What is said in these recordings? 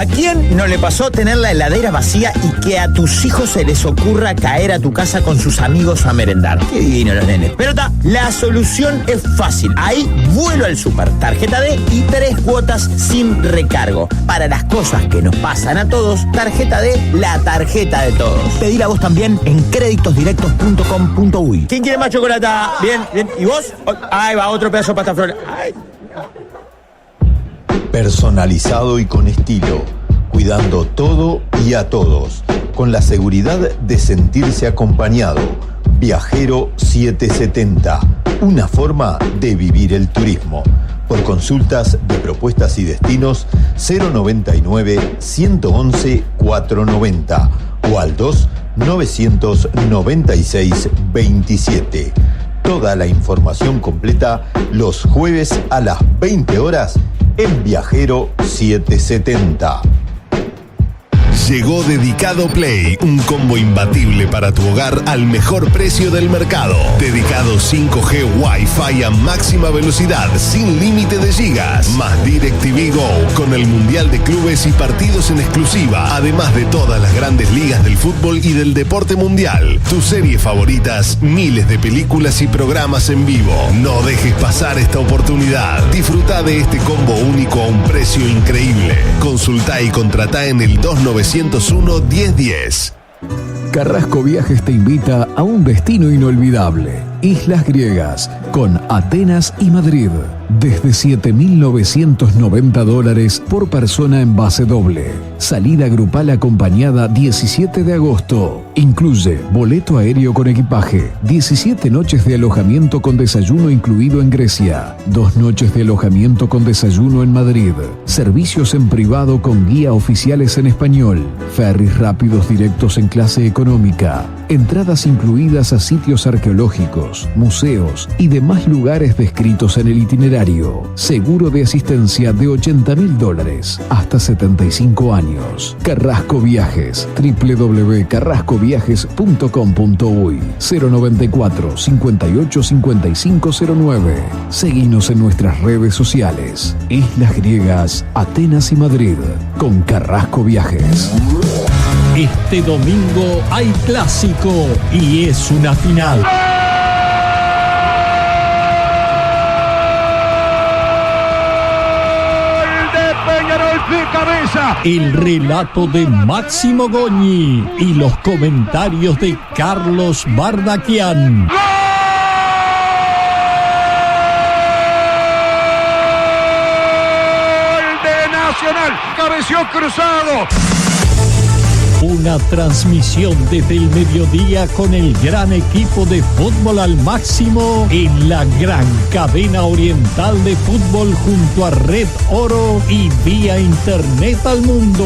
¿A quién no le pasó tener la heladera vacía y que a tus hijos se les ocurra caer a tu casa con sus amigos a merendar? Qué divino los nenes. Pero la solución es fácil. Ahí vuelo al súper, tarjeta D y 3 cuotas sin recargo. Para las cosas que nos pasan a todos, tarjeta D, la tarjeta de todos. Pedila vos también en créditosdirectos.com.uy. ¿Quién quiere más chocolate? Bien, bien. ¿Y vos? Ahí va, otro pedazo de pasta flor. Ay. Personalizado y con estilo, cuidando todo y a todos, con la seguridad de sentirse acompañado. Viajero 770, una forma de vivir el turismo. Por consultas de propuestas y destinos 099-111-490 o al 2-996-27. Toda la información completa los jueves a las 20 horas en Viajero 770. Llegó Dedicado Play, un combo imbatible para tu hogar al mejor precio del mercado. Dedicado 5G Wi-Fi a máxima velocidad, sin límite de gigas. Más DirecTV Go, con el Mundial de Clubes y partidos en exclusiva. Además de todas las grandes ligas del fútbol y del deporte mundial. Tus series favoritas, miles de películas y programas en vivo. No dejes pasar esta oportunidad. Disfruta de este combo único a un precio increíble. Consultá y contratá en el 2901-1010. Carrasco Viajes te invita a un destino inolvidable. Islas Griegas, con Atenas y Madrid. Desde $7.990 por persona en base doble. Salida grupal acompañada 17 de agosto. Incluye boleto aéreo con equipaje, 17 noches de alojamiento con desayuno incluido en Grecia, 2 noches de alojamiento con desayuno en Madrid, servicios en privado con guía oficiales en español, ferries rápidos directos en clase económica, entradas incluidas a sitios arqueológicos, museos y demás lugares descritos en el itinerario, seguro de asistencia de $80.000 hasta 75 años. Carrasco Viajes, www.carrascoviajes.com.uy, 094 58 5509. Seguinos en nuestras redes sociales. Islas Griegas, Atenas y Madrid, con Carrasco Viajes. Este domingo hay clásico y es una final. Cabeza. El relato de Máximo Goñi y los comentarios de Carlos Bardaquian. ¡Gol de Nacional! Cabeció cruzado. Una transmisión desde el mediodía con el gran equipo de Fútbol al Máximo en la gran cadena oriental de fútbol junto a Red Oro y vía internet al mundo.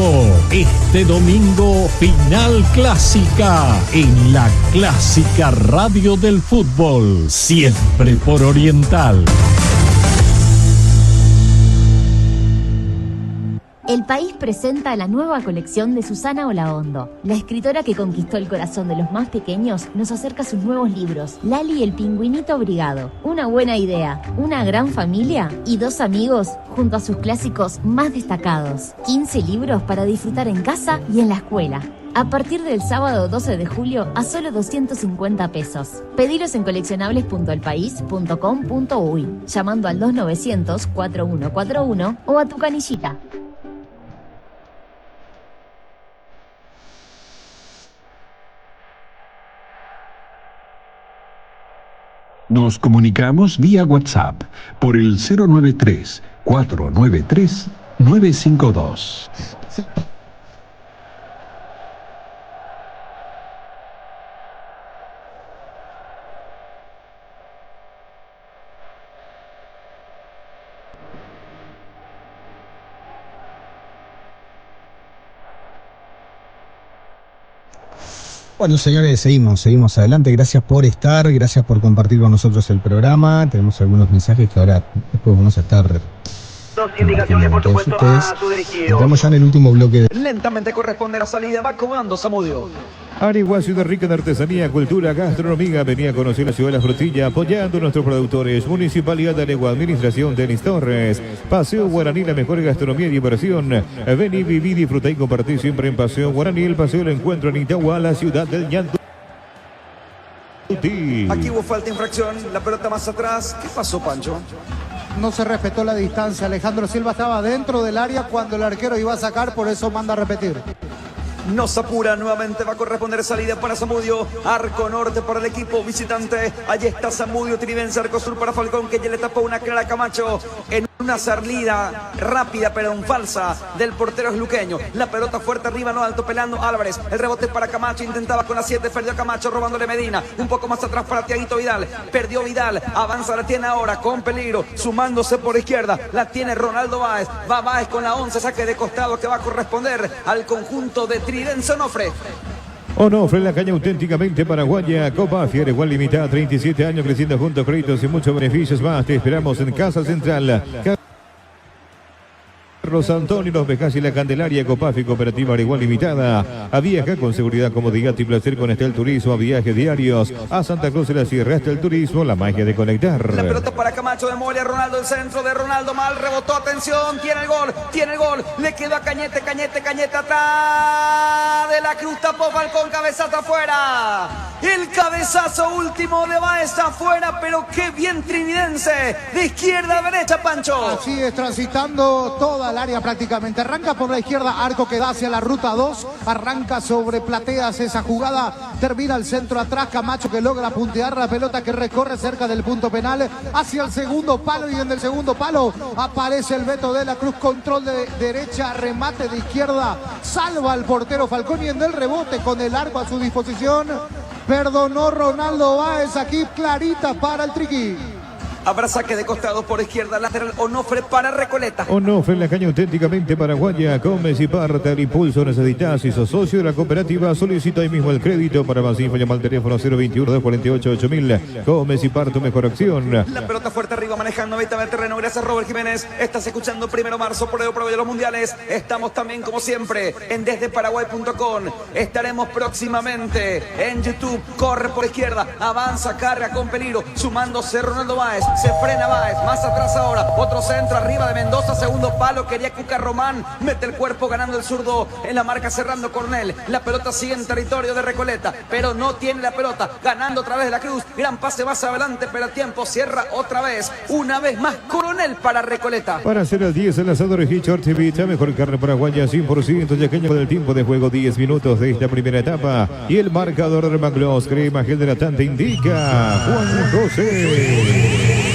Este domingo, final clásica en la clásica radio del fútbol, siempre por Oriental. El País presenta la nueva colección de Susana Olaondo. La escritora que conquistó el corazón de los más pequeños nos acerca sus nuevos libros, Lali y el pingüinito abrigado. Una buena idea, una gran familia y 2 amigos junto a sus clásicos más destacados. 15 libros para disfrutar en casa y en la escuela. A partir del sábado 12 de julio a solo 250 pesos. Pedilos en coleccionables.elpaís.com.uy, llamando al 2900-4141 o a tu canillita. Nos comunicamos vía WhatsApp por el 093-493-952. Bueno, señores, seguimos adelante. Gracias por estar, gracias por compartir con nosotros el programa. Tenemos algunos mensajes que ahora después vamos a estar. Dos indicaciones, por supuesto, a su dirigido. Entramos ya en el último bloque. Lentamente corresponde la salida, va cobrando Zamudio. Arigua, ciudad rica en artesanía, cultura, gastronomía. Venía a conocer la ciudad de la frutilla, apoyando a nuestros productores. Municipalidad de Arigua, administración Denis Torres. Paseo Guaraní, la mejor gastronomía y diversión. Vení, viví, disfruta y compartí siempre en Paseo Guaraní. El paseo lo encuentro en Itagua, la ciudad del llanto. Aquí hubo falta de infracción, la pelota más atrás. ¿Qué pasó, Pancho? No se respetó la distancia. Alejandro Silva estaba dentro del área cuando el arquero iba a sacar, por eso manda a repetir. Nos apura, nuevamente va a corresponder salida para Zamudio. Arco norte para el equipo visitante. Allí está Zamudio, Tridense, arco sur para Falcón, que ya le tapó una clara a Camacho. En una salida rápida pero en falsa del portero luqueño. La pelota fuerte arriba, no alto, pelando Álvarez. El rebote para Camacho, intentaba con la 7, perdió a Camacho, robándole Medina. Un poco más atrás para Tiaguito Vidal. Perdió Vidal, avanza, la tiene ahora con peligro, sumándose por izquierda. La tiene Ronaldo Báez. Va Báez con la 11, saque de costado que va a corresponder al conjunto de Tridense Onofre. Onofre, la caña auténticamente paraguaya. Copa Fiera igual limitada, 37 años creciendo juntos, créditos y muchos beneficios más. Te esperamos en Casa Central. Carlos Antonio, Los Bejas y la Candelaria, Copafi, Cooperativa Igual Limitada. A viajar con seguridad, comodidad y placer con Estel Turismo. A viajes diarios a Santa Cruz de la Sierra. Estel Turismo, la magia de conectar. La pelota para Camacho, de Moria, Ronaldo, el centro de Ronaldo, mal, rebotó, atención, tiene el gol, le quedó a Cañete atrás de la Cruz, tapó Falcón, cabezazo afuera. El cabezazo último de Báez está afuera, pero qué bien Tridense, de izquierda a derecha, Pancho. Así es, transitando toda el área prácticamente. Arranca por la izquierda, arco que da hacia la ruta 2, arranca sobre Plateas esa jugada, termina el centro atrás, Camacho que logra puntear la pelota que recorre cerca del punto penal hacia el segundo palo, y en el segundo palo aparece el Beto de la Cruz, control de derecha, remate de izquierda, salva al portero Falcón, y en el rebote con el arco a su disposición perdonó Ronaldo Báez, aquí clarita para el Triqui. Habrá saque de costado por izquierda, lateral Onofre para Recoleta. Onofre, la caña auténticamente paraguaya. Comes y parte el impulso necesitas. Si sos socio de la cooperativa, solicita ahí mismo el crédito. Para más info, llama al teléfono 021-248-8000. Comes y parte, mejor acción. La pelota fuerte arriba, manejando ahorita el terreno. Gracias, Robert Jiménez. Estás escuchando 1 de marzo por el Pro de los Mundiales. Estamos también, como siempre, en desdeparaguay.com. Estaremos próximamente en YouTube. Corre por izquierda, avanza, carga con peligro, sumándose Ronaldo Báez. Se frena Báez, más atrás ahora, otro centro arriba de Mendoza, segundo palo, quería Cuca Román, mete el cuerpo ganando el zurdo en la marca, cerrando Cornell. La pelota sigue en territorio de Recoleta, pero no tiene la pelota, ganando otra vez de la Cruz, gran pase más adelante, pero el tiempo cierra otra vez, una vez más Coronel para Recoleta. Para hacer el 10, el asador Hitchard Civita, mejor carne paraguaya, 100% yaqueña del tiempo de juego, 10 minutos de esta primera etapa, y el marcador de Maglos, crema gel hidratante indica Juan José.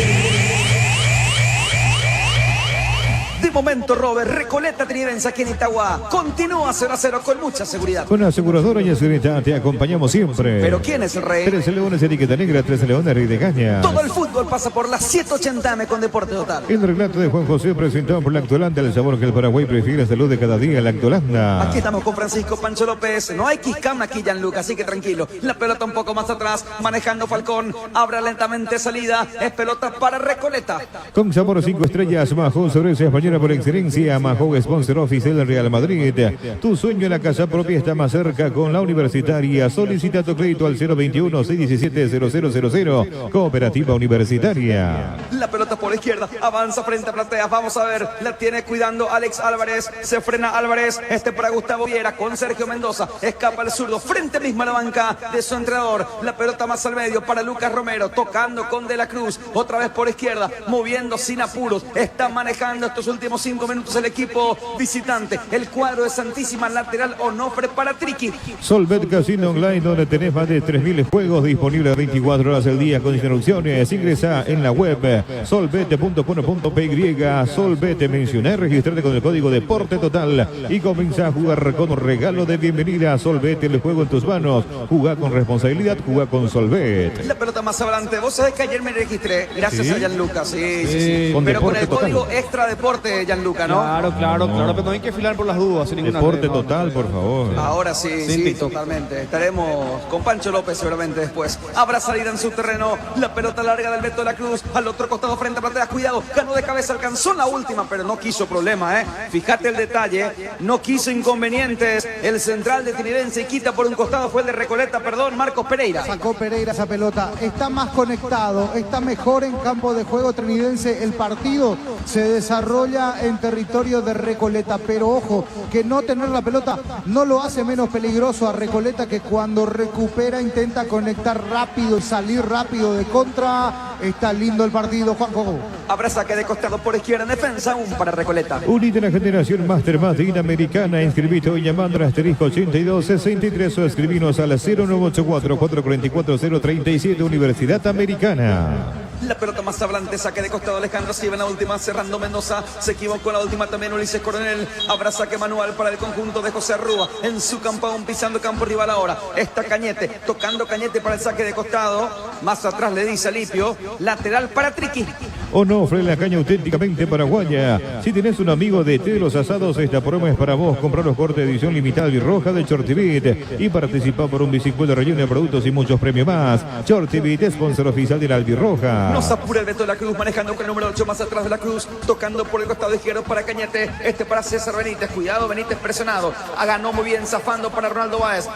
De momento, Robert, Recoleta Tridense aquí en Itagua continúa 0-0 con mucha seguridad. Con aseguradora y seguridad te acompañamos siempre. ¿Pero quién es el rey? 13 Leones, etiqueta negra, 13 Leones, Rey de Caña. Todo el fútbol pasa por las 780M con Deporte Total. El relato de Juan José presentado por Lactolanda, el sabor que el Paraguay prefiere, salud de cada día, Lactolanda. Aquí estamos con Francisco Pancho López. No hay Quiscam aquí, Gianluca, así que tranquilo. La pelota un poco más atrás, manejando Falcón. Abra lentamente salida. Es pelota para Recoleta. Con sabor 5 estrellas, Mahou, cerveza española por excelencia. Mahou, sponsor oficial del Real Madrid. Tu sueño en la casa propia está más cerca con la Universitaria. Solicita tu crédito al 021-617-0000. Cooperativa Universitaria. La pelota por izquierda, avanza frente a Plateas. Vamos a ver, la tiene cuidando Alex Álvarez. Se frena Álvarez. Este para Gustavo Viera con Sergio Mendoza. Escapa el zurdo, frente mismo a la banca de su entrenador. La pelota más al medio para Lucas Romero, tocando con De la Cruz. Otra vez por izquierda, moviendo sin apuros. Está manejando estos últimos 5 minutos el equipo visitante. El cuadro de Santísima, lateral Onofre para Triqui. Solbet Casino Online, donde tenés más de 3.000 juegos disponibles 24 horas al día con instrucciones. Ingresa en la web solbet.com.py. Solbet, mencionar, registrarte con el código Deporte Total y comienza a jugar con regalo de bienvenida. Solbet, el juego en tus manos. Jugá con responsabilidad, jugá con Solbet. La pelota más adelante. Vos sabés que ayer me registré, gracias a Gianluca, sí. Con pero con Deporte el Total. código Extra Deporte toque, Gianluca, ¿no? Claro, pero no hay que filar por las dudas, sin ninguna Deporte duda. total, por favor. Ahora sí, totalmente. Estaremos con Pancho López seguramente después. Habrá salida en su terreno. La pelota larga del Beto de la Cruz. Al otro costado frente a Plateas. Cuidado. Ganó de cabeza. Alcanzó la última, pero no quiso problema, ¿eh? Fíjate el detalle. No quiso inconvenientes. El central de Trinidense y quita por un costado. Fue el de Recoleta, perdón, Marcos Pereira. Sacó Pereira esa pelota. Está más conectado. Está mejor en campo de juego Trinidense. El partido se desarrolla en territorio de Recoleta. Pero ojo, que no tener la pelota no lo hace menos peligroso a Recoleta, que cuando recupera intenta conectar rápido y salir rápido de contra. Está lindo el partido, Juanjo. Habrá saque de costado por izquierda en defensa, un para Recoleta. Unite la generación Master Americana. Inscribite hoy llamando al asterisco 8263 o escribinos al 0984-444-037 Universidad Americana. La pelota más hablante, saque de costado Alejandro Silva en la última, cerrando Mendoza, se equivocó en la última también Ulises Coronel. Habrá saque manual para el conjunto de José Arrúa en su campo, pisando campo rival ahora. Está Cañete, tocando Cañete para el saque de costado. Más atrás le dice Alipio, lateral para Triqui. Onofre, la caña auténticamente paraguaya. Si tenés un amigo de Té de los Asados, esta promo es para vos. Comprar los cortes de edición limitada birroja de Chortibit y participar por un bicicleta relleno de productos y muchos premios más. Chortibit, sponsor oficial de la Albirroja. Nos apura el Beto de la Cruz, manejando con el número 8 más atrás de la Cruz, tocando por el costado izquierdo para Cañete, para César Benítez, cuidado, Benítez presionado, ganó muy bien, zafando para Ronaldo Báez,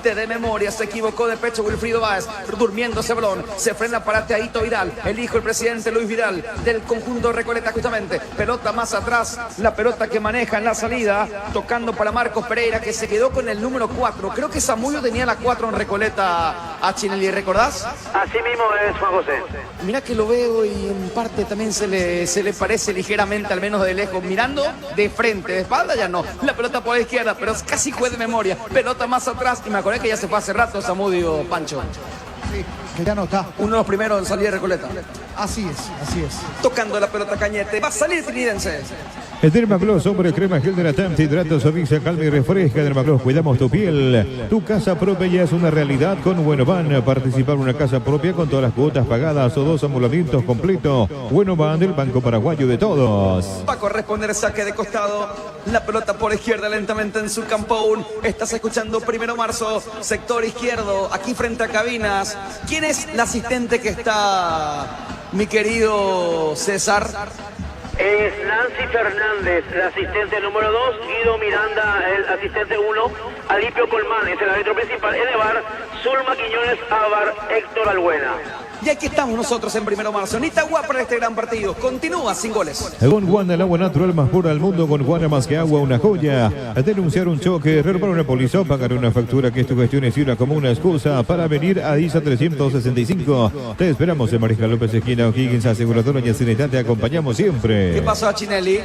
de memoria, se equivocó de pecho Wilfrido Báez, durmiéndose balón, se frena para Teaito Vidal, el hijo del presidente Luis Vidal, del conjunto de Recoleta justamente, pelota más atrás, la pelota que maneja en la salida, tocando para Marcos Pereira, que se quedó con el número 4, creo que Zamudio tenía la 4 en Recoleta a Chinelli, ¿recordás? Así mismo es, Juan José. Mirá que lo veo y en parte también se le parece ligeramente, al menos de lejos, mirando de frente, de espalda ya no, la pelota por la izquierda, pero casi fue de memoria, pelota más atrás, y me acordé que ya se fue hace rato Zamudio, Pancho. Sí, que ya no está. Uno de los primeros en salir de Recoleta. Así es. Tocando la pelota Cañete, va a salir Trinidense. El Dermagloss, hombre, crema gel de la hidrata, suaviza, calma y refresca. Dermagloss, cuidamos tu piel. Tu casa propia ya es una realidad con Buenoban. Participar en una casa propia con todas las cuotas pagadas o 2 amolamientos completos. Buenoban, del Banco Paraguayo de todos. Va a corresponder saque de costado. La pelota por izquierda lentamente en su campo. Estás escuchando 1 Marzo, sector izquierdo, aquí frente a cabinas. ¿Quién es el asistente que está, mi querido César? Es Nancy Fernández, la asistente número 2, Guido Miranda, el asistente 1, Alipio Colmán, es el árbitro principal, Edebar, Zulma Quiñones, Ávar, Héctor Albuena. Y aquí estamos nosotros en 1 Marzo. Nitagua para este gran partido. Continúa sin goles. Con Guana, el agua natural más pura del mundo. Con Guana, más que agua, una joya. A denunciar un choque, renovar una póliza o pagar una factura, que es tu cuestión y sirva como una excusa para venir a DISA 365. Te esperamos en Mariscal López, esquina O'Higgins, aseguradora y Cineta. Te acompañamos siempre. ¿Qué pasó a Chinelli?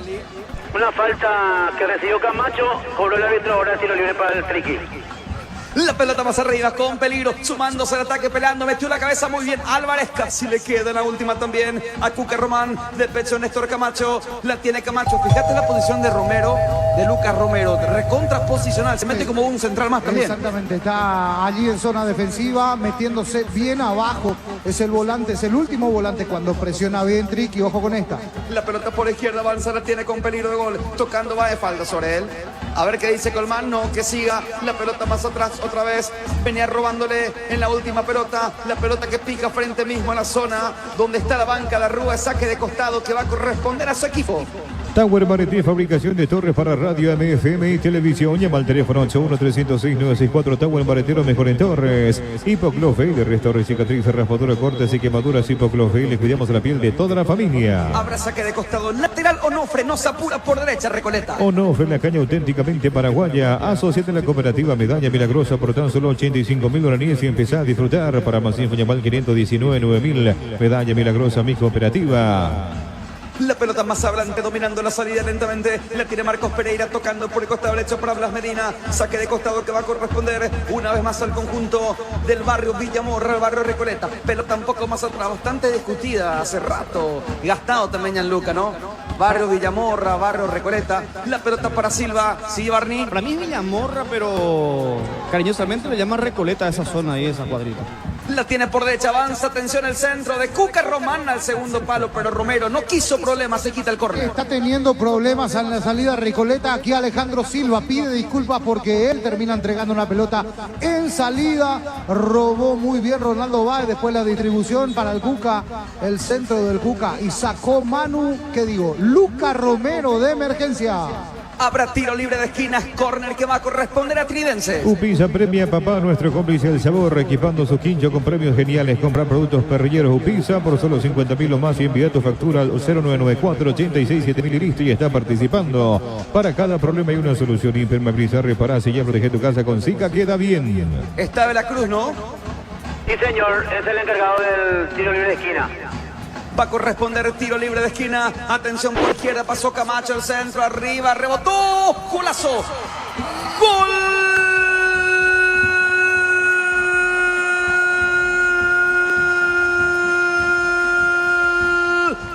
Una falta que recibió Camacho, cobró el árbitro, ahora sí lo libre para el Triqui. La pelota más arriba, con peligro, sumándose al ataque, peleando, metió la cabeza muy bien Álvarez, casi le queda en la última también a Cuca Román, de pecho Néstor Camacho, la tiene Camacho, fíjate la posición de Romero, de Lucas Romero, recontra posicional, se mete como un central más también. Exactamente, está allí en zona defensiva, metiéndose bien abajo, es el volante, es el último volante cuando presiona bien Triqui, ojo con esta. La pelota por la izquierda avanza, la tiene con peligro de gol, tocando va de falda sobre él. A ver qué dice Colmán, no, que siga, la pelota más atrás, otra vez, venía robándole en la última pelota, la pelota que pica frente mismo a la zona donde está la banca, la Rúa, saque de costado que va a corresponder a su equipo. Tower Mareté, fabricación de torres para radio, FM y televisión. Llama al teléfono 81-306-964. Tower Maretero, mejor en torres. Hipoclofeil, restauro y cicatriz, raspadura, cortes y quemaduras. Hipoclofeil, le cuidamos la piel de toda la familia. Habrá saque de costado, lateral Onofre, no se apura por derecha, Recoleta. Onofre, la caña auténticamente paraguaya. Asociate a la cooperativa Medalla Milagrosa por tan solo 85.000 guaraníes y empezá a disfrutar. Para más info, llama al 519-9000. Medalla Milagrosa, mi cooperativa. La pelota más hablante dominando la salida lentamente. La tiene Marcos Pereira tocando por el costado derecho para Blas Medina. Saque de costado que va a corresponder una vez más al conjunto del barrio Villamorra, el barrio Recoleta. Pelota un poco más atrás, bastante discutida hace rato. Gastado también Gianluca, ¿no? Barrio Villamorra, Barrio Recoleta. La pelota para Silva, sigue Barney. Para mí es Villamorra, pero cariñosamente le llaman Recoleta a esa zona ahí, esa cuadrita. La tiene por derecha, avanza, atención el centro de Cuca Román al segundo palo, pero Romero no quiso problemas, se quita el córner. Está teniendo problemas en la salida Recoleta. Aquí Alejandro Silva pide disculpas porque él termina entregando una pelota en salida. Robó muy bien Ronaldo Báez, después la distribución para el Cuca, el centro del Cuca, y sacó Luca Romero de emergencia. Habrá tiro libre de esquinas, córner que va a corresponder a Tridense. Upisa premia a papá, nuestro cómplice del sabor, equipando su quincho con premios geniales. Compra productos perrilleros Upisa por solo 50.000 o más y envía tu factura al 0994-86-7000 y listo, y está participando. Para cada problema hay una solución. Impermeabilizar, reparar, sellar, proteger tu casa con Zika, queda bien. Está de la Cruz, ¿no? Sí, señor, es el encargado del tiro libre de esquina. Va a corresponder tiro libre de esquina. Atención por izquierda, pasó Camacho, el centro, arriba, rebotó. ¡Golazo! ¡Gol!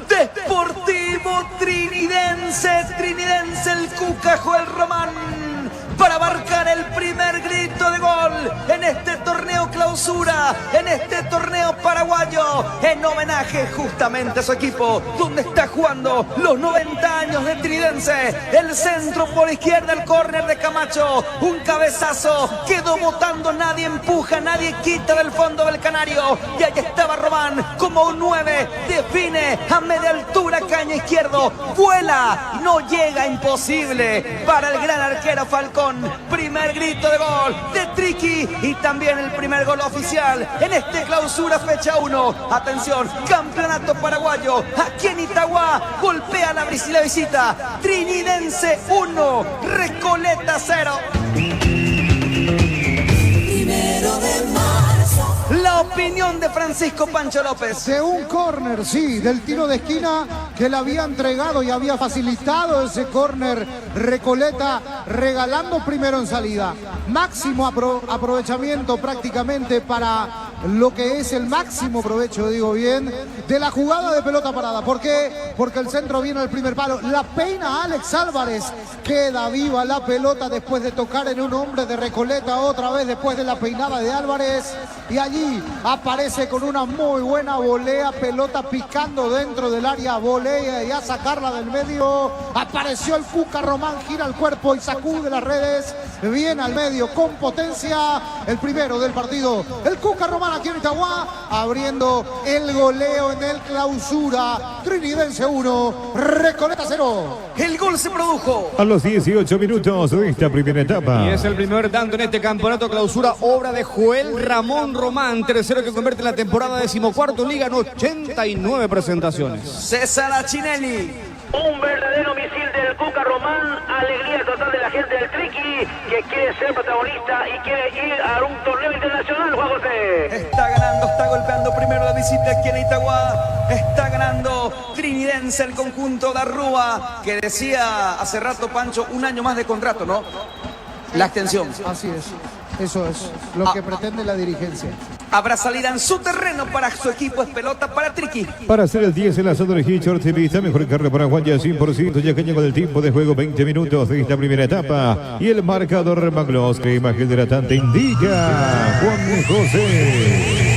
Deportivo Trinidense, el Cuca Joel Román, para marcar el primer grito de gol en este torneo clausura, en este torneo paraguayo, en homenaje justamente a su equipo, donde está jugando los 90 años de Trinidense. El centro por izquierda, el córner de Camacho, un cabezazo, quedó botando, nadie empuja, nadie quita del fondo del Canario, y ahí estaba Román como un 9, define a media altura, caña izquierdo, vuela, no llega, imposible para el gran arquero Falcón. Primer grito de gol de Triqui y también el primer gol oficial en este clausura fecha 1. Atención, campeonato paraguayo aquí en Itagua, golpea la visita. Trinidense 1, Recoleta 0. La opinión de Francisco Pancho López. De un córner, sí, del tiro de esquina que le había entregado y había facilitado ese córner Recoleta, regalando primero en salida. Máximo aprovechamiento prácticamente para lo que es el máximo provecho, digo bien, de la jugada de pelota parada. ¿Por qué? Porque el centro viene al primer palo. La peina Alex Álvarez. Queda viva la pelota después de tocar en un hombre de Recoleta otra vez después de la peinada de Álvarez. Y allí aparece con una muy buena volea, pelota picando dentro del área, volea y a sacarla del medio. Apareció el Cuca Román, gira el cuerpo y sacude las redes. Viene al medio con potencia. El primero del partido, el Cuca Román aquí en Itagua, abriendo el goleo en el clausura. Trinidense 1, Recoleta 0. El gol se produjo a los 18 minutos de esta primera etapa. Y es el primer tanto en este campeonato clausura, obra de Joel Ramón Román, tercero que convierte en la temporada 14ª liga en 89 presentaciones. César Achinelli. Un verdadero misil del Cuca Román, alegría total de la gente del Triqui, que quiere ser protagonista y quiere ir a un torneo internacional, Juan José. Está ganando, está golpeando primero la visita aquí en Itagua. Está ganando Trinidense, el conjunto de Arrúa, que decía hace rato Pancho, un año más de contrato, ¿no? La extensión. Así es, eso es lo que pretende la dirigencia. Habrá salida en su terreno para su equipo, es pelota para Triqui. Para hacer el 10, el asado de Hitchort Vista, mejor carga paraguaya 100%, ya que llegó el tiempo de juego, 20 minutos de esta primera etapa. Y el marcador McGloss, imagen hidratante indica Juan José.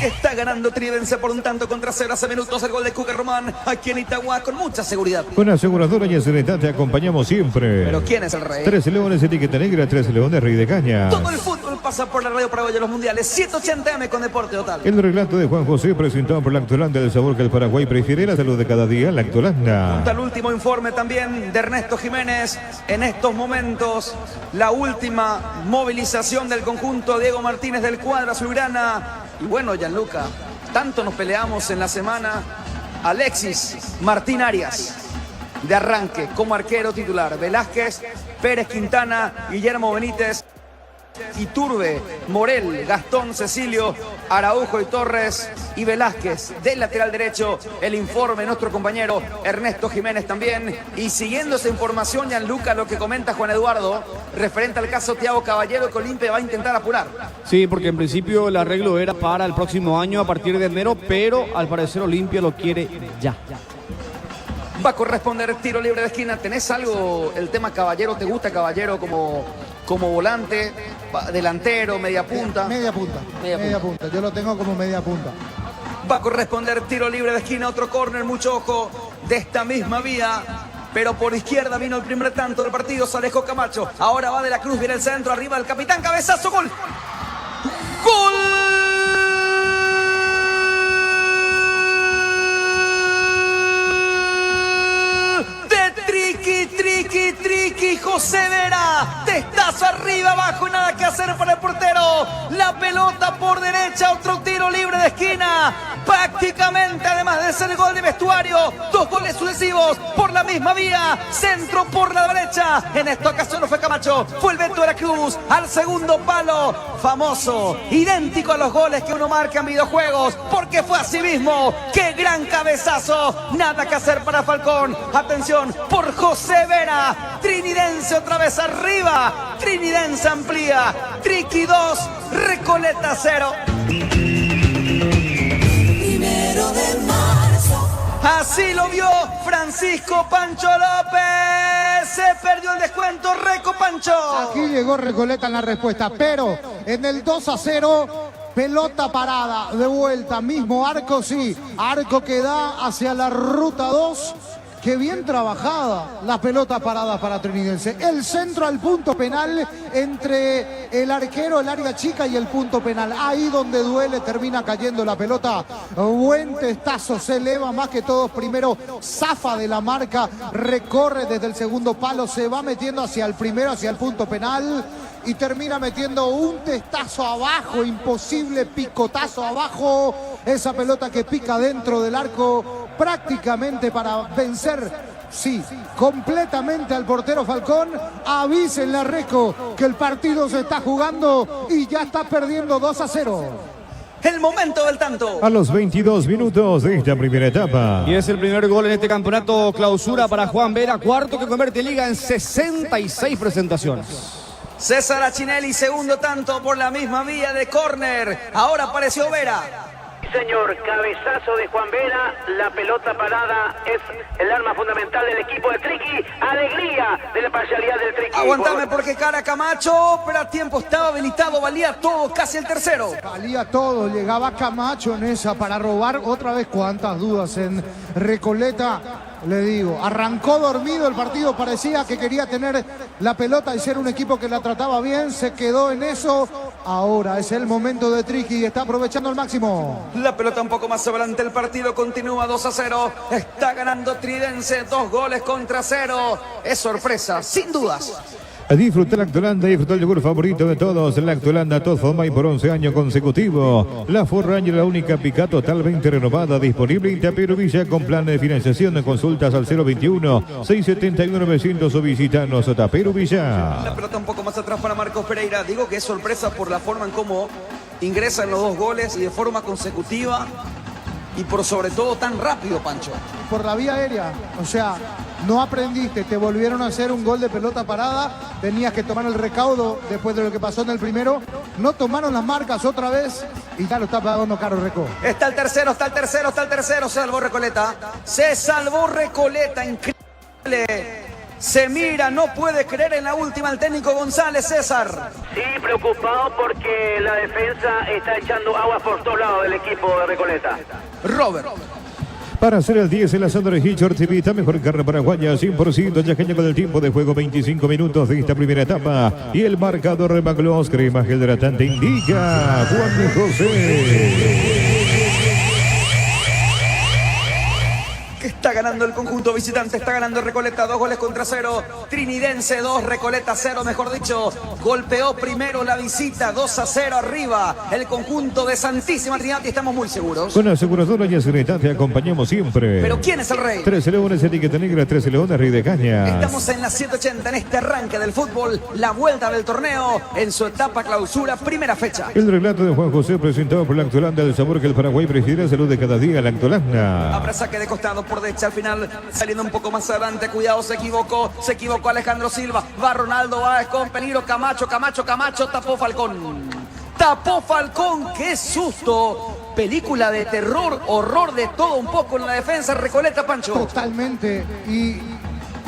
Está ganando Trinidense por un tanto contra 0 hace minutos. El gol de Cuca Román aquí en Itagua con mucha seguridad. Con aseguradora y Serenidad te acompañamos siempre. Pero ¿quién es el rey? 13 Leones, etiqueta negra, 13 Leones, Rey de Caña. Todo el fútbol pasa por la radio paraguaya de los mundiales. 180M con Deporte Total. El relato de Juan José, presentado por Lactolanda, del sabor que el Paraguay prefiere, la salud de cada día, Lactolanda. Junto al último informe también de Ernesto Jiménez. En estos momentos, la última movilización del conjunto Diego Martínez del cuadro azulgrana. Y bueno, Gianluca, tanto nos peleamos en la semana. Alexis Martín Arias, de arranque como arquero titular. Velázquez, Pérez Quintana, Guillermo Benítez. Iturbe, Morel, Gastón, Cecilio, Araujo y Torres y Velázquez. Del lateral derecho, el informe de nuestro compañero Ernesto Jiménez también. Y siguiendo esa información, Gianluca, lo que comenta Juan Eduardo, referente al caso Thiago Caballero, que Olimpia va a intentar apurar. Sí, porque en principio el arreglo era para el próximo año a partir de enero, pero al parecer Olimpia lo quiere ya. Va a corresponder tiro libre de esquina. ¿Tenés algo, el tema Caballero? ¿Te gusta Caballero como volante, delantero, media punta? Media punta. Yo lo tengo como media punta. Va a corresponder tiro libre de esquina, otro córner, mucho ojo, de esta misma vía. Pero por izquierda vino el primer tanto del partido, Alejo Camacho. Ahora va de la Cruz, viene el centro, arriba el capitán, cabezazo, gol. ¡Gol! Triqui, José Vera, testazo arriba, abajo, nada que hacer para el portero, la pelota por derecha, otro tiro libre de esquina, prácticamente además de ser gol de vestuario, 2 goles sucesivos por la misma vía, centro por la derecha, en esta ocasión no fue Camacho, fue el Beto de la Cruz, al segundo palo, famoso, idéntico a los goles que uno marca en videojuegos, porque fue así mismo, qué gran cabezazo, nada que hacer para Falcón, atención por José Vera, trinidense otra vez arriba, trinidense amplía, Triqui 2, Recoleta 0. Así lo vio Francisco Pancho López. Se perdió el descuento, Reco Pancho. Aquí llegó Recoleta en la respuesta, pero en el 2-0, pelota parada, de vuelta, mismo arco, sí. Arco que da hacia la ruta 2. Qué bien trabajada la pelota parada para Trinidense. El centro al punto penal entre el arquero, el área chica y el punto penal. Ahí donde duele, termina cayendo la pelota. Buen testazo, se eleva más que todos. Primero zafa de la marca, recorre desde el segundo palo, se va metiendo hacia el primero, hacia el punto penal. Y termina metiendo un testazo abajo, imposible, picotazo abajo. Esa pelota que pica dentro del arco prácticamente para vencer, sí, completamente al portero Falcón. Avísenle a Reco que el partido se está jugando y ya está perdiendo 2-0. El momento del tanto. A los 22 minutos de esta primera etapa. Y es el primer gol en este campeonato clausura para Juan Vera, cuarto que convierte Liga en 66 presentaciones. César Achinelli, segundo tanto por la misma vía de córner. Ahora apareció Vera. Señor, cabezazo de Juan Vera, la pelota parada es el arma fundamental del equipo de Triqui, alegría de la parcialidad del Triqui. Aguantame porque cara Camacho, pero a tiempo estaba habilitado, valía todo, casi el tercero. Valía todo, llegaba Camacho en esa para robar otra vez. Cuántas dudas en Recoleta. Le digo, arrancó dormido el partido, parecía que quería tener la pelota y ser un equipo que la trataba bien, se quedó en eso. Ahora es el momento de Triqui y está aprovechando al máximo. La pelota un poco más adelante, el partido continúa 2-0. Está ganando Tridense, 2 goles contra 0. Es sorpresa, sin dudas. A disfrutar la Actualanda, disfrutar el yogur favorito de todos, la Actualanda Top of Mind por 11 años consecutivos. La Forranger, la única pica totalmente renovada, disponible en Tapero Villa con plan de financiación. Consultas al 021-671-900 o visitanos a Tapero Villa. La pelota un poco más atrás para Marcos Pereira. Digo que es sorpresa por la forma en cómo ingresan los 2 goles y de forma consecutiva y por sobre todo tan rápido, Pancho. Por la vía aérea, o sea, no aprendiste, te volvieron a hacer un gol de pelota parada, tenías que tomar el recaudo después de lo que pasó en el primero, no tomaron las marcas otra vez y ya lo está pagando caro Reco. Está el tercero, se salvó Recoleta, increíble. Se mira, no puede creer en la última el técnico González, César. Sí, preocupado porque la defensa está echando agua por todos lados del equipo de Recoleta. Robert. Para hacer el 10 en la Sandra Hitchard TV, está mejor carne paraguaya, 100% yaqueña con el tiempo de juego, 25 minutos de esta primera etapa. Y el marcador de Maclos, crema gel hidratante, indica Juan José. Que Está ganando el conjunto visitante, está ganando Recoleta 2-0. Trinidense 2, Recoleta 0, mejor dicho. Golpeó primero la visita, 2-0 arriba. El conjunto de Santísima Trinidad y estamos muy seguros. Con aseguradora y Seguridad te acompañamos siempre. ¿Pero quién es el rey? 13 Leones, etiqueta negra, 13 Leones, Rey de Cañas. Estamos en la 780 en este arranque del fútbol, la vuelta del torneo en su etapa clausura, primera fecha. El relato de Juan José presentado por Lactolanda, el sabor que el Paraguay prefiere, salud de cada día, Lactolanda. Habrá saque de costado por derecha al final, saliendo un poco más adelante, cuidado, se equivocó Alejandro Silva, va Ronaldo, va con peligro, Camacho, tapó Falcón, qué susto. Película de terror, horror de todo un poco en la defensa, Recoleta, Pancho. Totalmente, y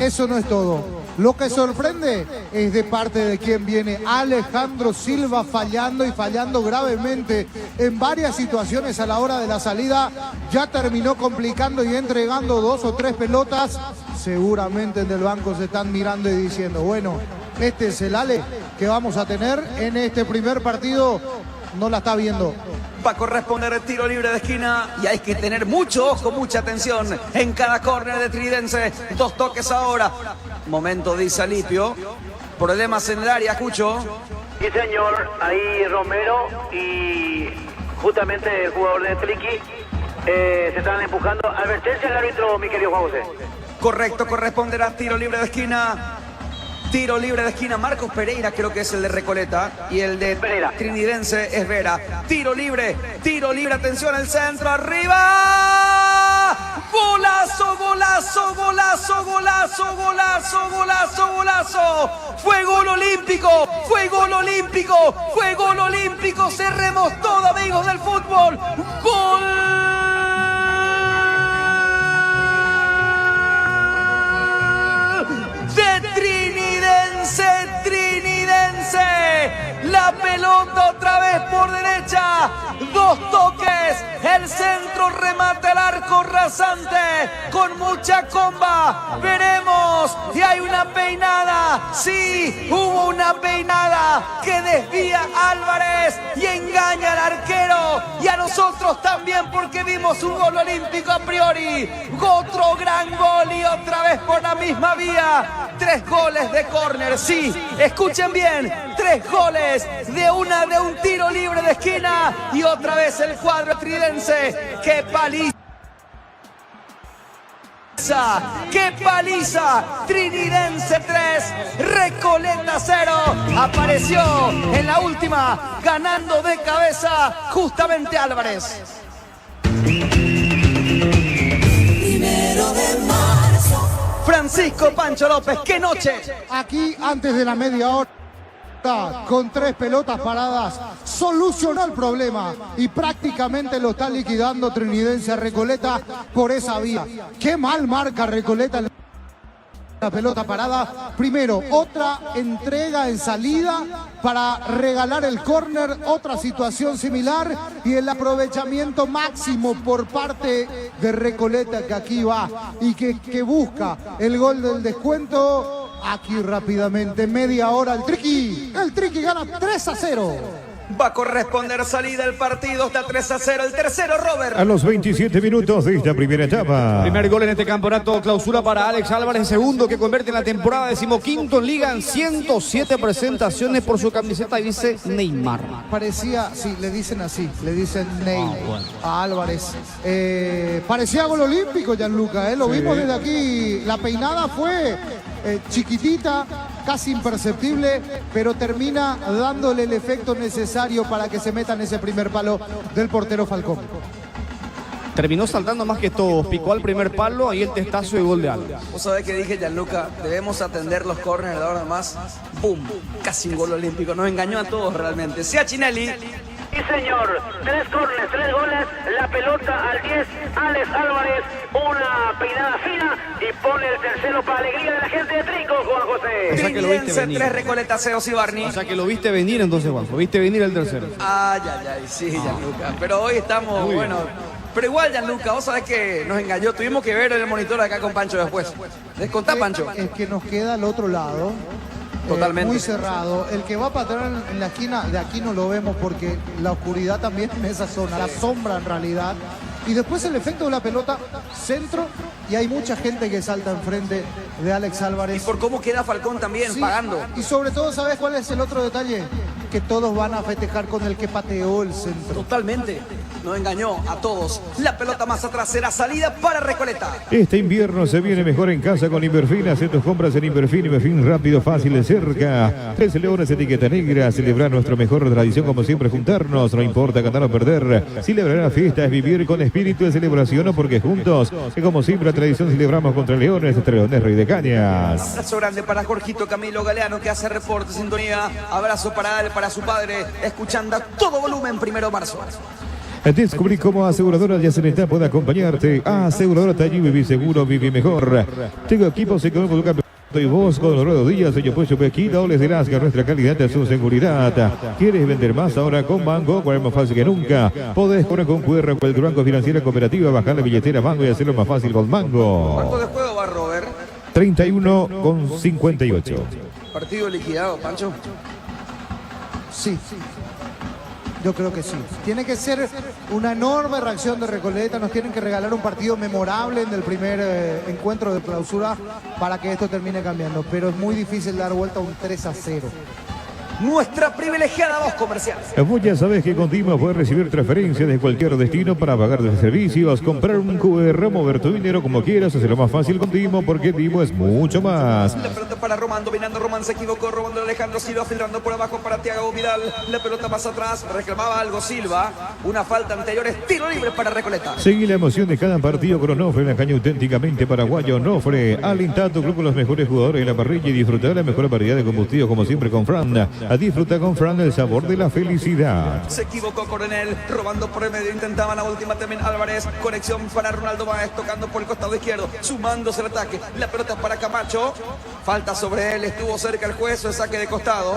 eso no es todo. Lo que sorprende es de parte de quien viene Alejandro Silva fallando gravemente en varias situaciones a la hora de la salida. Ya terminó complicando y entregando 2 o 3 pelotas. Seguramente en el banco se están mirando y diciendo, bueno, este es el Ale que vamos a tener en este primer partido. No la está viendo. Va a corresponder el tiro libre de esquina y hay que tener mucho ojo, mucha atención en cada córner de Trinidense. 2 toques ahora. Momento dice Alipio. Problemas en el área, Cucho. Sí, señor. Ahí Romero y justamente el jugador de Triqui se están empujando. Advertencia al árbitro, mi querido Juan José. Correcto, corresponderá tiro libre de esquina. Tiro libre de esquina, Marcos Pereira creo que es el de Recoleta y el de Pereira. Trinidense es Vera. Tiro libre, atención al centro, arriba. Golazo. Fue gol olímpico. Cerremos todo, amigos del fútbol. Gol. Trinidense, la pelota otra vez por derecha, 2 toques, el centro remata el arco rasante, con mucha comba, veremos, y hay una peinada, sí, hubo una peinada que desvía Álvarez y engaña al arquero, y a nosotros también porque vimos un gol olímpico a priori, otro gran gol y otra vez por la misma vía. 3 goles de córner, sí, escuchen bien, 3 goles de un tiro libre de esquina y otra vez el cuadro tridense. ¡Qué paliza! ¡Qué paliza! Trinidense 3, Recoleta 0. Apareció en la última, ganando de cabeza justamente Álvarez. 1 de marzo. Francisco Pancho López, ¡qué noche! Aquí, antes de la media hora, con 3 pelotas paradas, solucionó el problema y prácticamente lo está liquidando Trinidense a Recoleta por esa vía. Qué mal marca Recoleta la pelota parada. Primero, otra entrega en salida para regalar el córner, otra situación similar y el aprovechamiento máximo por parte de Recoleta que aquí va y que busca el gol del descuento. Aquí rápidamente, media hora, el Triqui gana 3-0. Va a corresponder salida del partido, está 3-0, el tercero, Robert. A los 27 minutos de esta primera etapa. Primer gol en este campeonato clausura para Alex Álvarez, segundo que convierte en la temporada 15º en Liga, en 107 presentaciones por su camiseta y dice Neymar. Parecía, sí, le dicen así, le dicen Neymar a Álvarez. Parecía gol olímpico, Gianluca, lo vimos desde aquí. La peinada fue chiquitita, casi imperceptible, pero termina dándole el efecto necesario para que se meta en ese primer palo del portero Falcón. Terminó saltando más que todos, picó al primer palo y el testazo de gol de Álvarez. Vos sabés que dije, Gianluca, debemos atender los córneres ahora más. ¡Bum! Casi un gol olímpico, nos engañó a todos realmente. Ciachinelli. Sí, señor. 3 córneres, 3 goles. La pelota al 10. Alex Álvarez. Una peinada fina. Y pone el tercero para alegría de la gente de Trico, Juan José. O sea que lo viste venir. 3 Recoleta 0, Barney. O sea que lo viste venir entonces, Juanjo. Viste venir el tercero. Ay, sí, Gianluca. Pero hoy estamos, muy bueno. Bien. Pero igual, Gianluca, vos sabés que nos engañó. Tuvimos que ver el monitor acá con Pancho después. Descontá, Pancho. Es que nos queda al otro lado. Totalmente. Muy cerrado. El que va a patear en la esquina, de aquí no lo vemos porque la oscuridad también en esa zona, la sombra en realidad. Y después el efecto de la pelota, centro, Y hay mucha gente que salta enfrente de Alex Álvarez. Y por cómo queda Falcón también, sí, pagando. Y sobre todo, ¿sabes cuál es el otro detalle? Que todos van a festejar con el que pateó el centro. Totalmente. No engañó a todos. La pelota más atrás será salida para Recoleta. Este invierno se viene mejor en casa con Inverfin. Haz tus compras en Inverfin. Inverfin rápido, fácil, de cerca. 13 leones, etiqueta negra. Celebrar nuestra mejor tradición, como siempre, juntarnos. No importa ganar o perder. Celebrar la fiesta es vivir con espíritu de celebración, porque juntos, y como siempre, la tradición celebramos contra Leones, entre Leones Rey de Cañas. Abrazo grande para Jorgito Camilo Galeano, que hace reporte, sintonía. Abrazo para él, para su padre, escuchando a todo volumen 1 de marzo. Descubrí cómo Aseguradora Yaceneta puede acompañarte. Aseguradora Taller, viví seguro, viví mejor. Tengo equipos económicos de campeonato y vos con Loredo Díaz, señor Puesto Pequita, les dirás que nuestra calidad es su seguridad. ¿Quieres vender más ahora con Mango? Cuál es más fácil que nunca. Podés poner con QR o cualquier banco financiera cooperativa, bajar la billetera Mango y hacerlo más fácil con Mango. ¿Cuánto de juego va, Robert? 31,58. ¿Partido liquidado, Pancho? Sí. Yo creo que sí. Tiene que ser una enorme reacción de Recoleta. Nos tienen que regalar un partido memorable en el primer encuentro de clausura para que esto termine cambiando. Pero es muy difícil dar vuelta a un 3-0. Nuestra privilegiada voz comercial. Vos ya sabés que con Dimo puedes recibir transferencias de cualquier destino para pagar tus servicios, comprar un QR, mover tu dinero como quieras, hacerlo más fácil con Dimo, porque Dimo es mucho más. La pelota para Román, dominando Román, se equivocó, robando Alejandro Silva, filtrando por abajo para Thiago Vidal. La pelota más atrás, reclamaba algo Silva. Una falta anterior, es tiro libre para Recoleta. Seguí la emoción de cada partido con Onofre, la caña auténticamente paraguayo. Onofre, alenta tu club con los mejores jugadores de la parrilla y disfrutar de la mejor variedad de combustible, como siempre con Fran. A disfrutar con Fran el sabor de la felicidad. Se equivocó Coronel, robando por el medio, intentaba la última también Álvarez. Conexión para Ronaldo Báez, tocando por el costado izquierdo, sumándose el ataque. La pelota para Camacho, falta sobre él, estuvo cerca el juez, el saque de costado.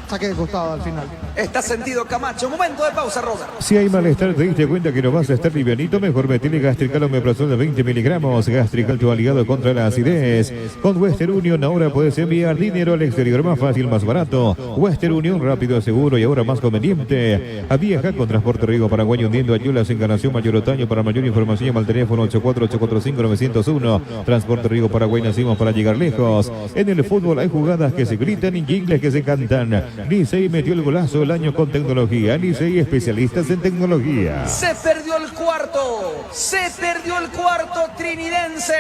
Saque de costado al final. Está sentido Camacho. Momento de pausa, Robert. Si hay malestar, te diste cuenta que no vas a estar livianito, mejor metele Gastrical Omeprazol de 20 miligramos. Gastrical, tu aliado contra la acidez. Con Western Union ahora puedes enviar dinero al exterior más fácil, más barato. Western Union, rápido, seguro y ahora más conveniente. A Viaja con Transporte Riego Paraguay, hundiendo Ayulas, Encarnación, Mayor Otaño. Para mayor información llama al teléfono 84845-901. Transporte Riego Paraguay, nacimos para llegar lejos. En el fútbol hay jugadas que se gritan y jingles que se cantan. Licey metió el golazo el año con tecnología. Licey, especialistas en tecnología. Se perdió el cuarto. Se perdió el cuarto trinidense.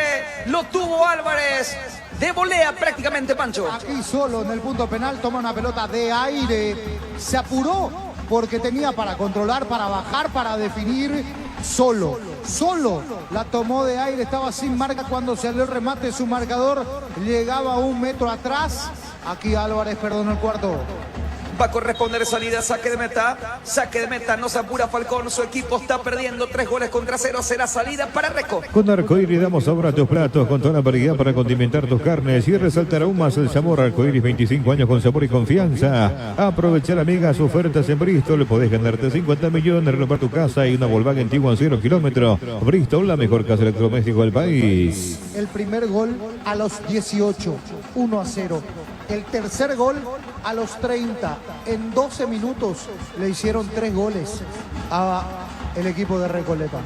Lo tuvo Álvarez. De volea prácticamente, Pancho. Aquí solo en el punto penal toma una pelota de aire. Se apuró porque tenía para controlar, para bajar, para definir. Solo la tomó de aire. Estaba sin marca cuando salió el remate. Su marcador llegaba 1 metro atrás. Aquí Álvarez perdonó el cuarto. Va a corresponder salida, saque de meta, no se apura Falcón, su equipo está perdiendo 3-0, será salida para Reco. Con Arcoíris damos sabor a tus platos, con toda la variedad para condimentar tus carnes y resaltar aún más el sabor. Arcoíris, 25 años con sabor y confianza. Aprovechar, amigas, ofertas en Bristol, podés ganarte 50 millones, renovar tu casa y una Volkswagen Tiguan 0 kilómetros. Bristol, la mejor casa electrodoméstico del país. El primer gol a los 18, 1-0. El tercer gol a los 30. En 12 minutos le hicieron 3 goles al equipo de Recoleta.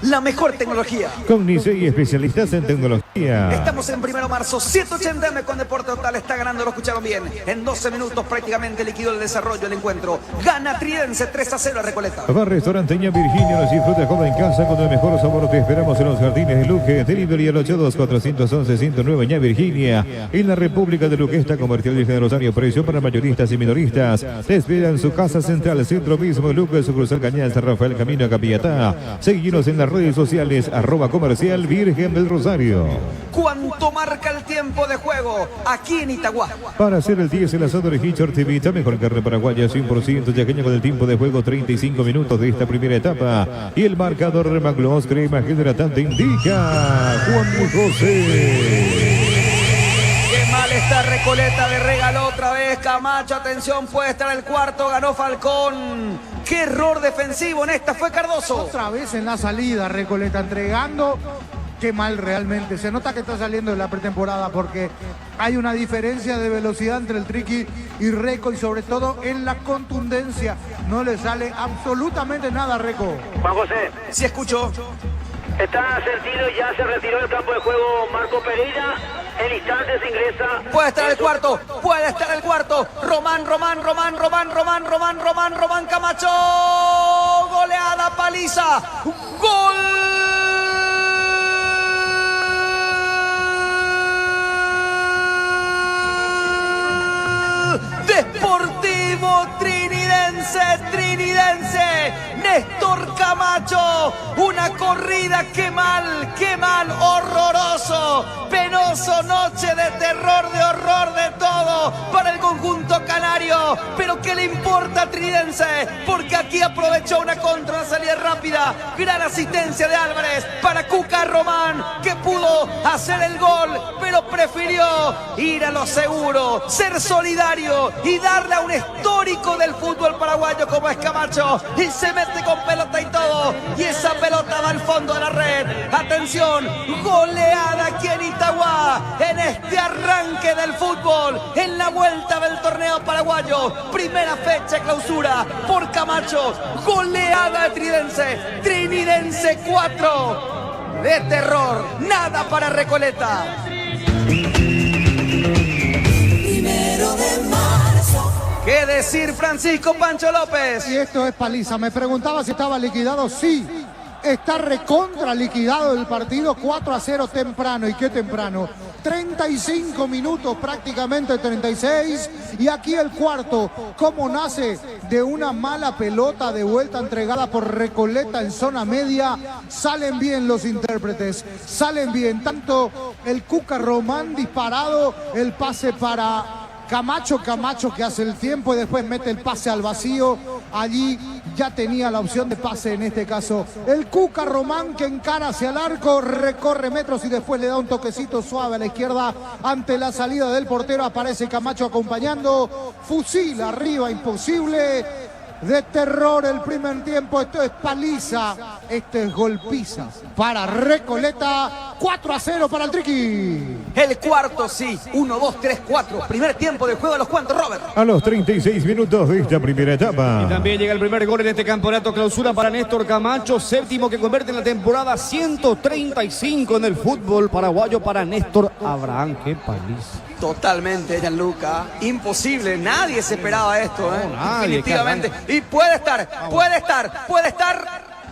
La mejor tecnología. Con Licey, especialistas en tecnología. Estamos en 1 de marzo, 180M con Deporte Total. Está ganando, lo escucharon bien. En 12 minutos prácticamente liquidó el desarrollo del encuentro. Gana Tridense 3-0 a Recoleta. Bar Restaurante Ña Virginia, nos disfruta como en casa con el mejor sabor. Te esperamos en los jardines de Luque. Delivery al 82411-109 Ña Virginia. En la República de Luque está Comercial Virgen de Rosario. Precio para mayoristas y minoristas. Te espera en su casa central, centro mismo Luque, sucursal Cañada, San Rafael, camino a Capillatá. Seguinos en la redes sociales, @comercial Virgen del Rosario. ¿Cuánto marca el tiempo de juego aquí en Itagua? Para hacer el 10, el asado de Hitcher Tivita, mejor carne paraguaya, 100% yaqueña con el tiempo de juego, 35 minutos de esta primera etapa. Y el marcador de Maglos, crema hidratante, indica Juan José. Qué mal está Recoleta, le regaló otra vez Camacho, atención, puede estar el cuarto, ganó Falcón. Qué error defensivo en esta fue Cardoso. Otra vez en la salida Recoleta entregando. Qué mal realmente. Se nota que está saliendo de la pretemporada porque hay una diferencia de velocidad entre el Triqui y Reco y sobre todo en la contundencia. No le sale absolutamente nada a Reco. Juan José. Sí escucho. Está sentido, ya se retiró del campo de juego Marco Pereira. En instantes ingresa. Puede estar el cuarto, puede estar el cuarto. Román Camacho. Goleada, paliza. Gol. Deportivo Trinidense, Néstor Camacho, una corrida, qué mal, horroroso, penoso, noche de terror, de horror, de todo para el conjunto canario, pero ¿qué le importa a Trinidense? Porque aquí aprovechó una contra, una salida rápida, gran asistencia de Álvarez para Cuca Román, que pudo hacer el gol, pero prefirió ir a lo seguro, ser solidario y darle a un histórico del fútbol paraguayo como es Camacho, y se mete con pelota y todo, y esa pelota va al fondo de la red. Atención, goleada aquí en Itagua, en este arranque del fútbol, en la vuelta del torneo paraguayo, primera fecha clausura por Camacho, goleada de Trinidense 4, de terror, nada para Recoleta. ¿Qué decir, Francisco Pancho López? Y esto es paliza. Me preguntaba si estaba liquidado. Sí, está recontra liquidado el partido. 4-0 temprano. ¿Y qué temprano? 35 minutos, prácticamente 36. Y aquí el cuarto, ¿cómo nace? De una mala pelota de vuelta entregada por Recoleta en zona media. Salen bien los intérpretes, salen bien. Tanto el Cuca Román disparado, el pase para Camacho que hace el tiempo y después mete el pase al vacío. Allí ya tenía la opción de pase, en este caso el Cuca Román, que encara hacia el arco, recorre metros y después le da un toquecito suave a la izquierda ante la salida del portero. Aparece Camacho acompañando, fusil arriba, imposible. De terror el primer tiempo, esto es paliza, esto es golpiza para Recoleta, 4-0 para el Triqui. El cuarto, sí, 1, 2, 3, 4, primer tiempo de juego, ¿a los cuantos, Robert? A los 36 minutos de esta primera etapa. Y también llega el primer gol en este campeonato clausura para Néstor Camacho, séptimo que convierte en la temporada 135 en el fútbol paraguayo para Néstor Abraham. ¡Qué paliza! Totalmente, Gianluca. Imposible, nadie se esperaba esto, ¿eh? No, nadie, definitivamente. Y puede estar.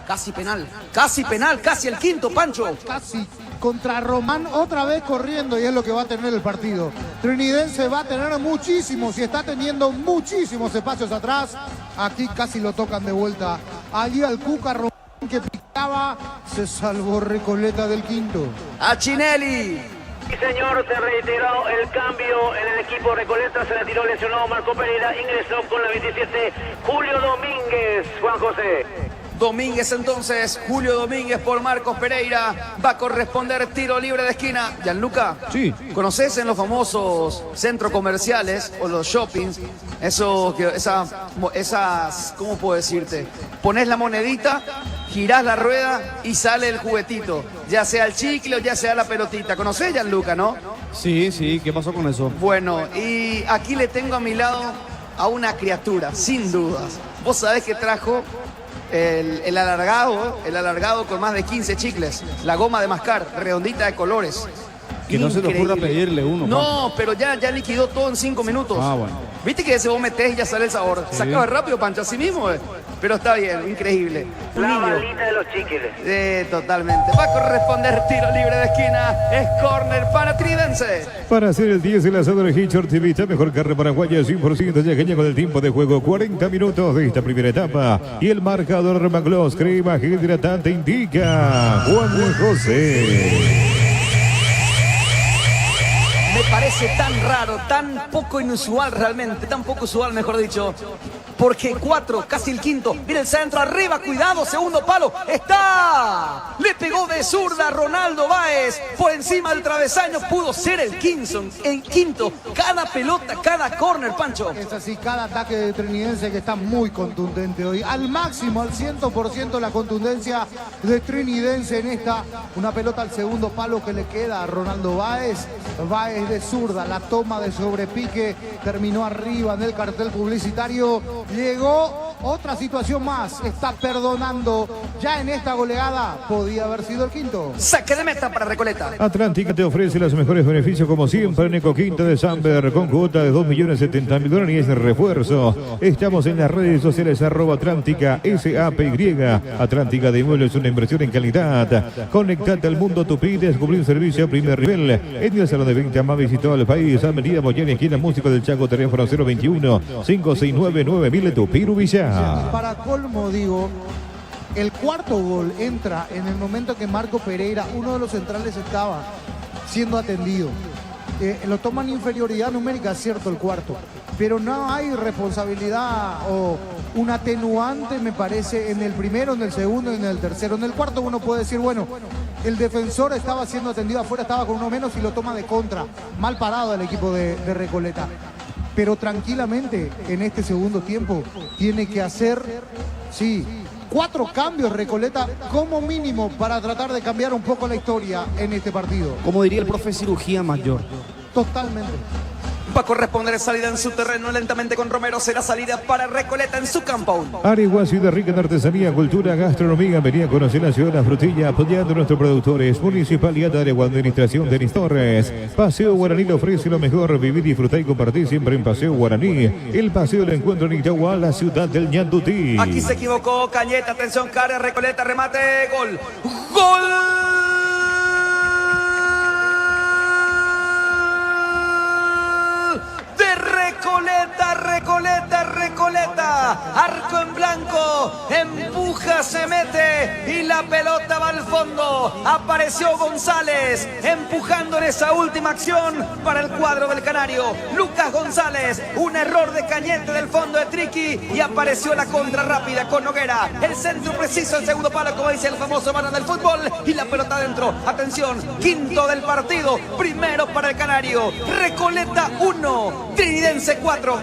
Casi penal, casi el quinto, Pancho. Casi contra Román, otra vez corriendo, y es lo que va a tener el partido. Trinidense va a tener muchísimos y está teniendo muchísimos espacios atrás. Aquí casi lo tocan de vuelta. Allí al Cuca Román que picaba, se salvó Recoleta del quinto. A Chinelli. Sí, señor, se reiteró el cambio en el equipo Recoleta, se retiró lesionado Marco Pereira, ingresó con la 27 Julio Domínguez, Juan José. Domínguez entonces, Julio Domínguez por Marcos Pereira, va a corresponder tiro libre de esquina. Gianluca, sí. ¿Conoces en los famosos centros comerciales o los shoppings, esas, ¿cómo puedo decirte? Pones la monedita, girás la rueda y sale el juguetito, ya sea el chicle o ya sea la pelotita. ¿Conocés, Gianluca, no? Sí, ¿qué pasó con eso? Bueno, y aquí le tengo a mi lado a una criatura, sin dudas. Vos sabés que trajo el alargado con más de 15 chicles, la goma de mascar, redondita de colores. Que no se te ocurra pedirle uno. No, pero ya liquidó todo en 5 minutos. Ah, bueno. Viste que ese vos metés y ya sale el sabor. Sí. Sacaba rápido, Pancho, así mismo. Pero está bien, increíble. La balita de los chicles. Totalmente. Va a corresponder tiro libre de esquina. Es córner para Trinidense. Para hacer el 10, el asado de Hitchort Tivita, mejor carne paraguaya, 100% yaqueña con el tiempo de juego, 40 minutos de esta primera etapa. Y el marcador Maglos, crema hidratante, indica Juan José. Me parece tan raro, tan poco inusual realmente, tan poco usual, mejor dicho. Porque 4, casi el quinto, mira el centro arriba, cuidado, segundo palo, ¡está! Le pegó de zurda Ronaldo Báez, por encima del travesaño, pudo ser el quinto, cada pelota, cada córner, Pancho. Es así, cada ataque de Trinidense que está muy contundente hoy, al máximo, al 100% la contundencia de Trinidense en esta, una pelota al segundo palo que le queda a Ronaldo Báez de zurda, la toma de sobrepique, terminó arriba en el cartel publicitario. Llegó otra situación más. Está perdonando ya en esta goleada. Podía haber sido el quinto. Saque de meta para Recoleta. Atlántica te ofrece los mejores beneficios como siempre en Ecoquinta de Samber con cuota de 2.070.000 guaraníes de refuerzo. Estamos en las redes sociales @Atlántica SAPY. Atlántica de Inmuebles es una inversión en calidad. Conectate al mundo Tupí, descubrir un servicio a primer nivel. En el salón de venta más visitado del país, Avenida Boyani, esquina Músico del Chaco, teléfono 021-569-9000 Tupí, Rubilla. Para colmo, digo, el cuarto gol entra en el momento que Marco Pereira, uno de los centrales, estaba siendo atendido. Lo toman inferioridad numérica, es cierto, el cuarto, pero no hay responsabilidad o un atenuante, me parece, en el primero, en el segundo y en el tercero. En el cuarto uno puede decir, bueno, el defensor estaba siendo atendido afuera, estaba con uno menos y lo toma de contra. Mal parado el equipo de Recoleta. Pero tranquilamente en este segundo tiempo tiene que hacer, sí, 4 cambios Recoleta como mínimo para tratar de cambiar un poco la historia en este partido. Como diría el profe cirugía mayor. Totalmente. Va a corresponder salida en su terreno lentamente con Romero. Será salida para Recoleta en su campo. Arigua, ciudad rica en artesanía, cultura, gastronomía. Venía a conocer la ciudad de la frutilla apoyando a nuestros productores. Municipalidad de Arigua, Administración Denis Torres. Paseo Guaraní le ofrece lo mejor. Vivir, disfrutar y compartir siempre en Paseo Guaraní. El paseo del encuentro en Itagua, la ciudad del Ñandutí. Aquí se equivocó Cañete. Atención, Care, Recoleta, remate, gol. ¡Gol! Recoleta, arco en blanco, empuja, se mete y la pelota va al fondo. Apareció González empujando en esa última acción para el cuadro del Canario. Lucas González, un error de Cañete del fondo de Triqui y apareció la contra rápida con Noguera. El centro preciso, el segundo palo, como dice el famoso Barra del fútbol, y la pelota adentro. Atención, quinto del partido, primero para el Canario. Recoleta 1, Trinidense 4.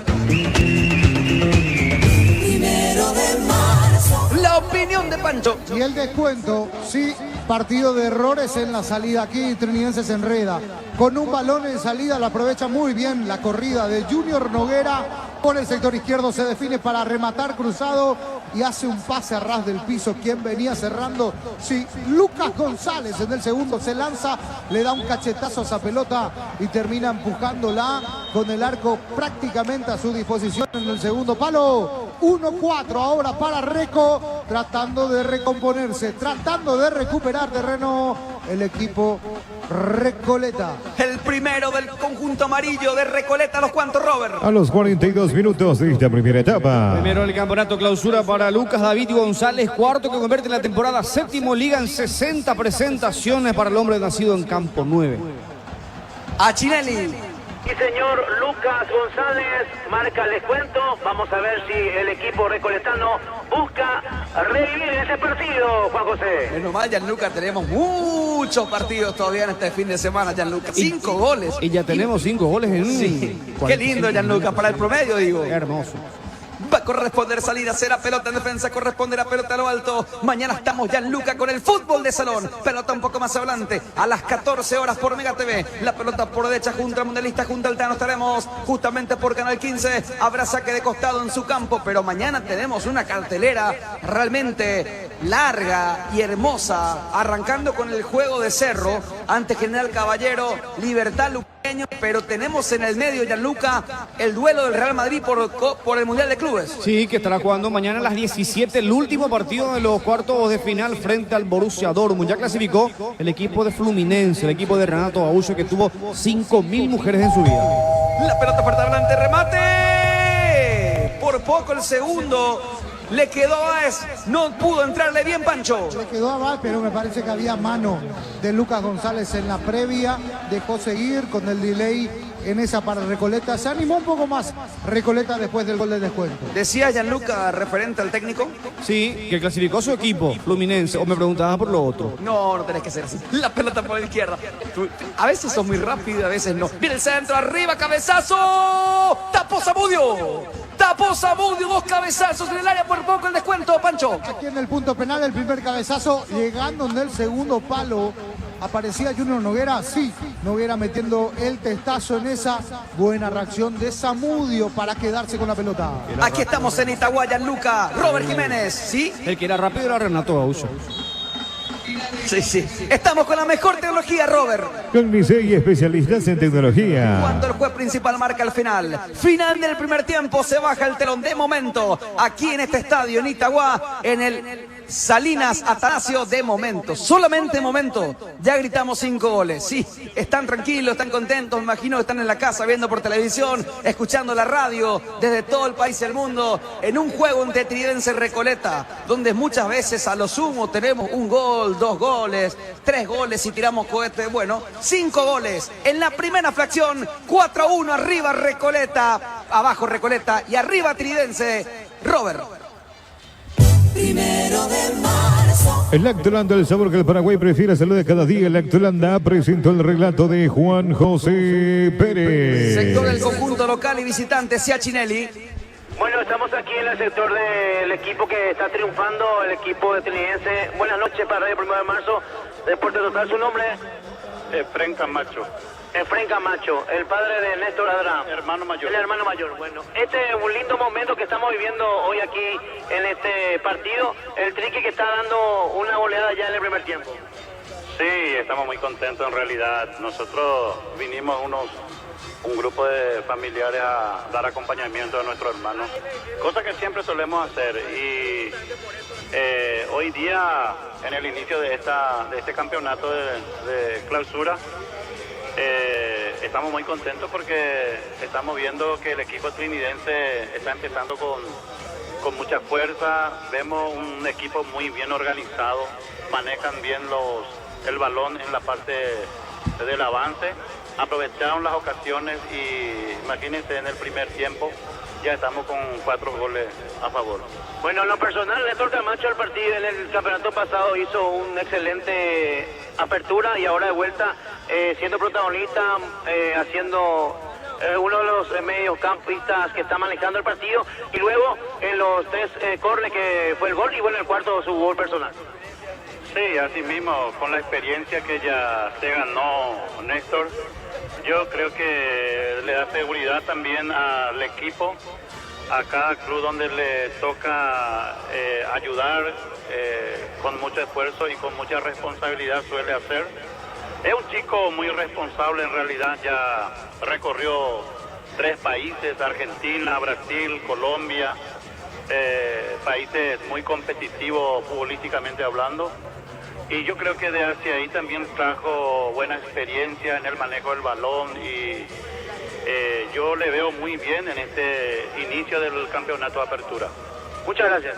La opinión de Pancho. Y el descuento, sí, partido de errores en la salida. Aquí Trinidense se enreda. Con un balón en salida la aprovecha muy bien la corrida de Junior Noguera. Por el sector izquierdo se define para rematar cruzado y hace un pase a ras del piso. Quien venía cerrando, sí, Lucas González en el segundo se lanza, le da un cachetazo a esa pelota y termina empujándola con el arco prácticamente a su disposición en el segundo palo. 1-4 ahora para Reco, tratando de recomponerse, tratando de recuperar terreno el equipo Recoleta. El primero del conjunto amarillo de Recoleta, ¿a los cuantos, Robert? A los 42 minutos de esta primera etapa. Primero el campeonato clausura para Lucas David González, cuarto que convierte en la temporada, séptimo liga en 60 presentaciones para el hombre nacido en Campo 9. A Chinelli. Y señor Lucas González marca el descuento. Vamos a ver si el equipo recoletano busca revivir ese partido, Juan José. Menos mal, Gianluca, tenemos muchos partidos todavía en este fin de semana, Gianluca. 5 goles. Y ya tenemos 5 goles en sí. Qué lindo, Gianluca, para el promedio, digo. Qué hermoso. Va a corresponder salida, será pelota en defensa, corresponderá pelota a lo alto. Mañana estamos Gianluca con el fútbol de salón. Pelota un poco más adelante, a las 14 horas por Mega TV. La pelota por derecha junto al mundialista, junto al Tano. Estaremos justamente por Canal 15. Habrá saque de costado en su campo, pero mañana tenemos una cartelera realmente larga y hermosa. Arrancando con el juego de Cerro ante General Caballero, Libertad Luqueño. Pero tenemos en el medio, Gianluca, el duelo del Real Madrid por el Mundial de Clubes. Sí, que estará jugando mañana a las 17, el último partido de los cuartos de final frente al Borussia Dortmund. Ya clasificó el equipo de Fluminense, el equipo de Renato Gaúcho, que tuvo 5.000 mujeres en su vida. La pelota para adelante, remate. Por poco el segundo. Le quedó a Báez, no pudo entrarle bien, Pancho. Le quedó a Báez, pero me parece que había mano de Lucas González en la previa. Dejó seguir con el delay en esa para Recoleta. Se animó un poco más Recoleta después del gol de descuento. ¿Decía Gianluca referente al técnico? Sí, que clasificó su equipo, Fluminense. ¿O me preguntabas por lo otro? No, no tenés que ser así. La pelota por la izquierda. A veces sos muy rápido, a veces no. Viene el centro, arriba, cabezazo. Tapó Zamudio. Tapó Zamudio, 2 cabezazos en el área, por poco el descuento, Pancho. Aquí en el punto penal, el primer cabezazo, llegando en el segundo palo ¿Aparecía Junior Noguera? Sí, Noguera metiendo el testazo en esa buena reacción de Zamudio para quedarse con la pelota. Aquí estamos en Itagua, Gianluca, Robert Jiménez, ¿sí? El que era rápido era Renato Gaúcho. Sí. Estamos con la mejor tecnología, Robert. Cognisei, especialistas en tecnología. Cuando el juez principal marca el final. Final del primer tiempo, se baja el telón de momento. Aquí en este estadio, en Itagua, en el Salinas Atanasio, de momento. Solamente momento. Ya gritamos 5 goles. Sí, están tranquilos, están contentos. Me imagino que están en la casa viendo por televisión, escuchando la radio desde todo el país y el mundo. En un juego entre Tridense y Recoleta, donde muchas veces a lo sumo tenemos 1 gol, 2 goles, 3 goles si tiramos cohete. Bueno, 5 goles en la primera fracción. 4-1 arriba Recoleta, abajo Recoleta y arriba Tridense. Robert. 1 de marzo. El Lactolanda, el sabor que el Paraguay prefiere, salud de cada día. El Lactolanda presentó el relato de Juan José Pérez. Sector del conjunto local y visitante, Ciachinelli. Bueno, estamos aquí en el sector del equipo que está triunfando, el equipo de Trinidense. Buenas noches para Radio 1 de marzo. Deporte Total, ¿su nombre? Efren Camacho. Efren Camacho, el padre de Néstor Adrán. Hermano mayor. El hermano mayor, bueno. Este es un lindo momento que estamos viviendo hoy aquí en este partido. El Triqui que está dando una goleada ya en el primer tiempo. Sí, estamos muy contentos en realidad. Nosotros vinimos un grupo de familiares a dar acompañamiento a nuestro hermano, cosa que siempre solemos hacer. Y hoy día, en el inicio de este campeonato de clausura, estamos muy contentos porque estamos viendo que el equipo trinidense está empezando con mucha fuerza. Vemos un equipo muy bien organizado, manejan bien el balón en la parte del avance, aprovecharon las ocasiones y imagínense, en el primer tiempo ya estamos con 4 goles a favor. Bueno, en lo personal, Néstor Camacho al partido en el campeonato pasado hizo una excelente apertura y ahora de vuelta siendo protagonista, haciendo uno de los mediocampistas que está manejando el partido, y luego en los 3 corners que fue el gol, y bueno, el cuarto su gol personal. Sí, así mismo, con la experiencia que ya se ganó Néstor, yo creo que le da seguridad también al equipo, a cada club donde le toca ayudar con mucho esfuerzo y con mucha responsabilidad suele hacer. Es un chico muy responsable, en realidad ya recorrió 3 países, Argentina, Brasil, Colombia, países muy competitivos futbolísticamente hablando. Y yo creo que de hacia ahí también trajo buena experiencia en el manejo del balón y yo le veo muy bien en este inicio del campeonato de apertura. Muchas gracias.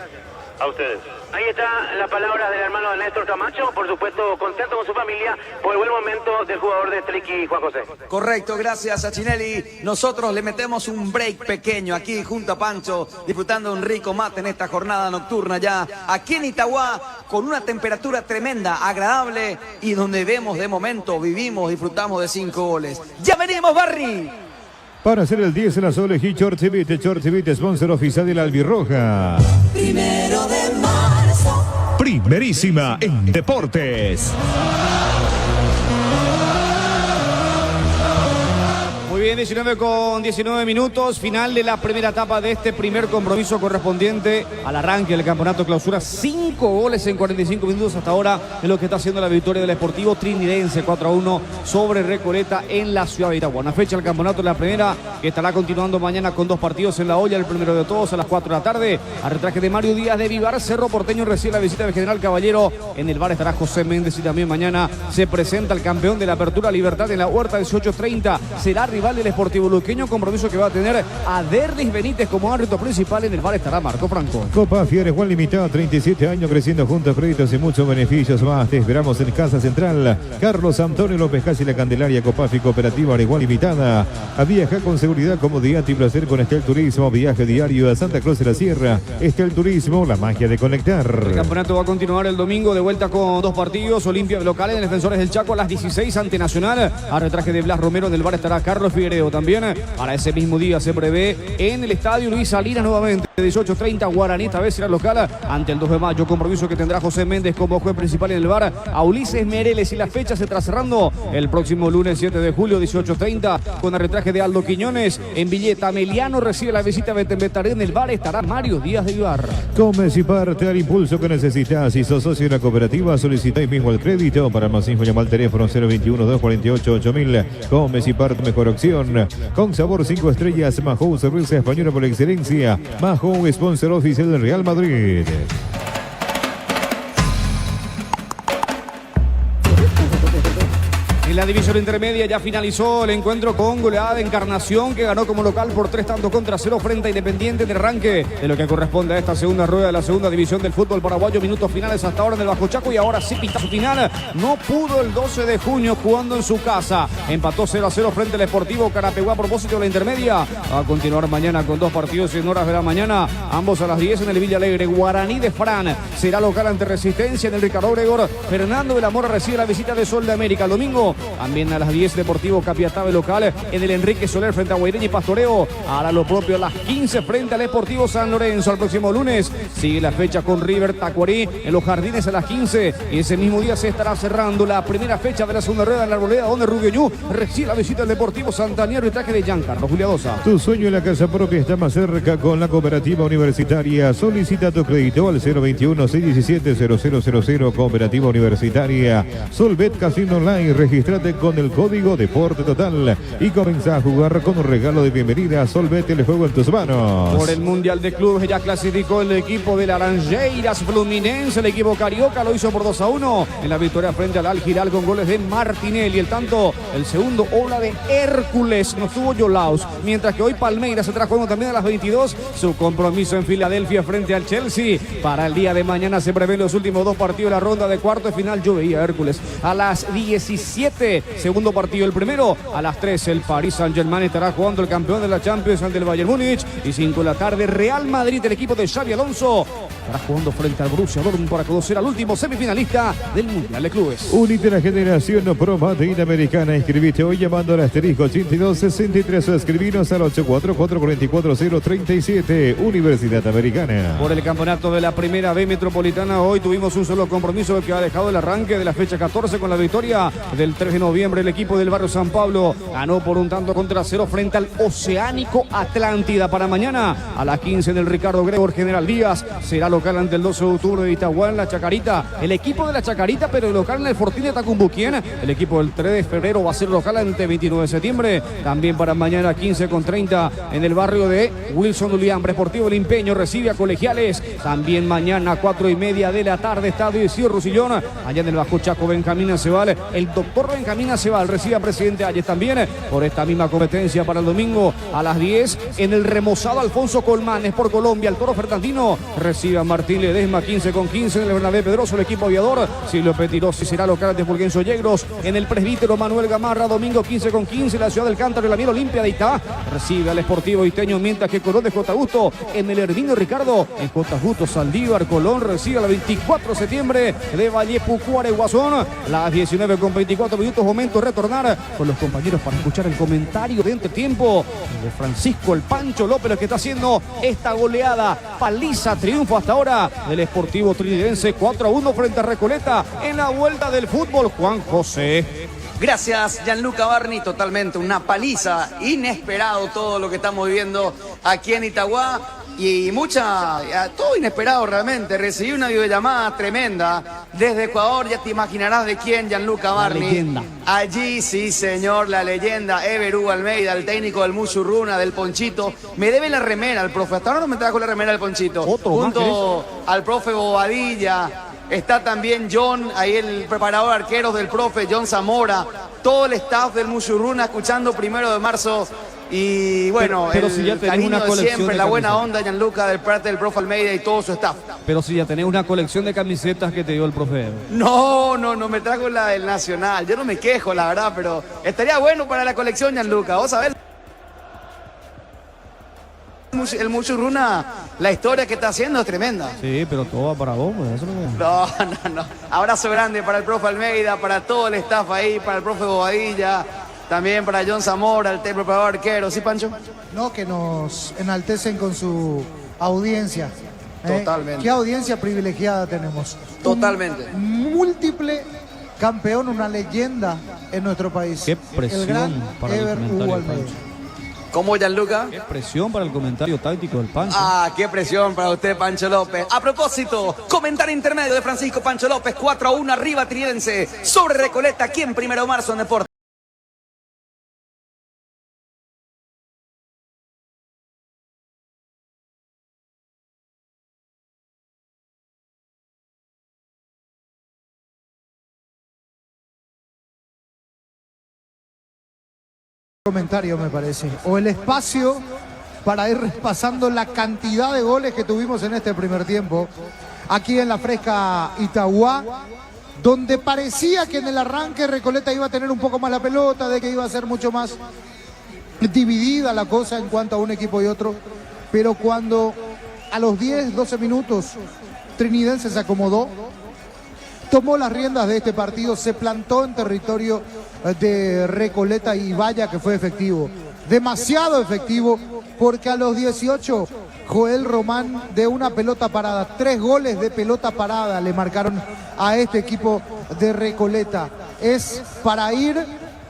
A ustedes. Ahí está la palabra del hermano de Néstor Camacho, por supuesto contento con su familia por el buen momento del jugador de Triqui, Juan José. Correcto, gracias a Chinelli. Nosotros le metemos un break pequeño aquí junto a Pancho, disfrutando de un rico mate en esta jornada nocturna ya, aquí en Itagua, con una temperatura tremenda, agradable, y donde vemos de momento, vivimos, disfrutamos de 5 goles. ¡Ya venimos, Barry! Para hacer el 10 en la Soleji, Chorchivit, sponsor oficial de la Albirroja. 1 de marzo. Primerísima en deportes. Muy bien, 19:19, final de la primera etapa de este primer compromiso correspondiente al arranque del campeonato clausura. 5 goles en 45 minutos hasta ahora es lo que está haciendo la victoria del Sportivo Trinidense, 4-1 sobre Recoleta en la ciudad de Itagua. Una fecha del campeonato en la primera que estará continuando mañana con 2 partidos en la olla. El primero de todos a las 4 de la tarde, arbitraje de Mario Díaz de Vivar. Cerro Porteño recibe la visita del General Caballero. En el bar estará José Méndez y también mañana se presenta el campeón de la Apertura Libertad en la Huerta. 18:30 será rival del Sportivo Luqueño, compromiso que va a tener a Derlis Benítez como árbitro principal. En el bar estará Marco Franco. Copa Fieres Juan Limitada, 37 años creciendo juntos, créditos y muchos beneficios más. Te esperamos en Casa Central. Carlos Antonio López Casi La Candelaria, Copafi Cooperativa Areguán Limitada. A viajar con seguridad, comodidad y placer con Estel Turismo. Viaje diario a Santa Cruz de la Sierra. Estel Turismo, la magia de conectar. El campeonato va a continuar el domingo de vuelta con 2 partidos. Olimpia de locales, Defensores del Chaco a las 16 ante Nacional. Arbitraje de Blas Romero. En el bar estará Carlos Figueiredo. También para ese mismo día se prevé en el estadio Luis Salinas nuevamente. 18:30, Guaraní esta vez será local ante el 2 de mayo, compromiso que tendrá José Méndez como juez principal en el VAR a Ulises Mereles, y la fecha se estará cerrando el próximo lunes 7 de julio 18:30 con arbitraje de Aldo Quiñones. En Villeta, Meliano recibe la visita de Betembetaré, en el VAR estará Mario Díaz de Vivar. Comes y parte al impulso que necesitas. Si sos socio de una cooperativa, solicitáis mismo el crédito. Para más info llama al teléfono 021-248-8000. Comes y parte, mejor opción. Con sabor 5 estrellas, Mahou, cerveza española por excelencia. Mahou, sponsor oficial del Real Madrid. En la división intermedia ya finalizó el encuentro con goleada de Encarnación, que ganó como local por 3-0 frente a Independiente de arranque de lo que corresponde a esta segunda rueda de la segunda división del fútbol paraguayo. Minutos finales hasta ahora en el Bajo Chaco, y ahora sí pitazo final. No pudo el 12 de junio jugando en su casa. Empató 0-0 frente al Sportivo Carapeguá a propósito de la intermedia. Va a continuar mañana con 2 partidos en horas de la mañana, ambos a las 10 en el Villa Alegre. Guaraní de Fran será local ante Resistencia en el Ricardo Obregor. Fernando de la Mora recibe la visita de Sol de América. El domingo también a las 10, Deportivo Capiatave local en el Enrique Soler frente a Guaireña y Pastoreo. Hará lo propio a las 15 frente al Sportivo San Lorenzo. El próximo lunes sigue la fecha con River Tacuarí en los Jardines a las 15. Y ese mismo día se estará cerrando la primera fecha de la segunda rueda en la Arboleda, donde Rubio Ñu recibe la visita del Deportivo Santander y traje de Giancarlo Juliadosa. Tu sueño en la casa propia está más cerca con la Cooperativa Universitaria. Solicita tu crédito al 021-617-0000. Cooperativa Universitaria. Solvet Casino Online. Registrate con el código Deporte Total y comenzá a jugar con un regalo de bienvenida. Solvet, el juego en tus manos. Por el Mundial de Clubes ya clasificó el equipo de Laranjeiras Fluminense. El equipo carioca lo hizo por 2-1 en la victoria frente al Al Hilal con goles de Martinelli. El tanto, el segundo, obra de Hércules, no estuvo Yolaus. Mientras que hoy Palmeiras se estará jugando también a las 22 su compromiso en Filadelfia frente al Chelsea. Para el día de mañana se prevén los últimos 2 partidos de la ronda de cuarto de final. Yo veía a Hércules a las 17, segundo partido. El primero a las 3 el Paris Saint-Germain estará jugando el campeón de la Champions ante el Bayern Múnich, y 5 de la tarde Real Madrid, el equipo de Xabi Alonso, estará jugando frente al Borussia Dortmund para conocer al último semifinalista del Mundial de Clubes. Unite la generación Pro Mateína Americana. Inscribite hoy llamando al asterisco 8263 o escribinos al 844-44037. Universidad Americana. Por el campeonato de la Primera B Metropolitana, hoy tuvimos un solo compromiso que ha dejado el arranque de la fecha 14 con la victoria del 3 de noviembre. El equipo del barrio San Pablo ganó por 1-0 frente al Oceánico Atlántida. Para mañana a las 15 en el Ricardo Gregor General Díaz será local ante el 12 de octubre de Itagüá en la Chacarita. El equipo de la Chacarita, pero local en el Fortín de Tacumbuquien. El equipo del 3 de febrero va a ser local ante 29 de septiembre. También para mañana 15:30 en el barrio de Wilson Uliambre. Sportivo El Empeño recibe a Colegiales. También mañana 4:30 de la tarde, Estadio Isidro Rusillón, allá en el Bajo Chaco. Benjamín Acebal, el doctor Benjamín Acebal recibe a Presidente Ayes también por esta misma competencia. Para el domingo a las 10 en el remozado Alfonso Colmanes por Colombia. El Toro Fernandino recibe a Martín Ledesma. 15:15 en el Bernabé Pedroso. El equipo aviador Silvio Petirosi será local de Fulgencio Yegros en el Presbítero Manuel Gamarra. Domingo 15:15 la ciudad del Cántaro y la Miel Olimpia de Itá recibe al Sportivo Iteño, mientras que Colón de J. Augusto en el Herminio Ricardo. En J. Augusto Saldívar Colón recibe el 24 de septiembre de Vallepucuare Guasón. Las 19:24 minutos, momento de retornar con los compañeros para escuchar el comentario de entretiempo de Francisco el Pancho López, lo que está haciendo esta goleada, paliza, triunfo hasta ahora del Sportivo Trinidense 4-1 frente a Recoleta en la vuelta del fútbol. Juan José. Gracias, Gianluca Barni, totalmente una paliza, inesperado todo lo que estamos viviendo aquí en Itagüá. Y todo inesperado realmente. Recibí una videollamada tremenda desde Ecuador, ya te imaginarás de quién, Gianluca Barni. La leyenda. Allí, sí señor, la leyenda, Ever Hugo Almeida, el técnico del Muchurruna, del Ponchito. Me debe la remera el profe, hasta ahora no me trajo la remera del Ponchito. Junto al profe Bobadilla. Está también John, ahí el preparador de arqueros del profe, John Zamora. Todo el staff del Muchurruna escuchando 1 de marzo. Y bueno, pero si ya tenés cariño una de colección siempre, de la buena camisetas. onda, Gianluca, del parte del profe Almeida y todo su staff. Pero si ya tenés una colección de camisetas que te dio el profe. No, me trajo la del Nacional. Yo no me quejo, la verdad, pero estaría bueno para la colección, Gianluca. Vos sabés, el Muchurruna, la historia que está haciendo es tremenda. Sí, pero todo va para vos, pues, eso no No. Abrazo grande para el profe Almeida, para todo el staff ahí, para el profe Bobadilla. También para John Zamora, el preparador arquero, ¿sí, Pancho? No, que nos enaltecen con su audiencia. Totalmente. ¿Qué audiencia privilegiada tenemos? Totalmente. Un múltiple campeón, una leyenda en nuestro país. Qué presión el gran para el Ever comentario, Hugo Almeida. Pancho. ¿Cómo, Gianluca? Qué presión para el comentario táctico del Pancho. Ah, qué presión para usted, Pancho López. A propósito, comentario intermedio de Francisco Pancho López, 4-1 arriba Trinidense sobre Recoleta aquí en 1 de marzo en Deportes. Comentario me parece, o el espacio para ir repasando la cantidad de goles que tuvimos en este primer tiempo aquí en la fresca Itagua, donde parecía que en el arranque Recoleta iba a tener un poco más la pelota, de que iba a ser mucho más dividida la cosa en cuanto a un equipo y otro, pero cuando a los 10-12 minutos Trinidense se acomodó, tomó las riendas de este partido, se plantó en territorio de Recoleta y vaya que fue efectivo, demasiado efectivo, porque a los 18 Joel Román de una pelota parada, 3 goles de pelota parada le marcaron a este equipo de Recoleta. Es para ir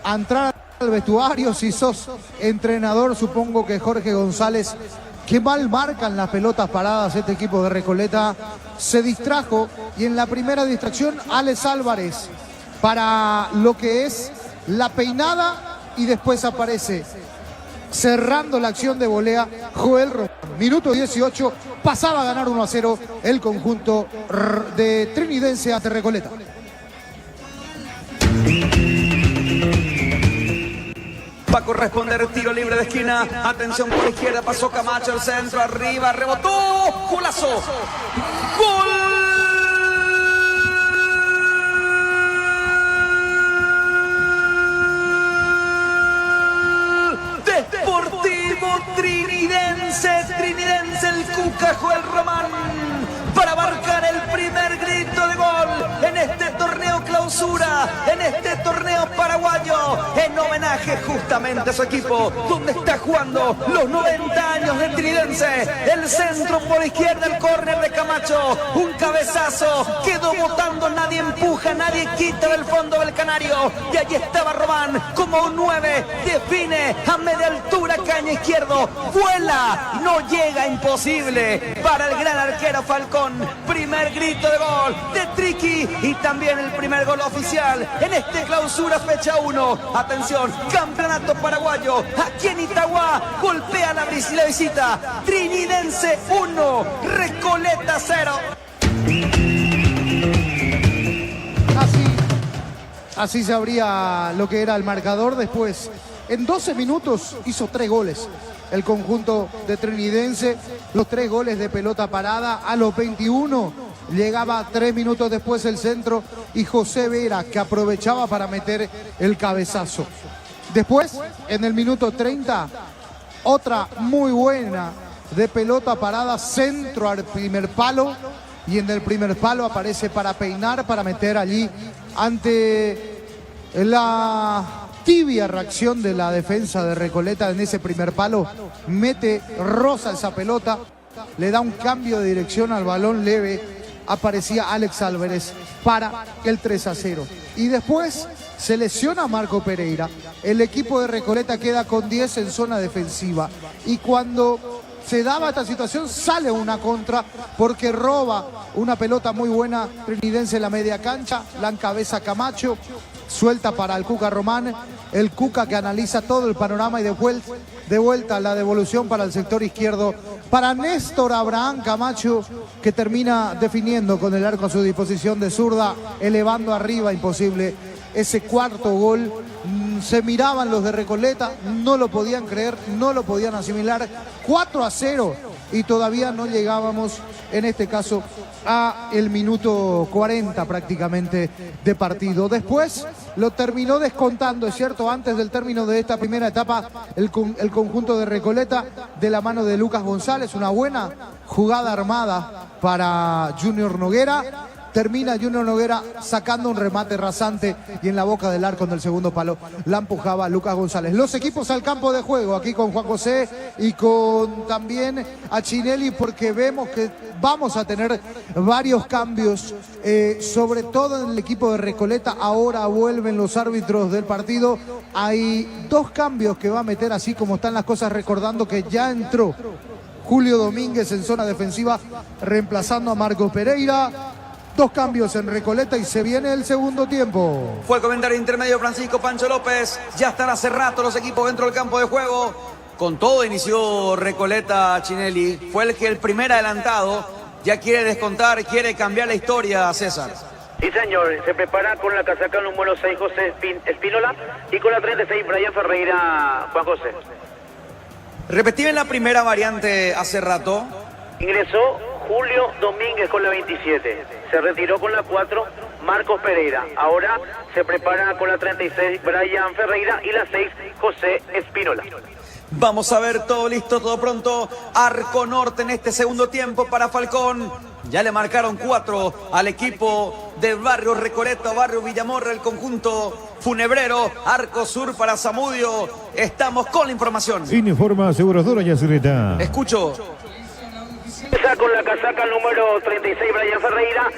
a entrar al vestuario, si sos entrenador, supongo que Jorge González, que mal marcan las pelotas paradas este equipo de Recoleta, se distrajo y en la primera distracción Alex Álvarez para lo que es la peinada y después aparece cerrando la acción de volea Joel Román. Minuto 18, pasaba a ganar 1-0 el conjunto de Trinidense ante Recoleta. Va a corresponder tiro libre de esquina. Atención por izquierda, pasó Camacho, el centro, arriba, rebotó. ¡Golazo! ¡Gol! Deportivo Trinidense, el Cuca Joel Román, para marcar el primer grito de gol en este torneo clausura, en este torneo paraguayo, en homenaje justamente a su equipo, donde está jugando los 90 años de Trinidense. El centro por izquierda, el córner de Camacho, un cabezazo, quedó botando, nadie empuja, nadie quita del fondo del Canario, y allí estaba Román como un 9, define a media altura, caña izquierdo, vuela, no llega, imposible para el gran arquero Falcón. Primer grito de gol de Triqui y también el primer gol oficial en este clausura fecha 1. Atención, campeonato paraguayo aquí en Itagua, golpea la visita. Trinidense 1, Recoleta 0. Así se abría lo que era el marcador. Después, en 12 minutos hizo 3 goles el conjunto de Trinidense, los 3 goles de pelota parada. A los 21 llegaba 3 minutos después el centro y José Vera, que aprovechaba para meter el cabezazo. Después, en el minuto 30, otra muy buena de pelota parada, centro al primer palo, y en el primer palo aparece para peinar, para meter allí ante la tibia reacción de la defensa de Recoleta. En ese primer palo mete, roza esa pelota, le da un cambio de dirección al balón leve, aparecía Alex Álvarez para el 3-0. Y después se lesiona Marco Pereira, el equipo de Recoleta queda con 10 en zona defensiva, y cuando se daba esta situación sale una contra porque roba una pelota muy buena Trinidense en la media cancha, la encabeza Camacho, suelta para el Cuca Román, el Cuca que analiza todo el panorama y de vuelta la devolución para el sector izquierdo para Néstor Abraham Camacho, que termina definiendo con el arco a su disposición de zurda, elevando arriba, imposible ese cuarto gol. Se miraban los de Recoleta, no lo podían creer, no lo podían asimilar. 4-0 y todavía no llegábamos, en este caso, a el minuto 40 prácticamente de partido. Después lo terminó descontando, es cierto, antes del término de esta primera etapa, el conjunto de Recoleta, de la mano de Lucas González, una buena jugada armada para Junior Noguera, termina Junior Noguera sacando un remate rasante y en la boca del arco en el segundo palo la empujaba Lucas González. Los equipos al campo de juego, aquí con Juan José y con también a Chinelli, porque vemos que vamos a tener varios cambios, sobre todo en el equipo de Recoleta. Ahora vuelven los árbitros del partido. Hay 2 cambios que va a meter, así como están las cosas, recordando que ya entró Julio Domínguez en zona defensiva reemplazando a Marcos Pereira. 2 cambios en Recoleta y se viene el segundo tiempo. Fue el comentario intermedio Francisco Pancho López. Ya están hace rato los equipos dentro del campo de juego. Con todo inició Recoleta, Chinelli. Fue el primer adelantado. Ya quiere descontar, quiere cambiar la historia, César. Sí, señor. Se prepara con la casaca número 6, José Espínola, y con la 36, Brian Ferreira, Juan José. Repetí en la primera variante hace rato. Ingresó Julio Domínguez con la 27. Se retiró con la 4, Marcos Pereira. Ahora se prepara con la 36, Brian Ferreira, y la 6, José Espínola. Vamos a ver todo listo, todo pronto. Arco Norte en este segundo tiempo para Falcón. Ya le marcaron 4 al equipo de Barrio Recoleta, Barrio Villamorra, el conjunto funebrero. Arco Sur para Zamudio. Estamos con la información. Informa aseguradora Yacyretá. Escucho. Está con la casaca número 36, Brian Ferreira.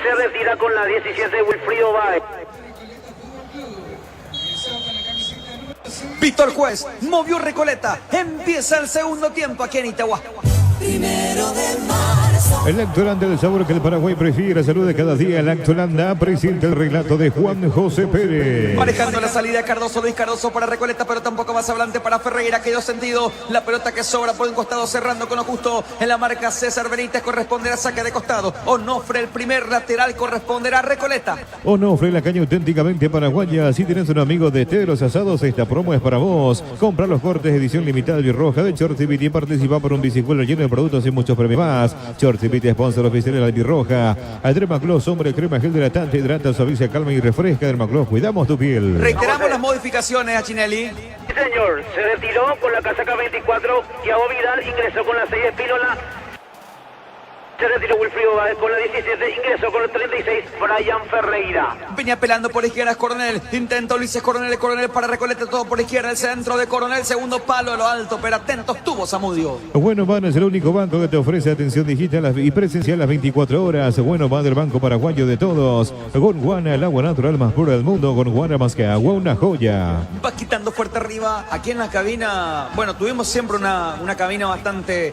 Se retira con la 17, Wilfrido Baez. Víctor Juez movió Recoleta. Empieza el segundo tiempo aquí en Itagua. 1 de marzo. El Lactolanda, el sabor que el Paraguay prefiere. Salude cada día. El Lactolanda presenta el relato de Juan José Pérez. Manejando la salida Cardoso, Luis Cardoso para Recoleta, pero tampoco más adelante para Ferreira, que dio sentido. La pelota que sobra por un costado, cerrando con lo justo. En la marca César Benítez, corresponderá a saque de costado. Onofre, el primer lateral, corresponderá a Recoleta. Onofre, la caña auténticamente paraguaya. Si tienes un amigo de Teros Asados, esta promo es para vos. Compra los cortes edición limitada y roja de Chortibit y participa por un bicicleta lleno de productos y muchos premios más. Chortibit, sponsor oficial de la Albirroja. Al Dermaclos, hombre, crema gel hidratante, hidrata, suaviza, calma y refresca. Dermaclos, cuidamos tu piel. Reiteramos las modificaciones a Chinelli. Sí, señor. Se retiró con la casaca 24, Thiago Vidal. Ingresó con la 6, Espínola. Se retiró Wilfrido Baez con la 17, ingresó con el 36, Brian Ferreira. Venía pelando por izquierda Coronel, intenta Ulises Coronel para Recoleta, todo por izquierda, el centro de Coronel, segundo palo a lo alto, pero atentos tuvo Zamudio. Bueno Van es el único banco que te ofrece atención digital y presencial las 24 horas. Bueno Van del banco paraguayo de todos. Con Guana, el agua natural más pura del mundo. Con Guana más que agua, una joya. Va quitando fuerte arriba, aquí en la cabina. Bueno, tuvimos siempre una cabina bastante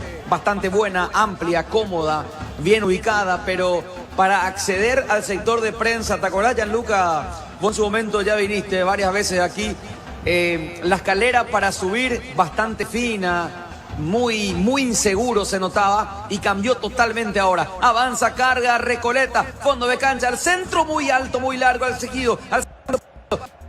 buena, amplia, cómoda, bien ubicada, pero para acceder al sector de prensa, ¿te acordás, Gianluca? Vos en su momento ya viniste varias veces aquí. La escalera para subir bastante fina, muy inseguro se notaba y cambió totalmente ahora. Avanza, carga, Recoleta, fondo de cancha, al centro muy alto, muy largo, al seguido,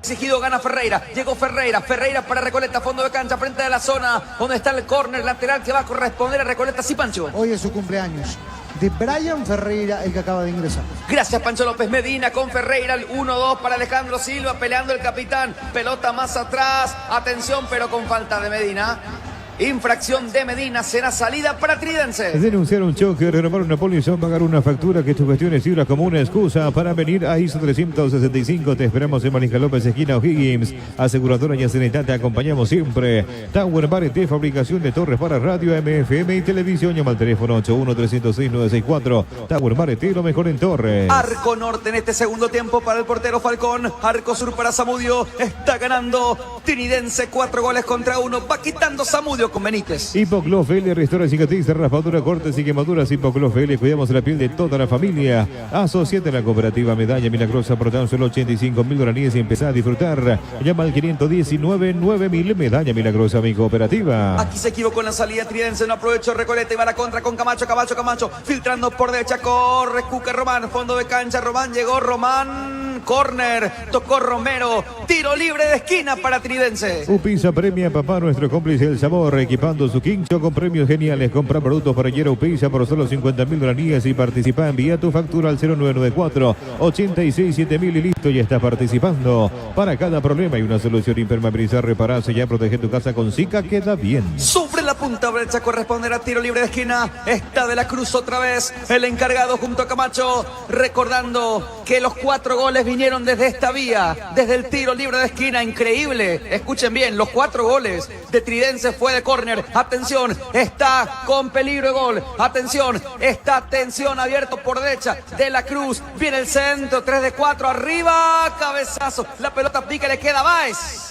exigido gana Ferreira, llegó Ferreira para Recoleta, fondo de cancha, frente de la zona donde está el córner lateral que va a corresponder a Recoleta. Sí, Pancho. Hoy es su cumpleaños de Brian Ferreira, el que acaba de ingresar. Gracias, Pancho López. Medina con Ferreira, el 1-2 para Alejandro Silva, peleando el capitán, pelota más atrás, atención, pero con falta de Medina. Infracción de Medina, será salida para Tridense. Denunciar un choque, renovar una póliza o pagar una factura, que tu gestión sirva como una excusa para venir a ISO 365. Te esperamos en Mariscal López, esquina O'Higgins. Aseguradora Yacyretá, te acompañamos siempre. Tower Bar de fabricación de torres para radio, MFM y televisión. Llama al teléfono 81-306-964. Tower Bar, lo mejor en torres. Arco Norte en este segundo tiempo para el portero Falcón. Arco Sur para Zamudio. Está ganando Trinidense 4-1. Va quitando Zamudio con Benítez. Hipoclós FL, restaura cicatriz, raspadura, cortes y quemaduras. Hipoclós FL, cuidamos la piel de toda la familia. Asociate a la cooperativa Medalla Milagrosa por tan solo 85.000 guaraníes y empezá a disfrutar. Llama al 519-9000. Medalla Milagrosa, mi cooperativa. Aquí se equivocó en la salida Tridense, no aprovechó Recoleta y va a la contra con Camacho, filtrando por derecha, corre Cuca Román, fondo de cancha, Román, llegó Román, córner, tocó Romero, tiro libre de esquina para Tridense. Upisa premia papá, nuestro cómplice del sabor, equipando su quincho con premios geniales. Compra productos para Hierro Upisa por solo 50.000 guaraníes y participa. Envía tu factura al 0994-867000 y listo, ya estás participando. Para cada problema hay una solución. Impermeabilizar, reparar, sellar, proteger tu casa con Zika, queda bien. Sufre la punta derecha corresponderá a tiro libre de esquina. Está De la Cruz otra vez, el encargado junto a Camacho, recordando que los 4 goles vinieron desde esta vía, desde el tiro libre de esquina. Increíble, escuchen bien, los 4 goles de Tridense fue de córner. Atención, está con peligro de gol. Atención, está tensión abierto por derecha. De la Cruz, viene el centro, 3 de 4, arriba, cabezazo. La pelota pica, le queda a Báez.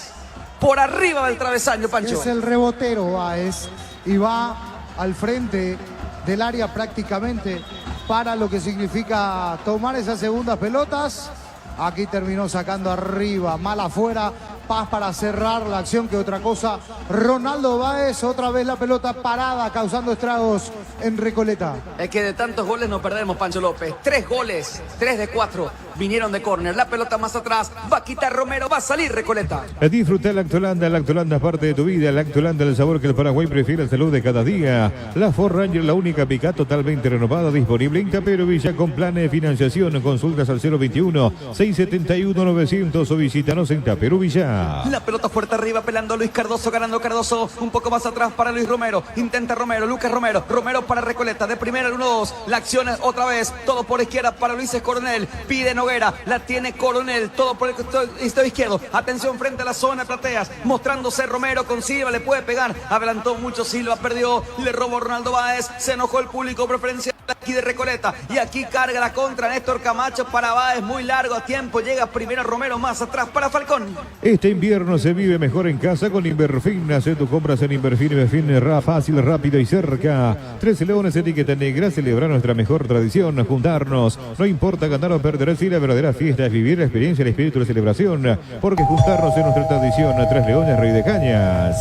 Por arriba del travesaño, Pancho. Es el rebotero Báez y va al frente del área prácticamente para lo que significa tomar esas segundas pelotas. Aquí terminó sacando arriba, mal afuera. Paz para cerrar la acción que otra cosa. Ronaldo Báez, otra vez la pelota parada, causando estragos en Recoleta. Es que de tantos goles no perdemos, Pancho López. 3 goles, 3 de 4 vinieron de córner. La pelota más atrás, va a quitar Romero, va a salir Recoleta. Disfruta la Lactolanda es parte de tu vida. Lactolanda, el sabor que el Paraguay prefiere, salud de cada día. La Ford Ranger, la única pica totalmente renovada, disponible en Tapero Villa con planes de financiación. Consultas al 021-671-900 o visítanos en Tapero Villa. La pelota fuerte arriba, pelando Luis Cardoso, ganando Cardoso, un poco más atrás para Luis Romero, intenta Romero, Lucas Romero, Romero para Recoleta, de primera el 1-2, la acción es otra vez, todo por izquierda para Luis Coronel, pide Noguera, la tiene Coronel, todo por el costado izquierdo, atención frente a la zona de plateas, mostrándose Romero con Silva, le puede pegar, adelantó mucho Silva, perdió, le robó Ronaldo Báez, se enojó el público preferencial aquí de Recoleta, y aquí carga la contra Néstor Camacho para Báez, muy largo a tiempo, llega primero Romero, más atrás para Falcón. Este invierno se vive mejor en casa con Inverfin. Hace tus compras en Inverfin. Inverfin fácil, rápido y cerca. 13 Leones, etiqueta negra. Celebrar nuestra mejor tradición. Juntarnos. No importa ganar o perder. Si la verdadera fiesta es vivir la experiencia, el espíritu de celebración. Porque juntarnos es nuestra tradición. 3 Leones, Rey de Cañas.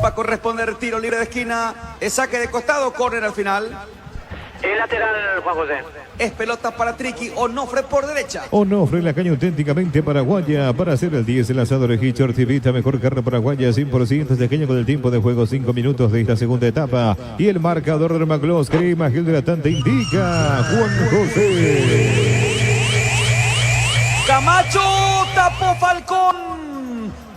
Va a corresponder tiro libre de esquina. Es saque de costado, córner al final. El lateral, Juan José. Es pelota para Triqui, Onofre por derecha. Onofre, la caña auténticamente paraguaya. Para hacer el 10, el asado de Hitcher Tivita, mejor carne paraguaya, 100% pequeño con el tiempo de juego, 5 minutos de esta segunda etapa. Y el marcador de Maclos, crema hidratante, indica Juan José. Camacho, tapó Falcón.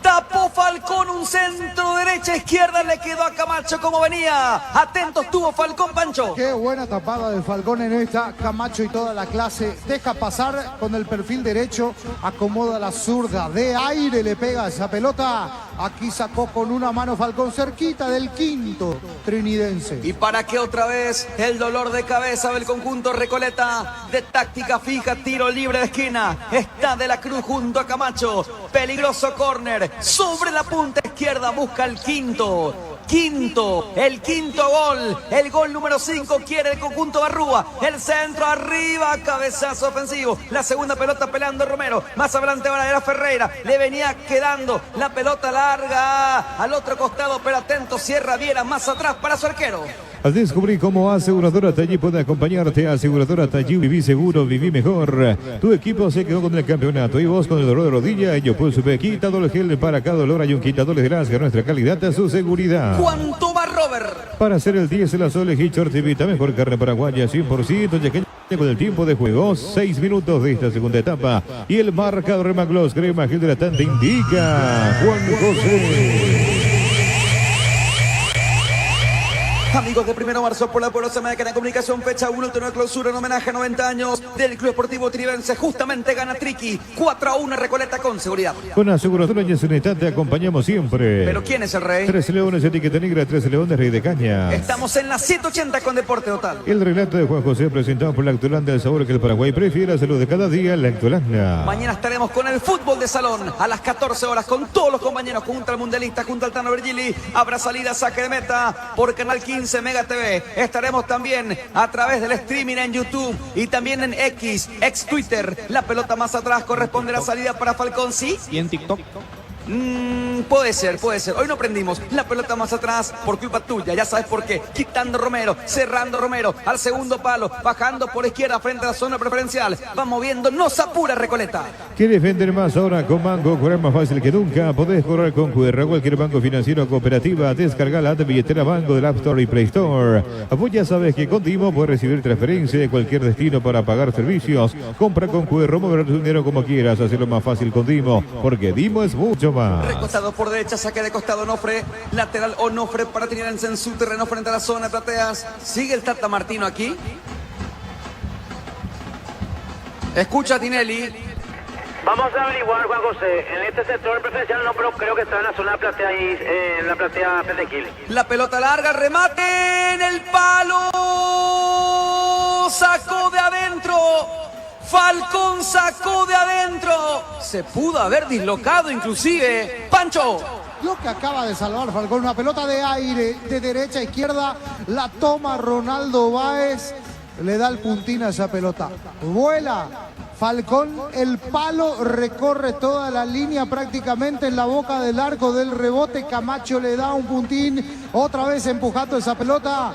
Tapó Falcón, un centro derecha, izquierda, le quedó a Camacho como venía. Atento estuvo Falcón, Pancho. Qué buena tapada de Falcón en esta. Camacho y toda la clase. Deja pasar con el perfil derecho. Acomoda la zurda. De aire le pega esa pelota. Aquí sacó con una mano Falcón cerquita del quinto trinidense. Y para que otra vez el dolor de cabeza del conjunto Recoleta. De táctica fija, tiro libre de esquina. Está De la Cruz junto a Camacho. Peligroso córner. Sobre la punta izquierda busca el quinto, el quinto gol, el gol número 5 quiere el conjunto Barrúa, el centro arriba, cabezazo ofensivo, la segunda pelota peleando Romero, más adelante ahora era Ferreira, le venía quedando la pelota larga al otro costado, pero atento, Sierra Viera más atrás para su arquero. Al descubrir cómo Aseguradora Tallí puede acompañarte, Aseguradora Tallí, viví seguro, viví mejor. Tu equipo se quedó con el campeonato y vos con el dolor de rodilla. Yo puedo subir quitador gel para cada dolor. Hay un quitador de grasa, nuestra calidad a su seguridad. ¿Cuánto va Robert? Para hacer el 10, el azul Hitcher Tivita, mejor carne paraguaya, 100%. Yaqueña con el tiempo de juego, 6 minutos de esta segunda etapa. Y el marcador de Maclos, crema gel hidratante, indica Juan José. Amigos de 1 de marzo por la poderosa máquina de comunicación, fecha 1, torneo de clausura en homenaje a 90 años del Club Esportivo Trivense. Justamente gana Triqui, 4-1 Recoleta con seguridad. Con Aseguradora Yesunetá te acompañamos siempre. ¿Pero quién es el rey? 13 Leones, etiqueta negra, 13 Leones, Rey de Cañas. Estamos en la 180 con Deporte Total. El relato de Juan José presentado por Lactolanda, el sabor que el Paraguay prefiere, salud de cada día, Lactolanda. Mañana estaremos con el fútbol de salón a las 14 horas con todos los compañeros, junto al mundialista, junto al Tano Virgili. Habrá salida, saque de meta por Canal 15 Mega TV. Estaremos también a través del streaming en YouTube y también en ex Twitter. La pelota más atrás corresponde a la salida para Falcón, ¿sí? Y en TikTok. Puede ser. Hoy no prendimos la pelota más atrás por culpa tuya. Ya sabes por qué. Quitando Romero, cerrando Romero al segundo palo, bajando por izquierda frente a la zona preferencial. Va moviendo, no se apura Recoleta. ¿Quieres vender más ahora con Banco? Cobrar más fácil que nunca. Podés cobrar con QR, cualquier banco financiero o cooperativa. Descarga la billetera Banco del App Store y Play Store. Vos ya sabes que con Dimo puedes recibir transferencia de cualquier destino para pagar servicios. Compra con QR, mover tu dinero como quieras. Hacerlo más fácil con Dimo, porque Dimo es mucho más. Recostado avanzados por derecha, saque de costado Onofre, lateral Onofre para Trinidense en su terreno frente a la zona de plateas. Sigue el Tata Martino aquí. Escucha a Tinelli. Vamos a averiguar, Juan José, en este sector preferencial no, pero creo que está en la zona de platea ahí, en la platea Pendequil. La pelota larga, remate en el palo. Sacó de adentro. Falcón sacó de adentro. Se pudo haber dislocado inclusive. Pancho. Lo que acaba de salvar Falcón, una pelota de aire de derecha a izquierda, la toma Ronaldo Báez, le da el puntín a esa pelota. Vuela Falcón, el palo recorre toda la línea prácticamente en la boca del arco del rebote. Camacho le da un puntín, otra vez empujando esa pelota.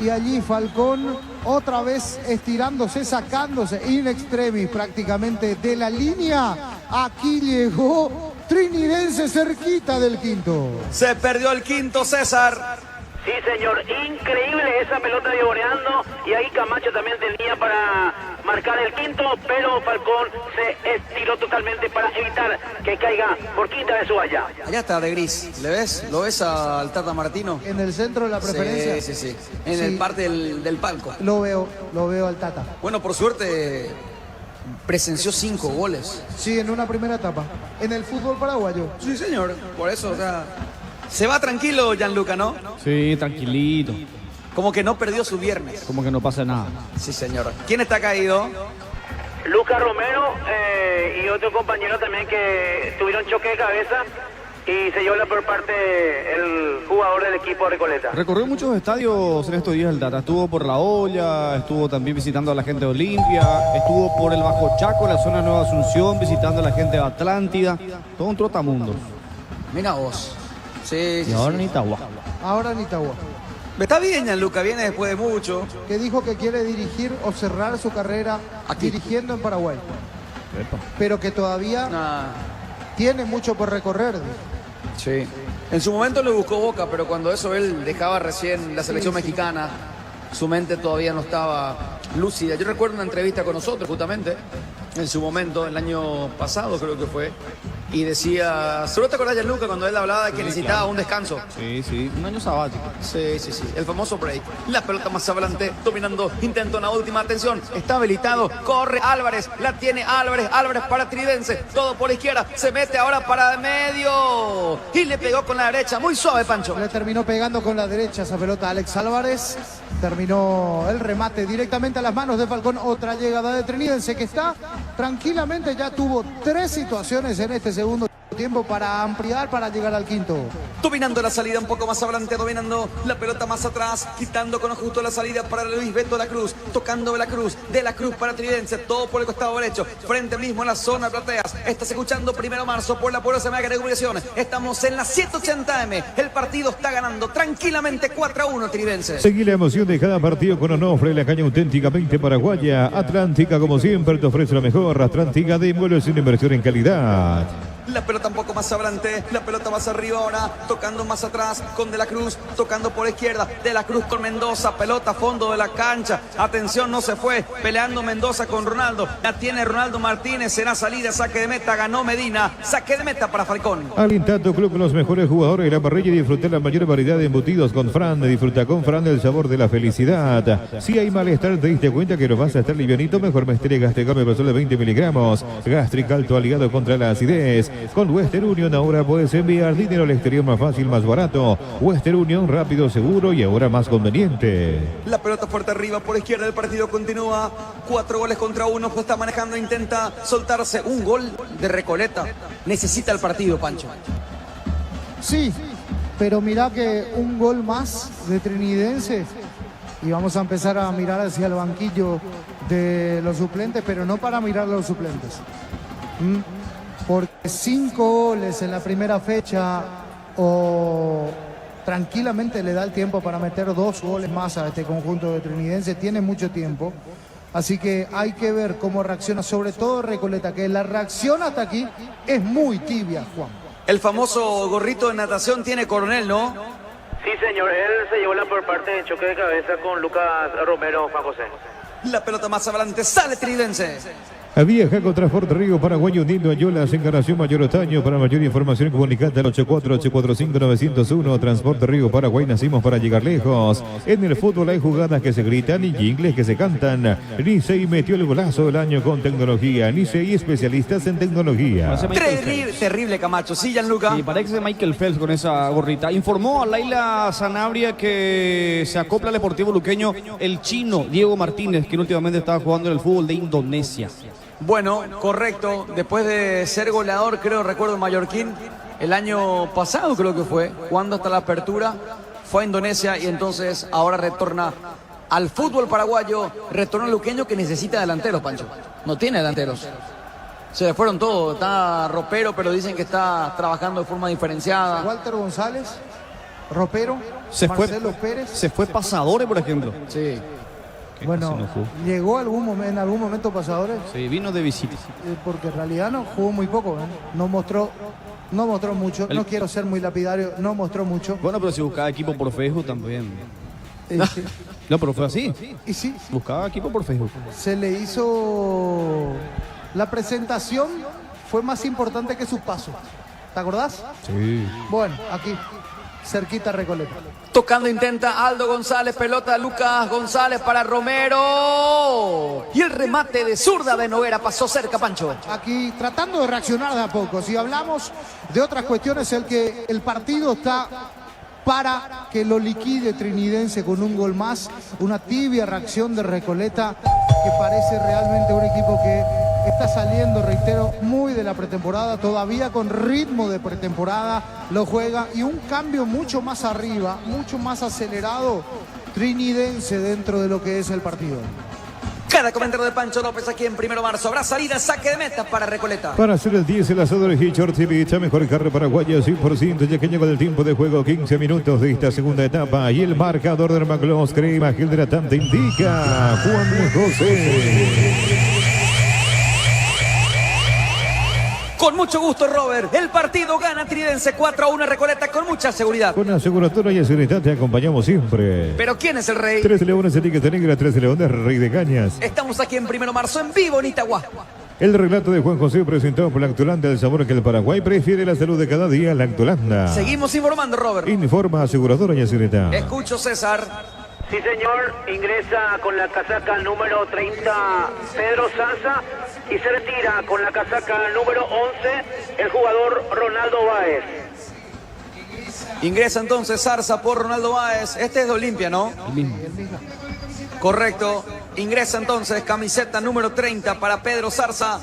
Y allí Falcón otra vez estirándose, sacándose in extremis prácticamente de la línea. Aquí llegó Trinidense cerquita del quinto. Se perdió el quinto, César. Sí, señor, increíble esa pelota vivoreando, y ahí Camacho también tenía para marcar el quinto, pero Falcón se estiró totalmente para evitar que caiga por quinta de su valla. Allá está de gris, ¿le ves? ¿Lo ves al Tata Martino? En el centro de la preferencia. Sí. En el parte del palco. Lo veo al Tata. Bueno, por suerte presenció 5 goles. Sí, en una primera etapa. En el fútbol paraguayo. Sí, señor. Por eso, o sea, se va tranquilo Gianluca, ¿no? Sí, tranquilito. Como que no perdió su viernes. Como que no pasa nada. Sí, señor. ¿Quién está caído? Lucas Romero y otro compañero también que tuvieron choque de cabeza y se llevó la por parte el jugador del equipo de Recoleta. Recorrió muchos estadios en estos días el Tata. Estuvo por La Olla, estuvo también visitando a la gente de Olimpia, estuvo por el Bajo Chaco, la zona de Nueva Asunción, visitando a la gente de Atlántida. Todo un trotamundo. Mira vos. Sí, y ahora en Itagua. Ahora en Itagua. Está bien, Gianluca, viene después de mucho. Que dijo que quiere dirigir o cerrar su carrera dirigiendo en Paraguay. Pero que todavía tiene mucho por recorrer. Sí. En su momento le buscó Boca, pero cuando eso él dejaba recién la selección mexicana, su mente todavía no estaba lúcida. Yo recuerdo una entrevista con nosotros, justamente, en su momento, el año pasado creo que fue, y decía, ¿seguro te acordás, Gianluca, cuando él hablaba de que necesitaba un descanso? Sí, un año sabático. Sí, el famoso break. La pelota más adelante, dominando, intento una última atención, está habilitado, corre Álvarez, la tiene Álvarez para Trinidense, todo por la izquierda, se mete ahora para medio, y le pegó con la derecha, muy suave, Pancho. Le terminó pegando con la derecha esa pelota a Alex Álvarez, terminó el remate directamente a las manos de Falcón, otra llegada de Trinidense que está tranquilamente, ya tuvo 3 situaciones en este segundo tiempo para ampliar, para llegar al quinto. Dominando la salida un poco más adelante, dominando la pelota más atrás, quitando con justo la salida para Luis Beto de la Cruz, tocando de la Cruz para Trinidense, todo por el costado derecho, frente mismo en la zona de plateas. Estás escuchando 1 de marzo por la poderosa mega de comunicación. Estamos en la 780M, el partido está ganando tranquilamente 4-1 Trinidense. Seguí la emoción de cada partido con Onofre, la caña auténticamente paraguaya. Atlántica, como siempre, te ofrece lo mejor. Atlántica de muebles sin inversión en calidad. La pelota un poco más adelante, la pelota más arriba ahora, tocando más atrás con De la Cruz, tocando por izquierda, De la Cruz con Mendoza, pelota a fondo de la cancha, atención, no se fue, peleando Mendoza con Ronaldo, la tiene Ronaldo Martínez, será salida, saque de meta, ganó Medina, saque de meta para Falcón. Al Intanto Club con los mejores jugadores de la parrilla y disfrutar la mayor variedad de embutidos con Fran, disfruta con Fran del sabor de la felicidad. Si hay malestar, te diste cuenta que no vas a estar livianito, mejor Mestria Gastricam Persol de 20 miligramos, Gastric Alto aliado contra la acidez. Con Western Union ahora puedes enviar dinero al exterior más fácil, más barato. Western Union, rápido, seguro y ahora más conveniente. La pelota fuerte arriba por izquierda, el partido continúa. 4 goles contra 1, pues está manejando, intenta soltarse. Un gol de Recoleta. Necesita el partido, Pancho. Sí, pero mira que un gol más de Trinidense y vamos a empezar a mirar hacia el banquillo de los suplentes, pero no para mirar a los suplentes. Porque 5 goles en la primera fecha o tranquilamente le da el tiempo para meter 2 goles más a este conjunto de Trinidense, tiene mucho tiempo, así que hay que ver cómo reacciona, sobre todo Recoleta, que la reacción hasta aquí es muy tibia, Juan. El famoso gorrito de natación tiene Coronel, ¿no? Sí, señor, él se llevó la por parte de choque de cabeza con Lucas Romero, Juan José. La pelota más adelante, sale Trinidense. Viaja con Transporte Río Paraguay uniendo a Yolas, Encarnación Mayor Otaño. Para mayor información comunicate al 84-845-901. Transporte Río Paraguay, nacimos para llegar lejos. En el fútbol hay jugadas que se gritan y jingles que se cantan. Nicey metió el golazo del año con tecnología. Nicey, especialistas en tecnología. Terrible Camacho, sí, Gianluca. Sí, parece Michael Phelps con esa gorrita. Informó a Laila Sanabria que se acopla al Deportivo Luqueño el chino Diego Martínez, que últimamente estaba jugando en el fútbol de Indonesia. Bueno, correcto. Después de ser goleador, recuerdo en Mallorquín, el año pasado creo que fue, jugando hasta la apertura, fue a Indonesia y entonces ahora retorna al fútbol paraguayo, retorna al Luqueño que necesita delanteros, Pancho. No tiene delanteros. Se le fueron todos. Está Ropero, pero dicen que está trabajando de forma diferenciada. Walter González, Ropero, Marcelo Pérez. Se fue Pasadores, por ejemplo. Sí. Bueno, llegó en algún momento Pasadores. Sí, vino de visita. Porque en realidad no jugó muy poco, ¿eh? No mostró mucho. No quiero ser muy lapidario, no mostró mucho. Bueno, pero si buscaba equipo por Facebook también. Sí. No, pero fue así. Y sí. Buscaba equipo por Facebook. Se le hizo... La presentación fue más importante que su paso. ¿Te acordás? Sí. Bueno, aquí, cerquita Recoleta. Tocando intenta Aldo González, pelota Lucas González para Romero. Y el remate de zurda de Noguera pasó cerca, Pancho. Aquí tratando de reaccionar de a poco. Si hablamos de otras cuestiones, el partido está para que lo liquide Trinidense con un gol más. Una tibia reacción de Recoleta que parece realmente un equipo que está saliendo, reitero, muy de la pretemporada, todavía con ritmo de pretemporada, lo juega y un cambio mucho más arriba, mucho más acelerado, Trinidense dentro de lo que es el partido. Cada comentario de Pancho López aquí en 1 de marzo. Habrá salida, saque de meta para Recoleta. Para hacer el 10, el asador Hitchard Civita, mejor carne paraguaya, 100%, ya que llega el tiempo de juego, 15 minutos de esta segunda etapa. Y el marcador del Maclos Crema Gil de la Tanta indica Juan José. Con mucho gusto, Robert. El partido gana Trinidense 4-1 Recoleta con mucha seguridad. Con aseguradora y seguridad te acompañamos siempre. Pero ¿quién es el rey? 13 Leones, etiqueta negra, 13 Leones, Rey de Cañas. Estamos aquí en 1 de marzo en vivo en Itagua. El relato de Juan José presentado por Lactolanda, el sabor que el Paraguay prefiere, la salud de cada día, Lactolanda. Seguimos informando, Robert. Informa aseguradora y seguridad. Escucho, César. Sí, señor, ingresa con la casaca número 30 Pedro Sanza y se retira con la casaca número 11 el jugador Ronaldo Báez. Ingresa entonces Zarza por Ronaldo Báez. Este es de Olimpia, ¿no? El mismo. Correcto. Ingresa entonces camiseta número 30 para Pedro Zarza.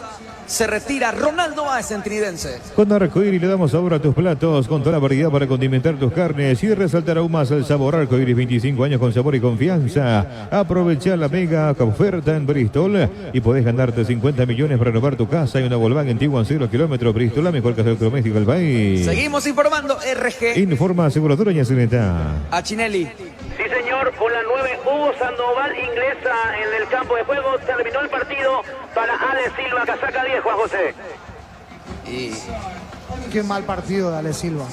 Se retira Ronaldo Báez en Trinidense. Con Arcoíris le damos sabor a tus platos, con toda la variedad para condimentar tus carnes y resaltar aún más el sabor. Arcoíris, 25 años con sabor y confianza. Aprovecha la mega oferta en Bristol y podés ganarte 50 millones para renovar tu casa y una Volkswagen antigua en 0 kilómetros. Bristol, la mejor casa electrodoméstico del país. Seguimos informando, RG. Informa aseguradora y seguridad. A Chinelli. Sí, señor, con la 9 Hugo Sandoval ingresa en el campo de juego. Terminó el partido para Ale Silva, casaca 10, Juan José. Qué mal partido de Ale Silva.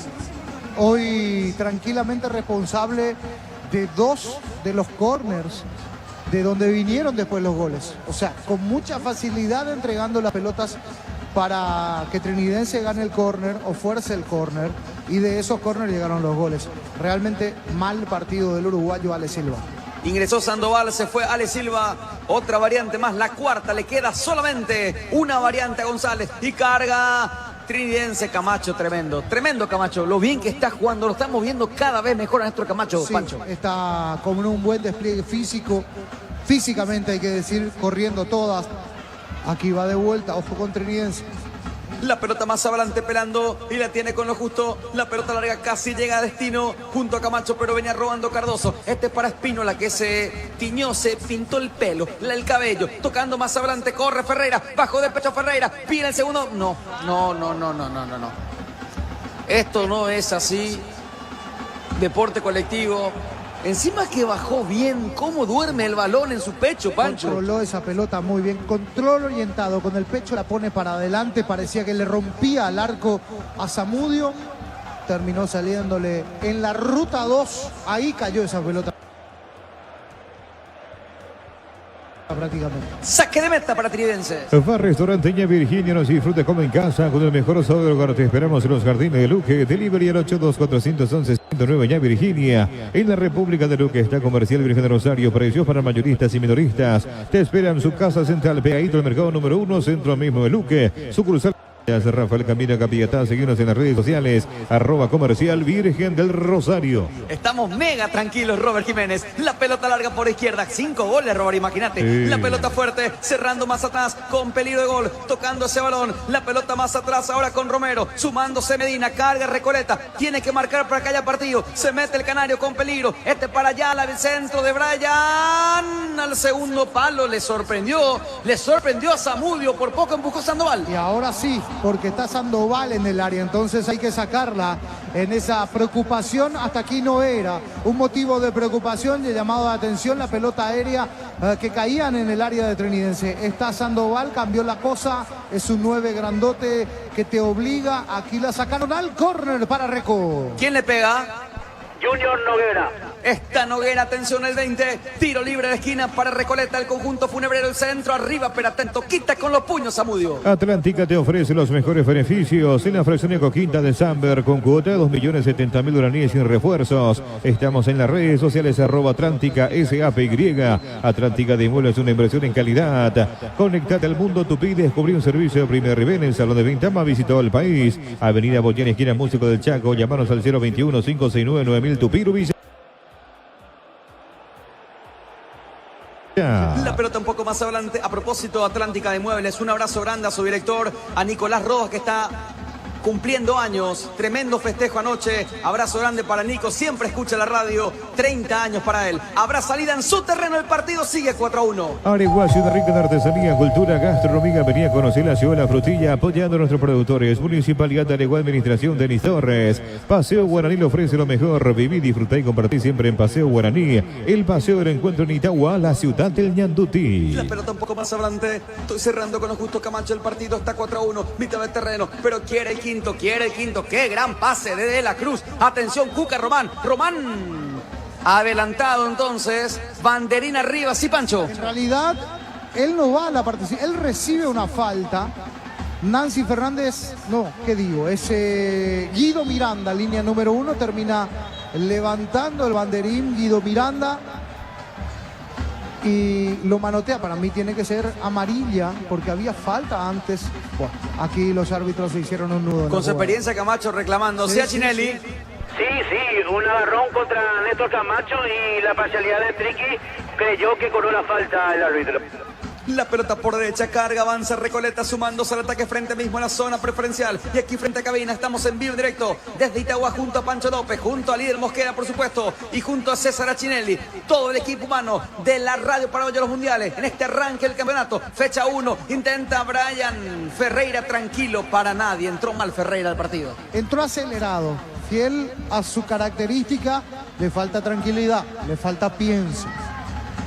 Hoy tranquilamente responsable de 2 de los corners de donde vinieron después los goles. O sea, con mucha facilidad entregando las pelotas para que Trinidense gane el córner o fuerce el córner, y de esos córners llegaron los goles. Realmente mal partido del uruguayo Ale Silva. Ingresó Sandoval, se fue Ale Silva, otra variante más, la cuarta, le queda solamente una variante a González y carga Trinidense. Camacho, tremendo Camacho, lo bien que está jugando, lo estamos viendo cada vez mejor a nuestro Camacho, sí, Pancho. Está con un buen despliegue físico, físicamente hay que decir, corriendo todas. Aquí va de vuelta, ojo con Trinidense. La pelota más adelante pelando y la tiene con lo justo. La pelota larga casi llega a destino junto a Camacho, pero venía robando Cardoso. Este es para Espínola, que se tiñó, se pintó el pelo, el cabello. Tocando más adelante, corre Ferreira, bajo de pecho Ferreira, pide el segundo. No. Esto no es así. Deporte colectivo. Encima que bajó bien, cómo duerme el balón en su pecho, Pancho. Controló esa pelota muy bien, control orientado, con el pecho la pone para adelante, parecía que le rompía al arco a Zamudio. Terminó saliéndole en la ruta 2, ahí cayó esa pelota. prácticamente. Saque de meta para Tridense. Bar Restaurante Ña Virginia, nos disfruta como en casa con el mejor sabor del hogar. Te esperamos en los jardines de Luque. Delivery al 82411-109 Ña Virginia. En la República de Luque está Comercial Virgen de Rosario. Precios para mayoristas y minoristas. Te esperan su casa central, pegadito al mercado número 1, centro mismo de Luque. Sucursal Rafael Camino Capillatá. Seguimos en las redes sociales, @Comercial Virgen del Rosario. Estamos mega tranquilos, Robert Jiménez. La pelota larga por izquierda. 5 goles, Robert, imagínate. La pelota fuerte, cerrando más atrás, con peligro de gol, tocando ese balón. La pelota más atrás ahora con Romero, sumándose Medina, carga Recoleta. Tiene que marcar para que haya partido. Se mete el Canario con peligro. Para allá, el centro de Brian. Al segundo palo, le sorprendió a Zamudio. Por poco empujó Sandoval. Y ahora sí, porque está Sandoval en el área, entonces hay que sacarla en esa preocupación. Hasta aquí no era un motivo de preocupación, de llamado de atención, la pelota aérea que caían en el área de Trinidense. Está Sandoval, cambió la cosa, es un 9 grandote que te obliga. Aquí la sacaron al córner para Reco. ¿Quién le pega? Junior Noguera. Está Noguera, atención el 20, tiro libre de esquina para Recoleta, el conjunto funebrero, el centro, arriba, pero atento, quita con los puños, Zamudio. Atlántica te ofrece los mejores beneficios en la fracción Ecoquinta de Samber con cuota de 2.070.000 guaraníes sin refuerzos. Estamos en las redes sociales @Atlántica SAPY. Atlántica de Inmuebles es una inversión en calidad. Conectate al mundo Tupí y descubrí un servicio de primer nivel en el Salón de Venta más visitado del país. Avenida Boyán, esquina Músico del Chaco. Llamanos al 021-569-9000 Tupí, Rubí. La pelota un poco más adelante. A propósito, Atlántica de Muebles, un abrazo grande a su director, a Nicolás Rojas, que está cumpliendo años. Tremendo festejo anoche. Abrazo grande para Nico, siempre escucha la radio. 30 años para él. Habrá salida en su terreno, el partido sigue 4-1. Areguá, ciudad rica de artesanía, cultura, gastronomía. Venía a conocer la ciudad de la frutilla, apoyando a nuestros productores. Municipalidad de Areguá, administración Denis Torres. Paseo Guaraní le ofrece lo mejor. Viví, disfrutar y compartir siempre en Paseo Guaraní. El paseo del encuentro en Itagua, la ciudad del Ñandutí. La pelota un poco más adelante. Estoy cerrando con Augusto Camacho. El partido está 4-1. Mitad de terreno, pero quiere el quinto. Qué gran pase de la Cruz. Atención, Cuca Román. Adelantado entonces. Banderín arriba, sí, Pancho. En realidad, él no va a la participación. Él recibe una falta. Nancy Fernández, no, ¿qué digo? Es Guido Miranda, línea número 1. Termina levantando el banderín Guido Miranda. Y lo manotea, para mí tiene que ser amarilla, porque había falta antes. Bueno, aquí los árbitros se hicieron un nudo. Con su experiencia, Camacho reclamando. ¿Sí, Chinelli? Sí, un agarrón contra Néstor Camacho y la parcialidad de Triqui creyó que cobró la falta el árbitro. La pelota por derecha, carga, avanza Recoleta sumándose al ataque frente mismo a la zona preferencial. Y aquí frente a cabina estamos en vivo directo desde Itagua junto a Pancho López, junto a Líder Mosquera por supuesto y junto a César Achinelli. Todo el equipo humano de la Radio Paraguaya de los Mundiales en este arranque del campeonato. Fecha 1, intenta Brian Ferreira, tranquilo para nadie. Entró mal Ferreira al partido. Entró acelerado, fiel a su característica, le falta tranquilidad, le falta pienso.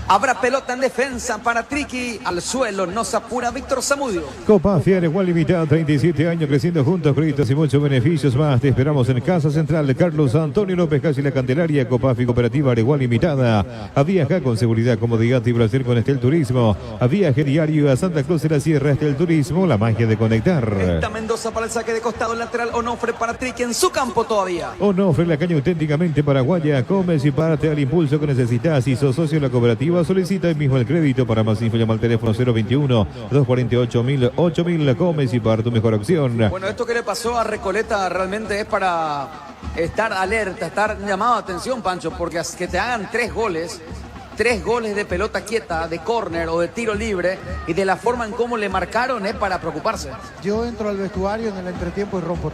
Habrá pelota en defensa para Triqui. Al suelo, no se apura Víctor Zamudio. Copa Areguá Limitada, 37 años creciendo juntos, créditos y muchos beneficios más. Te esperamos en Casa Central de Carlos Antonio López, casi la Candelaria. Copa Cooperativa Areguá Limitada. A viajar con seguridad, comodidad y placer con Estel Turismo. A viaje diario a Santa Cruz de la Sierra, Estel Turismo, la magia de conectar. Está Mendoza para el saque de costado lateral. Onofre para Triqui en su campo todavía. Onofre, la caña auténticamente paraguaya. Comes y parte al impulso que necesitas. Si sos socio de la cooperativa, solicita hoy mismo el crédito. Para más info llama al teléfono 021-248-8000. Comes y para tu mejor opción. Bueno, esto que le pasó a Recoleta realmente es para estar alerta, estar llamado a atención, Pancho, porque que te hagan 3 goles de pelota quieta, de córner o de tiro libre, y de la forma en cómo le marcaron es para preocuparse. Yo entro al vestuario en el entretiempo y rompo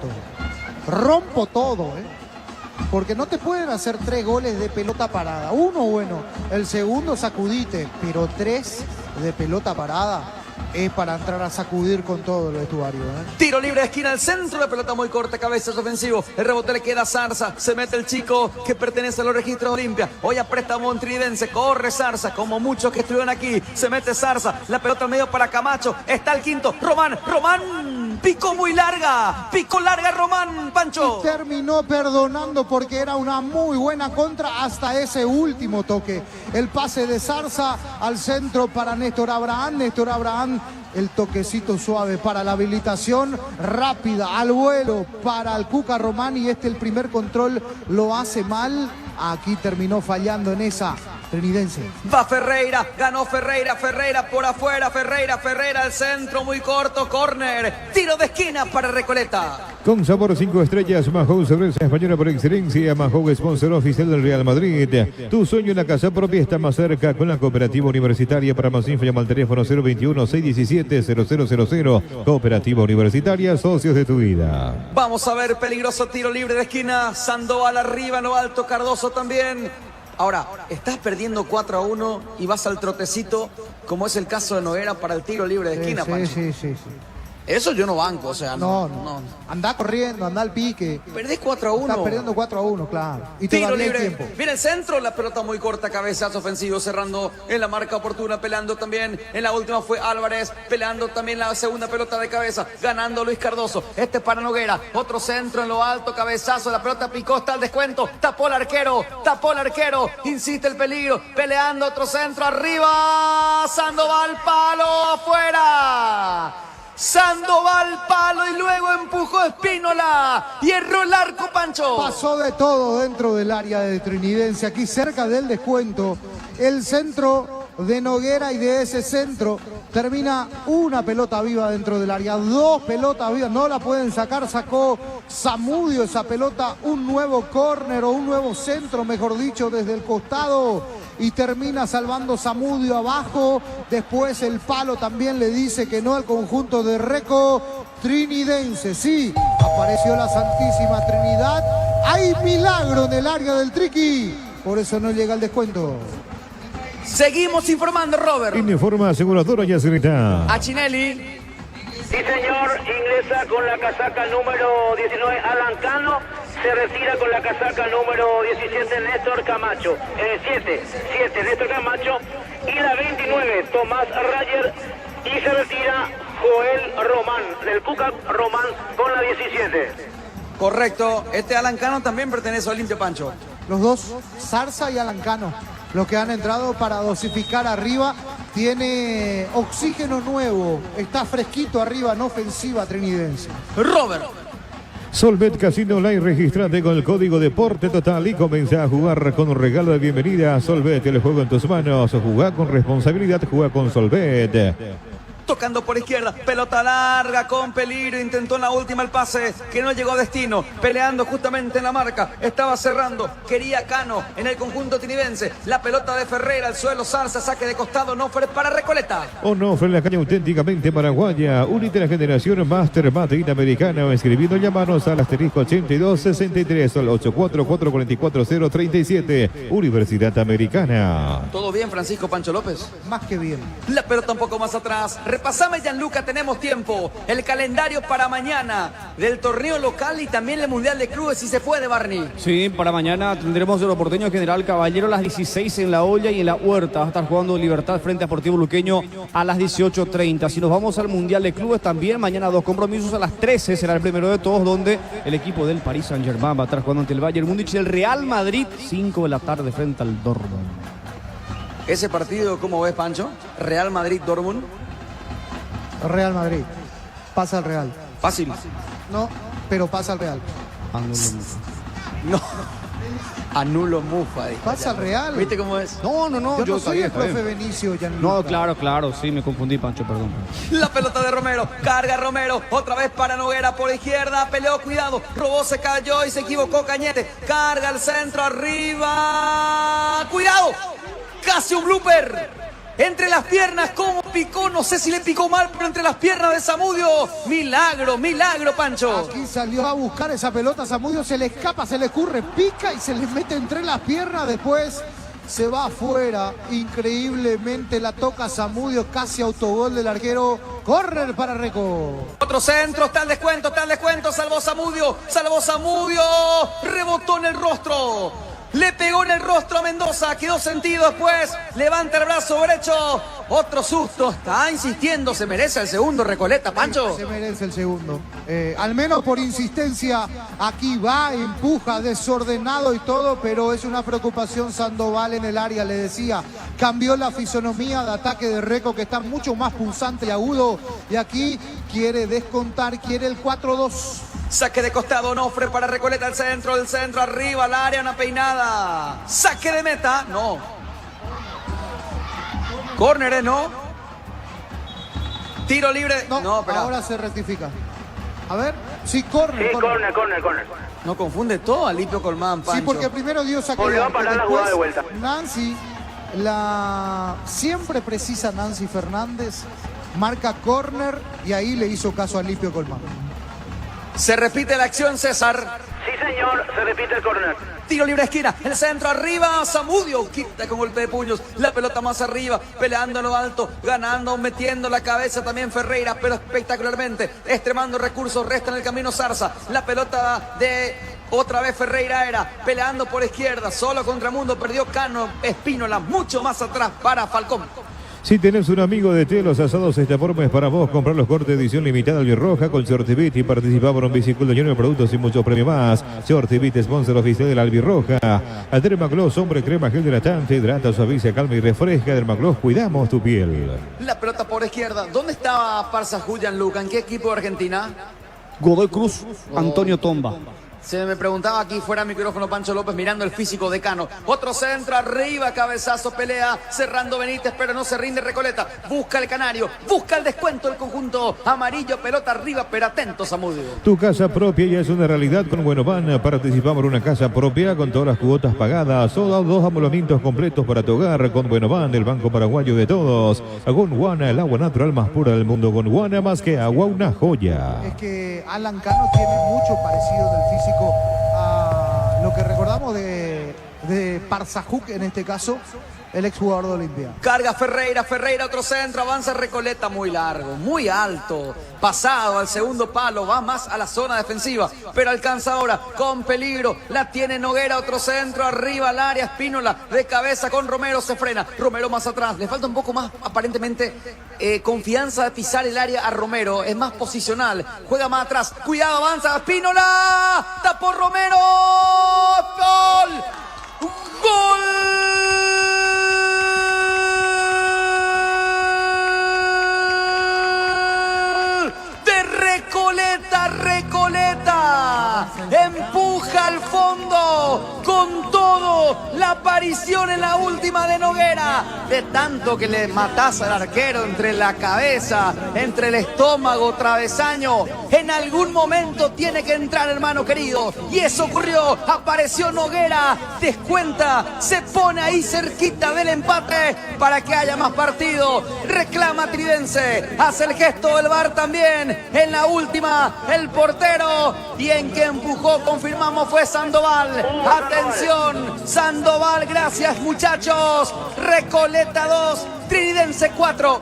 todo, porque no te pueden hacer 3 goles de pelota parada. Uno, bueno, el segundo sacudite, pero 3 de pelota parada es para entrar a sacudir con todo el vestuario. Tiro libre de esquina al centro, la pelota muy corta, cabezas ofensivo. El rebote le queda a Zarza, se mete el chico que pertenece a los registros Olimpia. Hoy a préstamo tridense, corre Zarza, como muchos que estuvieron aquí. Se mete Zarza, la pelota al medio para Camacho. Está el quinto, Román. Picó muy larga. Picó larga Román, Pancho. Y terminó perdonando porque era una muy buena contra hasta ese último toque. El pase de Zarza al centro para Néstor Abraham. Néstor Abraham, el toquecito suave para la habilitación rápida al vuelo para el Cuca Román, y el primer control lo hace mal. Aquí terminó fallando en esa trinidense. Va Ferreira, ganó Ferreira por afuera, Ferreira al centro, muy corto, córner, tiro de esquina para Recoleta. Con sabor 5 estrellas, Mahou, cerveza española por excelencia. Mahou, sponsor oficial del Real Madrid. Tu sueño en la casa propia está más cerca con la Cooperativa Universitaria. Para más info llama al teléfono 021-617-0000. Cooperativa Universitaria, socios de tu vida. Vamos a ver, peligroso tiro libre de esquina. Sandoval arriba, en lo alto, Cardoso también. Ahora, estás perdiendo 4-1 y vas al trotecito, como es el caso de Noguera para el tiro libre de esquina, Pancho. Sí. Eso yo no banco, o sea, no. Andá corriendo, andá al pique. Perdés 4-1. Estás perdiendo 4-1, claro. Y tiro libre. Hay tiempo. Viene el centro, la pelota muy corta, cabezazo ofensivo, cerrando en la marca oportuna, peleando también. En la última fue Álvarez, peleando también la segunda pelota de cabeza, ganando Luis Cardoso. Para Noguera, otro centro en lo alto, cabezazo, la pelota picó, está el descuento, tapó el arquero, insiste el peligro, peleando otro centro arriba, Sandoval, palo, afuera. Sandoval, palo, y luego empujó Espínola y erró el arco, Pancho. Pasó de todo dentro del área de Trinidense, aquí cerca del descuento. El centro de Noguera, y de ese centro termina una pelota viva dentro del área. 2 pelotas vivas, no la pueden sacar. Sacó Zamudio esa pelota, un nuevo córner o un nuevo centro, mejor dicho, desde el costado. Y termina salvando Zamudio abajo. Después el palo también le dice que no al conjunto de Reco. Trinidense, sí, apareció la Santísima Trinidad. Hay milagro en el área del Triqui, por eso no llega el descuento. Seguimos informando, Robert. Informa aseguradora Yacerita. Achinelli. Sí, señor, ingresa con la casaca número 19 Alan Cano, se retira con la casaca número 17 Néstor Camacho, 7 Néstor Camacho, y la 29 Tomás Rayer, y se retira Joel Román, del Cuca Román con la 17. Correcto, Alan Cano también pertenece a Olimpia, Pancho. Los dos, Zarza y Alan Cano, los que han entrado para dosificar arriba. Tiene oxígeno nuevo, está fresquito arriba en ofensiva Trinidense. Robert. Solvet Casino Online, registrate con el código Deporte Total y comienza a jugar con un regalo de bienvenida. Solvet, el juego en tus manos. Jugá con responsabilidad, jugá con Solvet. Tocando por izquierda, pelota larga con peligro, intentó en la última el pase que no llegó a destino, peleando justamente en la marca, estaba cerrando, quería Cano en el conjunto trinidense, la pelota de Ferreira al suelo, Zarza, saque de costado, Onofre para Recoleta. Onofre en la caña auténticamente paraguaya, unite a la generación Master Mate Americana, escribiendo, llamanos al asterisco 8263 al 844-44037, Universidad Americana. ¿Todo bien, Francisco Pancho López? Más que bien. La pelota un poco más atrás. Repasame, Gianluca, tenemos tiempo. El calendario para mañana del torneo local y también el Mundial de Clubes, si se puede, Barney. Sí, para mañana tendremos el Porteño General Caballero a las 16 en La Olla y en La Huerta. Va a estar jugando Libertad frente a Sportivo Luqueño a las 18:30. Si nos vamos al Mundial de Clubes, también mañana 2 compromisos a las 13. Será el primero de todos, donde el equipo del Paris Saint-Germain va a estar jugando ante el Bayern Múnich y el Real Madrid 5 de la tarde frente al Dortmund. Ese partido, ¿cómo ves, Pancho? Real Madrid-Dortmund. Real Madrid. Pasa al Real. Fácil. No, pero pasa al Real. No. Anulo Mufa. Pasa al Real. ¿Viste cómo es? No. Yo no soy el profe Benicio. No, claro, sí, me confundí, Pancho, perdón. La pelota de Romero, carga Romero, otra vez para Noguera por izquierda, peleó, cuidado, robó, se cayó y se equivocó Cañete, carga al centro, arriba, cuidado, casi un blooper. Entre las piernas, cómo picó, no sé si le picó mal, pero entre las piernas de Zamudio, milagro, Pancho. Aquí salió a buscar esa pelota, Zamudio se le escapa, se le escurre, pica y se le mete entre las piernas, después se va afuera, increíblemente la toca Zamudio, casi autogol del arquero, córner para Reco. Otro centro, está el descuento, salvó Zamudio, rebotó en el rostro. Le pegó en el rostro a Mendoza, quedó sentido después, levanta el brazo derecho, otro susto, está insistiendo, ¿se merece el segundo Recoleta, Pancho? Se merece el segundo, al menos por insistencia, aquí va, empuja, desordenado y todo, pero es una preocupación Sandoval en el área, le decía, cambió la fisonomía de ataque de Reco que está mucho más pulsante y agudo, y aquí quiere descontar, quiere el 4-2. Saque de costado, Onofre para Recoleta, el centro arriba, al área, una peinada. Saque de meta, no. Córner, ¿no? Tiro libre, no, espera. Ahora se rectifica. A ver, sí, córner. Sí, córner. No confunde todo a Alipio Colmán, Pancho. Sí, porque primero dio saque Volvió a parar la jugada de vuelta. Nancy, la siempre precisa Nancy Fernández, marca córner y ahí le hizo caso a Alipio Colmán. Se repite la acción, César. Sí, señor, se repite el córner. Tiro libre esquina, el centro arriba, Zamudio quita con golpe de puños, la pelota más arriba, peleando en lo alto, ganando, metiendo la cabeza también Ferreira, pero espectacularmente, extremando recursos, resta en el camino Zarza, la pelota de otra vez Ferreira era, peleando por izquierda, solo contra Mundo, perdió Cano, Espínola, mucho más atrás para Falcón. Si tenés un amigo de Telos Asados, esta forma es para vos. Comprar los cortes de edición limitada Albirroja con Shortibit y participar por un bicicleta lleno de productos y muchos premios más. Shortibit, sponsor oficial de la Albirroja. Dermagloss, hombre crema gel hidratante, hidrata, suaviza, calma y refresca. Dermagloss, cuidamos tu piel. La pelota por izquierda. ¿Dónde estaba Parza Julián Luca? ¿En qué equipo de Argentina? Godoy Cruz, Antonio Tomba. Se me preguntaba aquí fuera micrófono Pancho López mirando el físico de Cano. Otro centro arriba, cabezazo, pelea, cerrando Benítez, pero no se rinde Recoleta. Busca el canario, busca el descuento el conjunto amarillo, pelota arriba, pero atentos Zamudio. Tu casa propia ya es una realidad con Buenovan. Participa por una casa propia con todas las cuotas pagadas. Solo 2 amolamientos completos para tu hogar con Buenovan, el banco paraguayo de todos. Gondwana, el agua natural más pura del mundo. Gondwana, más que agua, una joya. Es que Alan Cano tiene mucho parecido del físico a lo que recordamos de Parzajuk en este caso, el exjugador de Olimpia. Carga Ferreira, otro centro, avanza Recoleta, muy largo, muy alto, pasado al segundo palo, va más a la zona defensiva, pero alcanza ahora, con peligro, la tiene Noguera, otro centro, arriba al área, Espínola, de cabeza con Romero, se frena, Romero más atrás, le falta un poco más, aparentemente, confianza de pisar el área a Romero, es más posicional, juega más atrás, cuidado, avanza, Espínola, tapó Romero, ¡gol! ¡Gol! Recoleta empuja al fondo con todo, la aparición en la última de Noguera, de tanto que le matás al arquero entre la cabeza, entre el estómago, travesaño, en algún momento tiene que entrar, hermano querido, y eso ocurrió, apareció Noguera, descuenta, se pone ahí cerquita del empate para que haya más partido, reclama Tridense, hace el gesto del VAR también, en la última el portero, y en que empujó, confirmamos, fue Sandoval. Atención, Sandoval, gracias muchachos. Recoleta 2, Trinidense 4.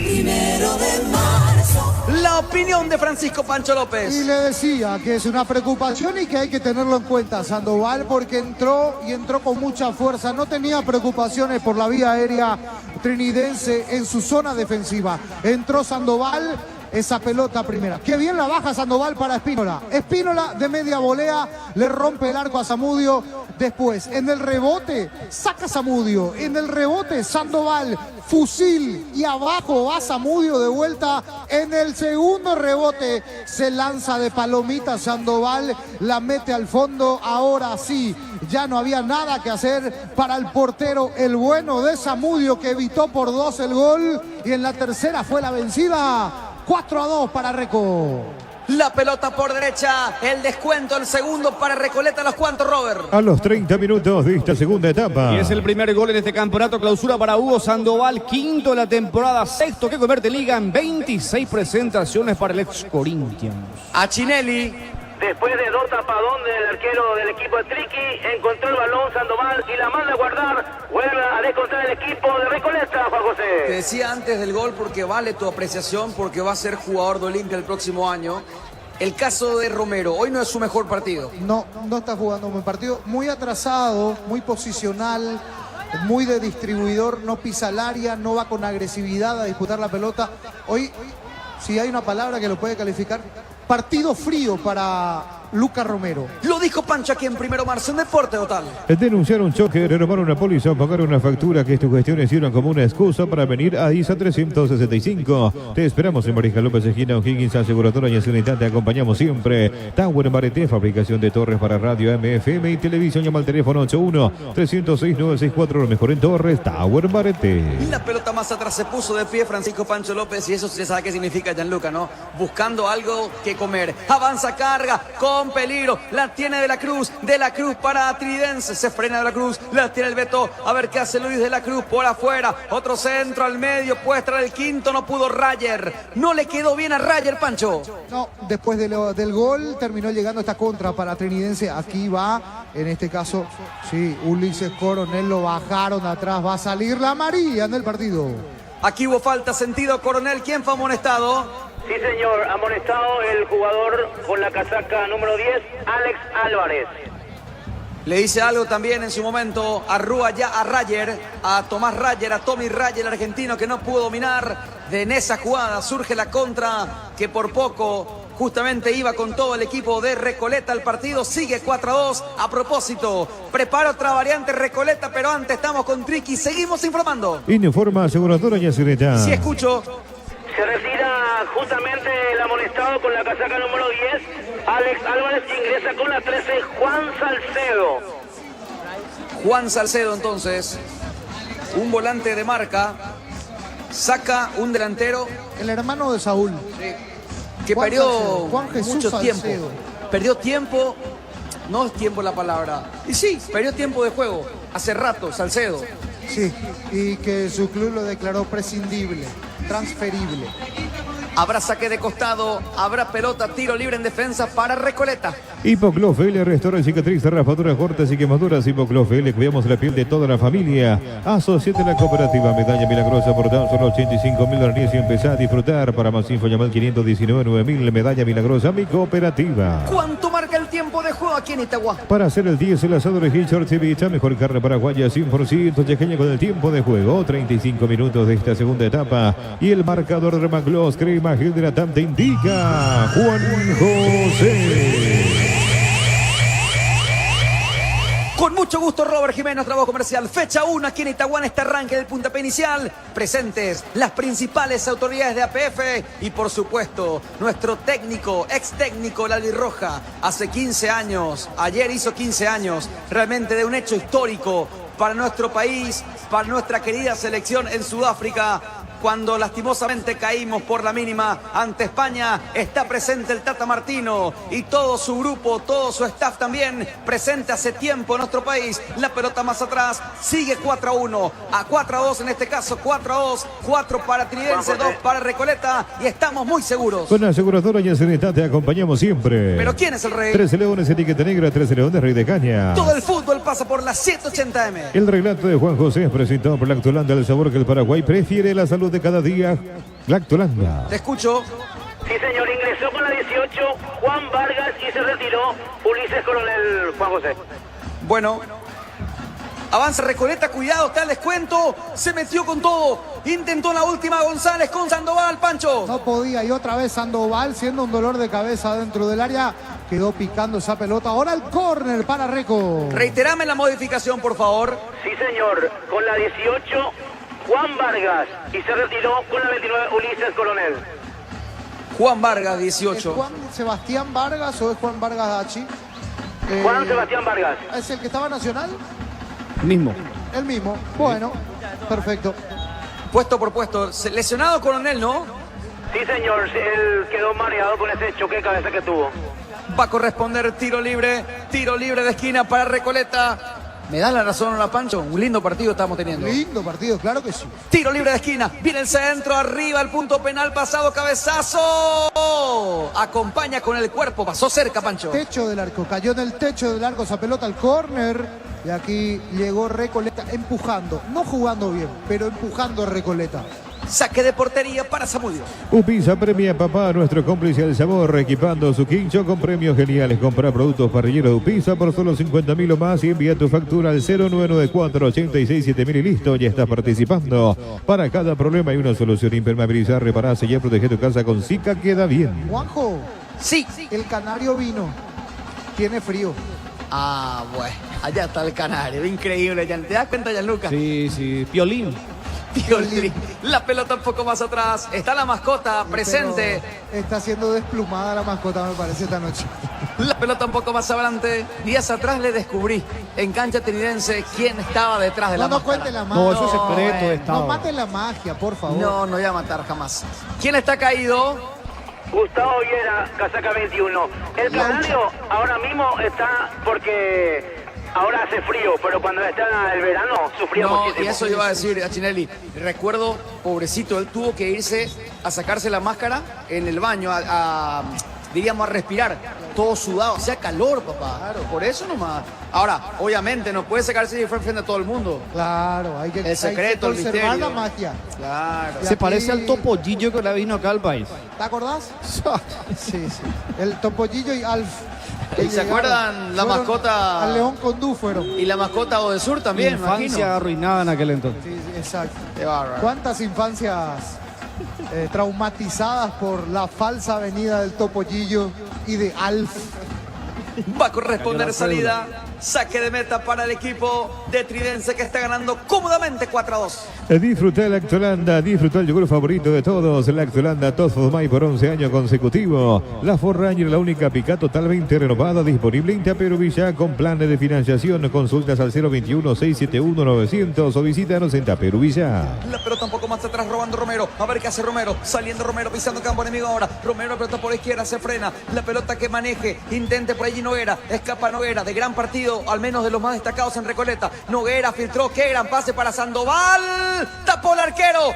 Primero de marzo. La opinión de Francisco Pancho López. Y le decía que es una preocupación y que hay que tenerlo en cuenta Sandoval, porque entró con mucha fuerza. No tenía preocupaciones por la vía aérea trinidense en su zona defensiva. Entró Sandoval, esa pelota primera. Qué bien la baja Sandoval para Espínola. Espínola de media volea, le rompe el arco a Zamudio. Después, en el rebote, saca Zamudio. En el rebote, Sandoval, fusil. Y abajo va Zamudio de vuelta. En el segundo rebote, se lanza de palomita Sandoval. La mete al fondo. Ahora sí, ya no había nada que hacer para el portero, el bueno de Zamudio, que evitó por 2 el gol. Y en la tercera fue la vencida. 4-2 para Reco. La pelota por derecha, el descuento, el segundo para Recoleta. ¿A los cuantos, Robert? A los 30 minutos de esta segunda etapa. Y es el primer gol en este campeonato clausura para Hugo Sandoval, quinto de la temporada, sexto que convierte en liga en 26 presentaciones para el ex Corinthians. A Chinelli. Después de 2 tapadón del arquero del equipo de Triqui, encontró el balón Sandoval y la manda a guardar. Vuelve a descontar el equipo de Recoleta, Juan José. Te decía antes del gol porque vale tu apreciación, porque va a ser jugador de Olimpia el próximo año. El caso de Romero, hoy no es su mejor partido. No está jugando un buen partido. Muy atrasado, muy posicional, muy de distribuidor, no pisa el área, no va con agresividad a disputar la pelota. Hoy, si hay una palabra que lo puede calificar, partido frío para Lucas Romero. Lo dijo Pancho aquí en Primero Marzo en Deporte Total. Denunciar un choque, renovar una póliza o pagar una factura, que tus gestiones sirvan como una excusa para venir a ISA 365. Te esperamos en Mariscal López, esquina O'Higgins, aseguradora y Unidad. Te acompañamos siempre. Tower Marete, fabricación de torres para radio, FM y televisión. Llama al teléfono 81-306-964. Lo mejor en torres, Tower Marete. La pelota más atrás se puso de pie Francisco Pancho López y eso se sabe qué significa Gianluca, ¿no? Buscando algo que comer. Avanza, carga, con peligro, la tiene De la Cruz para Tridense, se frena De la Cruz, la tiene el Beto, a ver qué hace Luis De la Cruz por afuera, otro centro al medio, puede traer el quinto, no pudo Rayer, no le quedó bien a Rayer, Pancho. No, después del gol terminó llegando esta contra para Trinidense, aquí va, en este caso, sí, Ulises Coronel lo bajaron atrás, va a salir la amarilla en el partido. Aquí hubo falta, sentido Coronel, ¿quién fue amonestado? Sí, señor, amonestado el jugador con la casaca número 10, Alex Álvarez. Le dice algo también en su momento a Rayer, a Tomás Rayer, a Tommy Rayer, el argentino que no pudo dominar. En esa jugada surge la contra que por poco justamente iba con todo el equipo de Recoleta al partido. Sigue 4-2. A propósito, prepara otra variante Recoleta, pero antes estamos con Triqui. Seguimos informando. Informa aseguradora Yacyretá. Sí, escucho. Se retira justamente el amonestado con la casaca número 10, Alex Álvarez, ingresa con la 13, Juan Salcedo. Juan Salcedo entonces, un volante de marca, saca un delantero. El hermano de Saúl. Sí, que Juan perdió Salcedo, Juan Jesús mucho Salcedo. tiempo. Perdió tiempo, no es tiempo la palabra. Y sí, perdió tiempo de juego, hace rato, Salcedo. Sí, y que su club lo declaró prescindible, transferible. Habrá saque de costado, habrá pelota, tiro libre en defensa para Recoleta. Hipoclofel, restaura cicatriz, raspaduras, cortes y quemaduras. Hipoclofel, cuidamos la piel de toda la familia. Asociate a la cooperativa Medalla Milagrosa por tan solo 85.000 guaraníes y empezá a disfrutar. Para más info, llama al 519-9000. Medalla Milagrosa, mi cooperativa. ¿Cuánto marca el tiempo de juego aquí en Itagua? Para hacer el 10, el asado de Hitchard Civita, mejor carne paraguaya, 100% chequeña con el tiempo de juego. 35 minutos de esta segunda etapa. Y el marcador de Maglos, crema Gildratam te indica Juan José. Con mucho gusto, Robert Jiménez, trabajo comercial. Fecha 1 aquí en Itagua, este arranque del puntapié inicial. Presentes las principales autoridades de APF y, por supuesto, nuestro técnico, ex técnico, la albirroja. Hace 15 años, ayer hizo 15 años, realmente de un hecho histórico para nuestro país, para nuestra querida selección en Sudáfrica. Cuando lastimosamente caímos por la mínima ante España, está presente el Tata Martino y todo su grupo, todo su staff también presente hace tiempo en nuestro país. La pelota más atrás, sigue 4-1, a 4-2 en este caso, 4-2, 4 para Tridense, 2 para Recoleta y estamos muy seguros. Con la aseguradora Yacyretá te acompañamos siempre. ¿Pero quién es el rey? 13 Leones, etiqueta negra, 13 Leones, Rey de Caña. Todo el fútbol pasa por la 780M. El relato de Juan José es presentado por Lactolanda, el sabor que el Paraguay prefiere, la salud de cada día. Lactolanda. Te escucho. Sí, señor, ingresó con la 18, Juan Vargas, y se retiró Ulises Coronel, Juan José. Bueno, avanza Recoleta, cuidado, está el descuento, se metió con todo, intentó la última González con Sandoval, Pancho. No podía, y otra vez Sandoval, siendo un dolor de cabeza dentro del área, quedó picando esa pelota. Ahora el córner para Reco. Reiterame la modificación, por favor. Sí, señor, con la 18, Juan Vargas, y se retiró con la 29, Ulises Coronel. Juan Vargas, 18. ¿Es Juan Sebastián Vargas o es Juan Vargas Dachi? Juan Sebastián Vargas. ¿Es el que estaba Nacional? Mismo. El mismo. Bueno, perfecto. Puesto por puesto. Lesionado Coronel, ¿no? Sí, señor, él quedó mareado con ese choque de cabeza que tuvo. Va a corresponder tiro libre de esquina para Recoleta. ¿Me da la razón, la Pancho? Un lindo partido estamos teniendo. Lindo partido, claro que sí. Tiro libre de esquina. Viene el centro, arriba, el punto penal, pasado, cabezazo. Acompaña con el cuerpo, pasó cerca, Pancho. Techo del arco, cayó en el techo del arco esa pelota al córner. Y aquí llegó Recoleta empujando. No jugando bien, pero empujando a Recoleta. Saque de portería para Zamudio. Upisa premia papá, nuestro cómplice del sabor, equipando su quincho con premios geniales. Compra productos parrilleros de Upisa por solo 50.000 o más y envía tu factura al 0994-867000 y listo, ya estás participando. Para cada problema hay una solución: impermeabilizar, reparar, sellar, proteger tu casa con Zika queda bien. Juanjo, sí, el canario vino. Tiene frío. Ah, bueno, allá está el canario, increíble. ¿Te das cuenta, Gianluca? Sí, Piolín. Piolín. La pelota un poco más atrás. Está la mascota presente. Pero está siendo desplumada la mascota, me parece, esta noche. La pelota un poco más adelante. Días atrás le descubrí en cancha tenidense quién estaba detrás de la máscara. No cuente la magia. No, eso es secreto de estado. No maten la magia, por favor. No voy a matar jamás. ¿Quién está caído? Gustavo Viera, casaca 21. El canario ahora mismo está porque ahora hace frío, pero cuando está el verano sufría muchísimo. Y eso iba a decir a Chinelli. Recuerdo, pobrecito, él tuvo que irse a sacarse la máscara en el baño, diríamos, a respirar. Todo sudado, hacía calor, papá. Claro, por eso nomás. Ahora, obviamente, no puede sacarse y frente a todo el mundo. Claro, hay que, el secreto, hay que conservar el misterio. la magia. Claro. Se parece al topollillo que le vino acá al país. ¿Te acordás? Sí. El topollillo y Alf. ¿Y se acuerdan la mascota? Al León Condú fueron. Y la mascota Odesur también, Infancia arruinada en aquel entonces. Sí, exacto. Qué bárbaro. ¿Cuántas infancias traumatizadas por la falsa venida del topollillo y de Alf? Va a corresponder salida. Saque de meta para el equipo de Tridense, que está ganando cómodamente 4-2. Disfruta la Lactolanda, disfruta el yogur favorito de todos. Lactolanda Tot for My por 11 años consecutivos. La Forranger, la única pica totalmente renovada, disponible en Taperú Villa con planes de financiación. Consultas al 021-671-900 o visítanos en Taperú Villa. La pelota un poco más atrás, robando Romero. A ver qué hace Romero. Saliendo Romero, pisando campo enemigo ahora. Romero, pelota por la izquierda, se frena. La pelota que maneje, intente por allí Noguera. Escapa Noguera, de gran partido, al menos de los más destacados en Recoleta. Noguera filtró, qué gran pase para Sandoval. Tapó el arquero,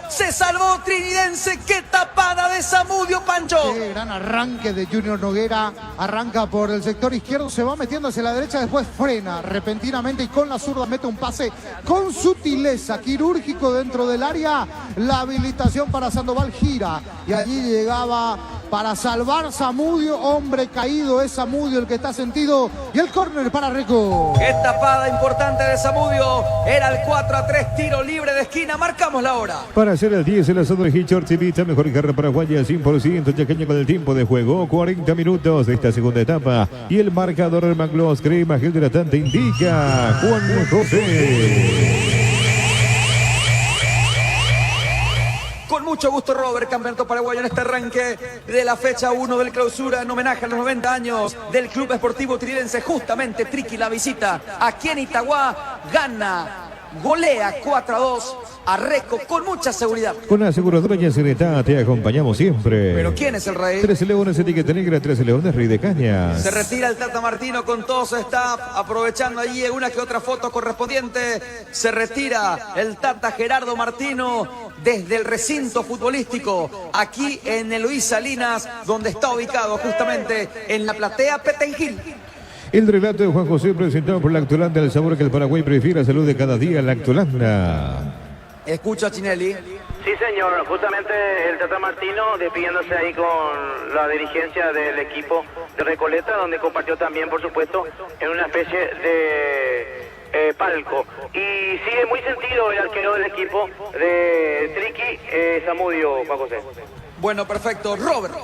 se salvó Trinidense. Qué tapada de Zamudio, Pancho. Qué gran arranque de Junior Noguera. Arranca por el sector izquierdo, se va metiendo hacia la derecha, después frena repentinamente y con la zurda mete un pase con sutileza, quirúrgico dentro del área. La habilitación para Sandoval gira y allí llegaba para salvar Zamudio. Hombre caído es Zamudio el que está sentido. Y el córner para Reco. Qué tapada importante de Zamudio. Era el 4-3, tiro libre de esquina. Marcamos la hora. Para hacer el 10, el asador Hitchor Chivita, mejor carne paraguaya 100%, chaqueña con el tiempo de juego. 40 minutos de esta segunda etapa. Y el marcador del Manglos Crema Gel Hidratante indica Juan José. Con mucho gusto, Robert, campeonato paraguayo en este arranque de la fecha 1 del clausura en homenaje a los 90 años del Club Esportivo Tridense. Justamente Triqui la visita aquí en Itagua, gana, golea 4-2 a Reco con mucha seguridad. Con la aseguradora Yacyretá te acompañamos siempre. ¿Pero quién es el rey? 13 Leones, etiqueta negra, 13 Leones, Rey de Cañas. Se retira el Tata Martino con todo su staff, aprovechando allí una que otra foto correspondiente. Se retira el Tata Gerardo Martino desde el recinto futbolístico, aquí en el Luis Salinas, donde está ubicado justamente en la platea Petengil. El relato de Juan José, presentado por Lactolanda, el sabor que el Paraguay prefiere, salud de cada día, Lactolanda. Escucha a Chinelli. Sí, señor, justamente el Tata Martino despidiéndose ahí con la dirigencia del equipo de Recoleta, donde compartió también, por supuesto, en una especie de palco. Y sigue muy sentido el arquero del equipo de Triqui, Zamudio, Juan José. Bueno, perfecto. Robert.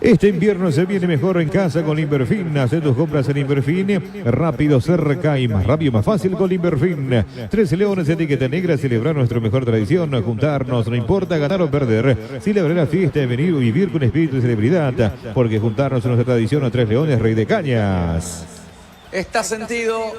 Este invierno se viene mejor en casa con Inverfin. Haz tus compras en Inverfin rápido, cerca y más rápido, más fácil con Inverfin. 13 Leones, etiqueta negra, celebrar nuestra mejor tradición, juntarnos, no importa ganar o perder. Celebrar la fiesta de venir y vivir con espíritu de celebridad, porque juntarnos es nuestra tradición. A 3 Leones, Rey de Cañas. Está sentido.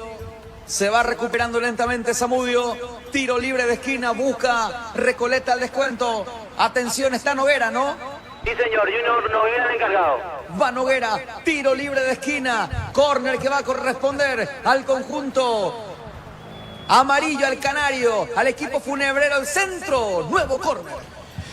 Se va recuperando lentamente Zamudio. Tiro libre de esquina, busca Recoleta al descuento. Atención, está Noguera, ¿no? Sí, señor, Junior Noguera el encargado. Va Noguera, tiro libre de esquina, córner que va a corresponder al conjunto amarillo, al canario, al equipo funebrero, el centro, nuevo córner.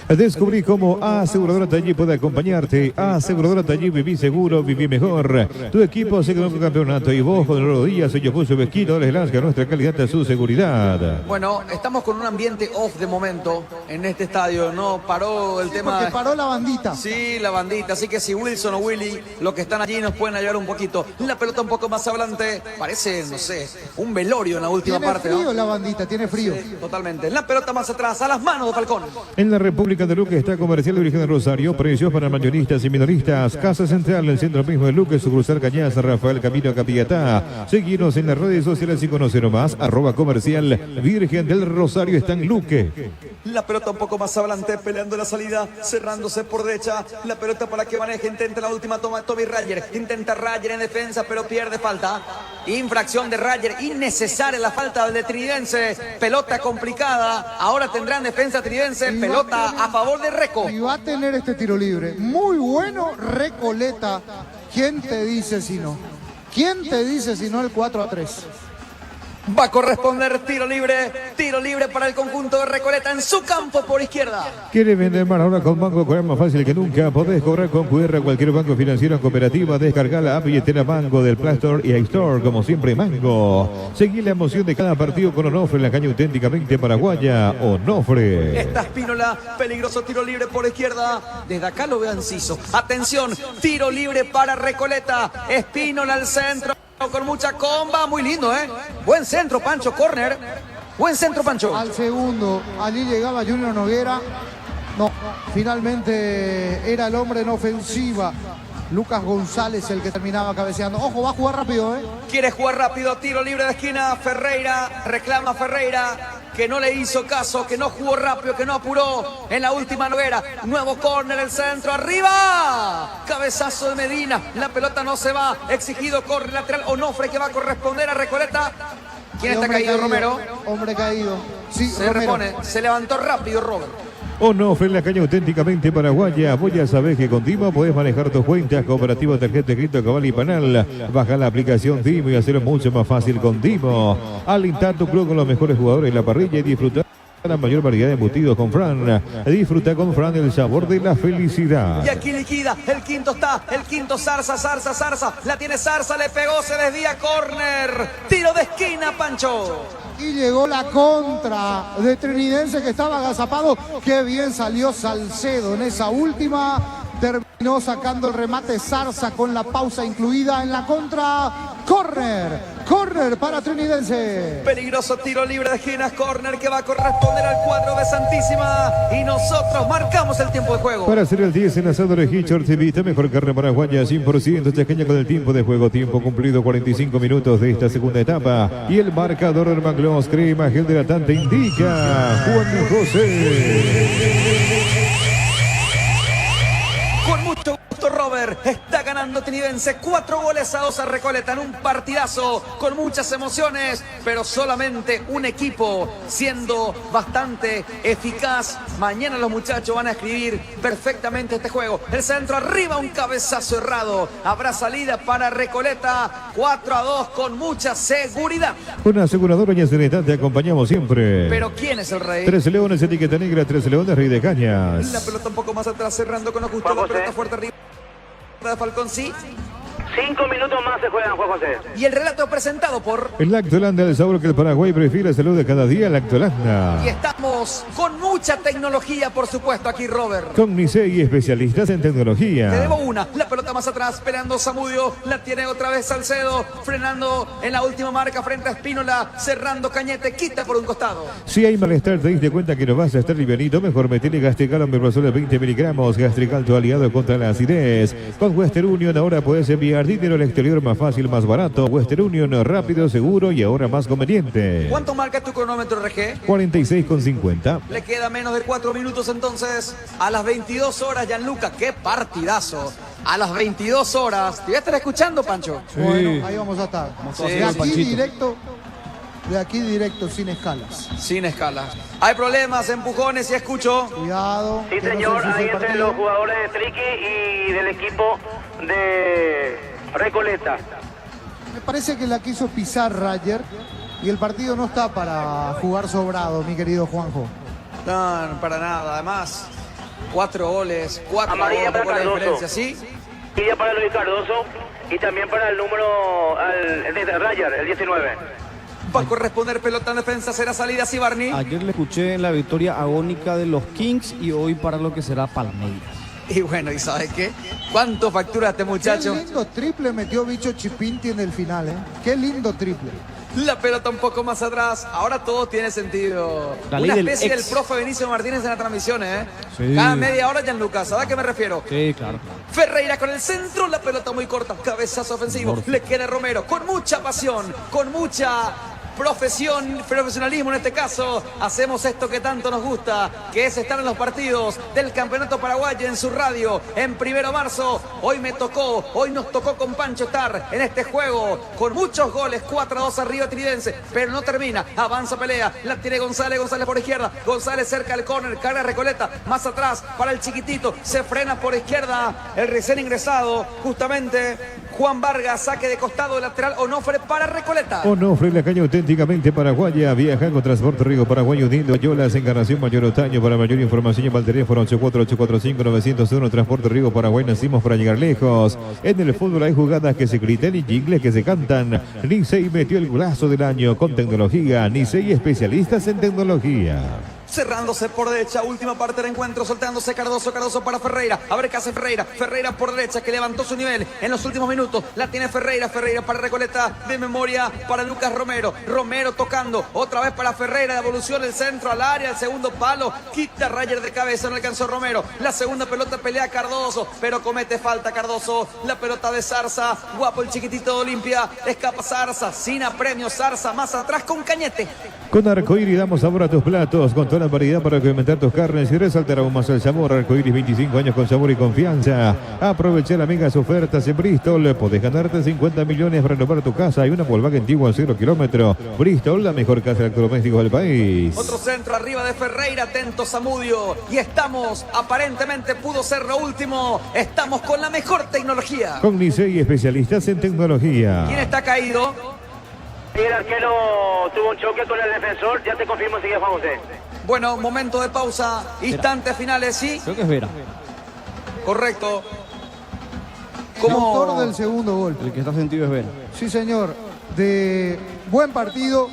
Descubrí cómo Aseguradora Tallí puede acompañarte. Aseguradora Tallí, viví seguro, viví mejor. Tu equipo se quedó con campeonato y vos con los días, ellos puso Vesquino, les lanza nuestra calidad a su seguridad. Bueno, estamos con un ambiente off de momento en este estadio, ¿no? Paró el tema. Porque paró la bandita. Sí, la bandita. Así que si Wilson o Willy, los que están allí, nos pueden ayudar un poquito. La pelota un poco más adelante. Parece, no sé, un velorio en la última parte, ¿no? Tiene frío la bandita, tiene frío. Sí, totalmente. La pelota más atrás, a las manos de Falcón. En la República de Luque está Comercial de Virgen de Rosario. Precios para mayoristas y minoristas. Casa Central, en el centro mismo de Luque, sucursal Cañaza, Rafael Camino Capillatá. Seguinos en las redes sociales y conocer más. @Comercial Virgen del Rosario está en Luque. La pelota un poco más adelante, peleando la salida, cerrándose por derecha. La pelota para que maneje, intenta la última toma Toby Rayer. Intenta Rayer en defensa, pero pierde falta. Infracción de Rayer, innecesaria la falta de Trinidense. Pelota complicada, ahora tendrán defensa Trinidense. Pelota a favor de Reco. Y va a tener este tiro libre. Muy bueno, Recoleta. ¿Quién te dice si no? ¿Quién te dice si no el 4-3? Va a corresponder tiro libre para el conjunto de Recoleta en su campo por izquierda. ¿Quieres vender más ahora con Banco Cobrar más fácil que nunca? Podés cobrar con QR a cualquier banco financiero o cooperativa. Descargar la app billetera Mango del Play Store y iStore, como siempre Mango. Seguí la emoción de cada partido con Onofre en la caña auténticamente paraguaya. Onofre. Está Espínola, peligroso tiro libre por izquierda. Desde acá lo veo Enciso. Atención, tiro libre para Recoleta. Espínola al centro. Con mucha comba, muy lindo, ¿eh? Buen centro, Pancho, córner. Buen centro, Pancho. Al segundo, allí llegaba Junior Noguera. No, finalmente era el hombre en ofensiva. Lucas González el que terminaba cabeceando. Ojo, va a jugar rápido, ¿eh? Quiere jugar rápido, tiro libre de esquina. Ferreira, reclama Ferreira, que no le hizo caso, que no jugó rápido, que no apuró en la última Noguera. Nuevo córner, el centro, arriba. Cabezazo de Medina, la pelota no se va. Exigido córner lateral, Onofre que va a corresponder a Recoleta. ¿Quién está caído, Romero? Hombre caído. Sí, se Romero. repone, se levantó rápido Robert. Onofre en la caña auténticamente paraguaya. Vos ya sabés que con Dimo podés manejar tus cuentas, cooperativa, tarjeta de crédito, cabal y panal. Baja la aplicación Dimo y hacerlo mucho más fácil con Dimo. Alentar tu club con los mejores jugadores en la parrilla y disfrutar la mayor variedad de embutidos con Fran. Disfruta con Fran el sabor de la felicidad. Y aquí liquida, el quinto está, el quinto Zarza. La tiene Zarza, le pegó, se desvía, córner. Tiro de esquina, Pancho. Y llegó la contra de Trinidense que estaba agazapado. Qué bien salió Salcedo en esa última. Terminó sacando el remate Zarza con la pausa incluida en la contra. Córner para Trinidense. Peligroso tiro libre de esquinas, córner que va a corresponder al cuadro de Santísima. Y nosotros marcamos el tiempo de juego. Para hacer el 10 en asadores Hitchard TV, mejor carne paraguaya 100% chaqueña con el tiempo de juego. Tiempo cumplido 45 minutos de esta segunda etapa. Y el marcador del Manglos crema gel hidratante indica Juan José. Con mucho gusto, Robert. Está ganando Trinidense 4-2 a Recoleta en un partidazo con muchas emociones, pero solamente un equipo siendo bastante eficaz. Mañana los muchachos van a escribir perfectamente este juego. El centro arriba, un cabezazo errado. Habrá salida para Recoleta. 4-2 con mucha seguridad. Una aseguradora y Serenidad te acompañamos siempre. Pero ¿quién es el rey? 13 Leones, etiqueta negra, 13 Leones, Rey de Cañas. La pelota un poco más atrás, cerrando con Augusto. La pelota fuerte arriba de Falcón, sí. 5 minutos más se juegan, Juan José. Y el relato presentado por... El Lactolanda, el sabor que el Paraguay prefiere, salud de cada día, Lactolanda. Y estamos con mucha tecnología, por supuesto, aquí, Robert. Con Nisei, especialistas en tecnología. Te debo una, la pelota más atrás, peleando Zamudio, la tiene otra vez Salcedo, frenando en la última marca frente a Espínola, cerrando Cañete, quita por un costado. Si hay malestar, te diste cuenta que no vas a estar livianito, mejor metele Gastrical Omeprazol de 20 miligramos, Gastrical, tu aliado contra la acidez. Con Western Union ahora puedes enviar dinero al exterior más fácil, más barato. Western Union, rápido, seguro y ahora más conveniente. ¿Cuánto marca tu cronómetro, RG? 46,50. Le queda menos de 4 minutos entonces. A las 22 horas, Gianluca, qué partidazo. A las 22 horas. ¿Te voy a estar escuchando, Pancho? Sí. Bueno, ahí vamos a estar. Sí, de aquí directo, sin escalas. Sin escalas. Hay problemas, empujones y escucho. Cuidado. Sí, señor, ahí entre los jugadores de Triqui y del equipo de Recoleta. Me parece que la quiso pisar Rayer y el partido no está para jugar sobrado, mi querido Juanjo. No, para nada. Además, 4 goles, 4 Amarilla para goles de Cardoso. diferencia, ¿sí? Amarilla para Luis Cardoso y también para el número, de Ryder, el 19. Va a corresponder pelota en defensa, será salida, sí, Barney. Ayer le escuché la victoria agónica de los Kings y hoy para lo que será Palmeiras. Y bueno, ¿y sabes qué? ¿Cuánto factura este muchacho? Qué lindo triple metió Bicho Chipinti en el final, ¿eh? Qué lindo triple. La pelota un poco más atrás. Ahora todo tiene sentido. La ley Una del especie del ex. profe Benicio Martínez en la transmisión, ¿eh? Sí. Cada media hora, Gianluca. ¿Sabes a qué me refiero? Sí, claro. Ferreira con el centro, la pelota muy corta, cabezazo ofensivo. Le queda Romero con mucha pasión, con mucha profesionalismo en este caso. Hacemos esto que tanto nos gusta, que es estar en los partidos del Campeonato Paraguayo en su radio en 1 marzo. Hoy nos tocó con Pancho estar en este juego con muchos goles, 4-2 arriba Tridense, pero no termina, avanza pelea, la tiene González por izquierda, González cerca del córner, carga Recoleta, más atrás para el chiquitito, se frena por izquierda el recién ingresado, justamente Juan Vargas, saque de costado lateral, Onofre para Recoleta. Onofre, la caña auténticamente paraguaya, viaja con Transporte Río Paraguay uniendo Yolas, Encarnación Mayor Otaño. Para mayor información llama al teléfono 84845-901. Transporte Río Paraguay, nacimos para llegar lejos. En el fútbol hay jugadas que se gritan y jingles que se cantan. Nicey metió el golazo del año con tecnología. Nicey, especialistas en tecnología. Cerrándose por derecha, última parte del encuentro, soltándose Cardoso para Ferreira. A ver qué hace Ferreira por derecha, que levantó su nivel en los últimos minutos. La tiene Ferreira para Recoleta, de memoria para Lucas Romero. Romero tocando, otra vez para Ferreira, devolución el centro al área, el segundo palo, quita Ryder de cabeza, no alcanzó Romero. La segunda pelota pelea Cardoso, pero comete falta Cardoso. La pelota de Zarza, guapo el chiquitito de Olimpia, escapa Zarza, sin apremio Zarza, más atrás con Cañete. Con Arcoíris damos sabor a tus platos, con toda la variedad para incrementar tus carnes y resaltar aún más el sabor. Arcoíris, 25 años con sabor y confianza. Aprovecha las megas ofertas en Bristol. Podés ganarte 50 millones para renovar tu casa y una Volkswagen Tiguan 0 kilómetro. Bristol, la mejor casa de electrodomésticos del país. Otro centro arriba de Ferreira, atento Zamudio. Y estamos, aparentemente pudo ser lo último. Estamos con la mejor tecnología. Con Nicey, especialistas en tecnología. ¿Quién está caído? El arquero tuvo un choque con el defensor, ya te confirmo si es Juan José. Bueno, momento de pausa, instantes finales, ¿sí? Creo que es Vera. Correcto. Autor del segundo gol. El que está sentido es Vera. Sí, señor. De buen partido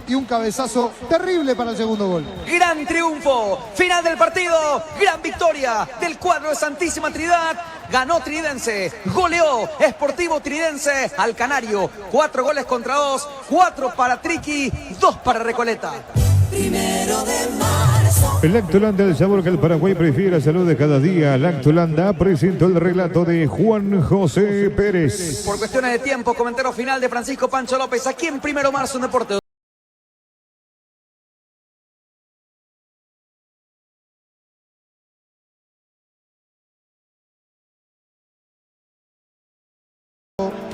y un cabezazo terrible para el segundo gol. Gran triunfo, final del partido, gran victoria del cuadro de Santísima Trinidad. Ganó Tridense, goleó Sportivo Tridense al Canario. 4 goles contra 2, 4 para Triqui, 2 para Recoleta. 1 de marzo. Lactolanda, el sabor que el Paraguay prefiere, salud de cada día. Lactolanda presentó el relato de Juan José Pérez. Por cuestiones de tiempo, comentario final de Francisco Pancho López, aquí en 1 de marzo en Deporte.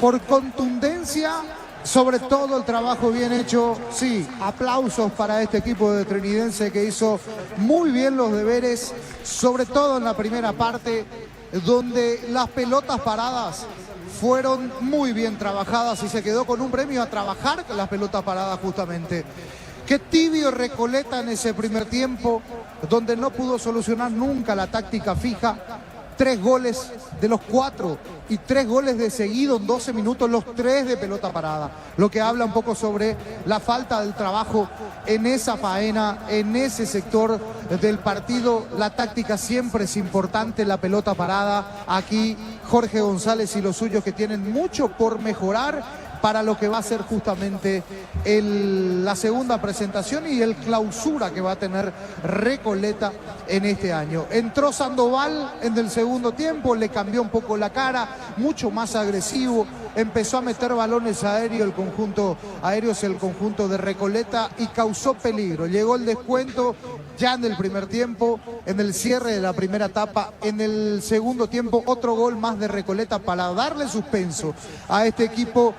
Por contundencia, sobre todo el trabajo bien hecho. Sí, aplausos para este equipo de Trinidense que hizo muy bien los deberes, sobre todo en la primera parte, donde las pelotas paradas fueron muy bien trabajadas y se quedó con un premio a trabajar con las pelotas paradas justamente. Qué tibio Recoleta en ese primer tiempo, donde no pudo solucionar nunca la táctica fija. 3 goles de los 4 y 3 goles de seguido en 12 minutos, los 3 de pelota parada. Lo que habla un poco sobre la falta del trabajo en esa faena, en ese sector del partido. La táctica siempre es importante, la pelota parada. Aquí Jorge González y los suyos que tienen mucho por mejorar para lo que va a ser justamente la segunda presentación y el clausura que va a tener Recoleta en este año. Entró Sandoval en el segundo tiempo, le cambió un poco la cara, mucho más agresivo, empezó a meter balones aéreos el conjunto de Recoleta y causó peligro. Llegó el descuento ya en el primer tiempo, en el cierre de la primera etapa. En el segundo tiempo otro gol más de Recoleta para darle suspenso a este equipo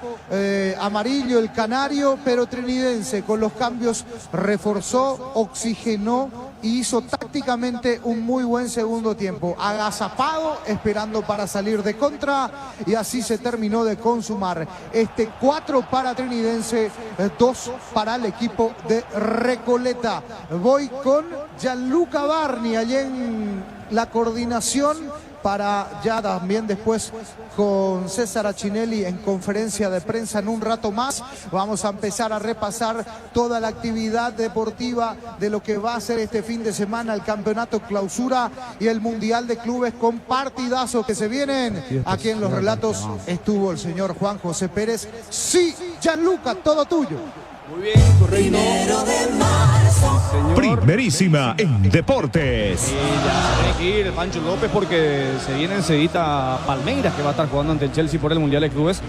amarillo, el Canario, pero Trinidense con los cambios reforzó, oxigenó y hizo tácticamente un muy buen segundo tiempo, agazapado, esperando para salir de contra, y así se terminó de consumar este 4 para Trinidense, 2 para el equipo de Recoleta. Voy con Gianluca Barni allá en la coordinación para ya también después con César Achinelli en conferencia de prensa en un rato más. Vamos a empezar a repasar toda la actividad deportiva de lo que va a ser este fin de semana el Campeonato Clausura y el Mundial de Clubes con partidazos que se vienen. Aquí en los relatos estuvo el señor Juan José Pérez. Sí, Gianluca, todo tuyo. Muy bien, correcto. Primerísima en deportes. Ya tiene que ir Pancho López porque se viene enseguida Palmeiras, que va a estar jugando ante el Chelsea por el Mundial de Clubes.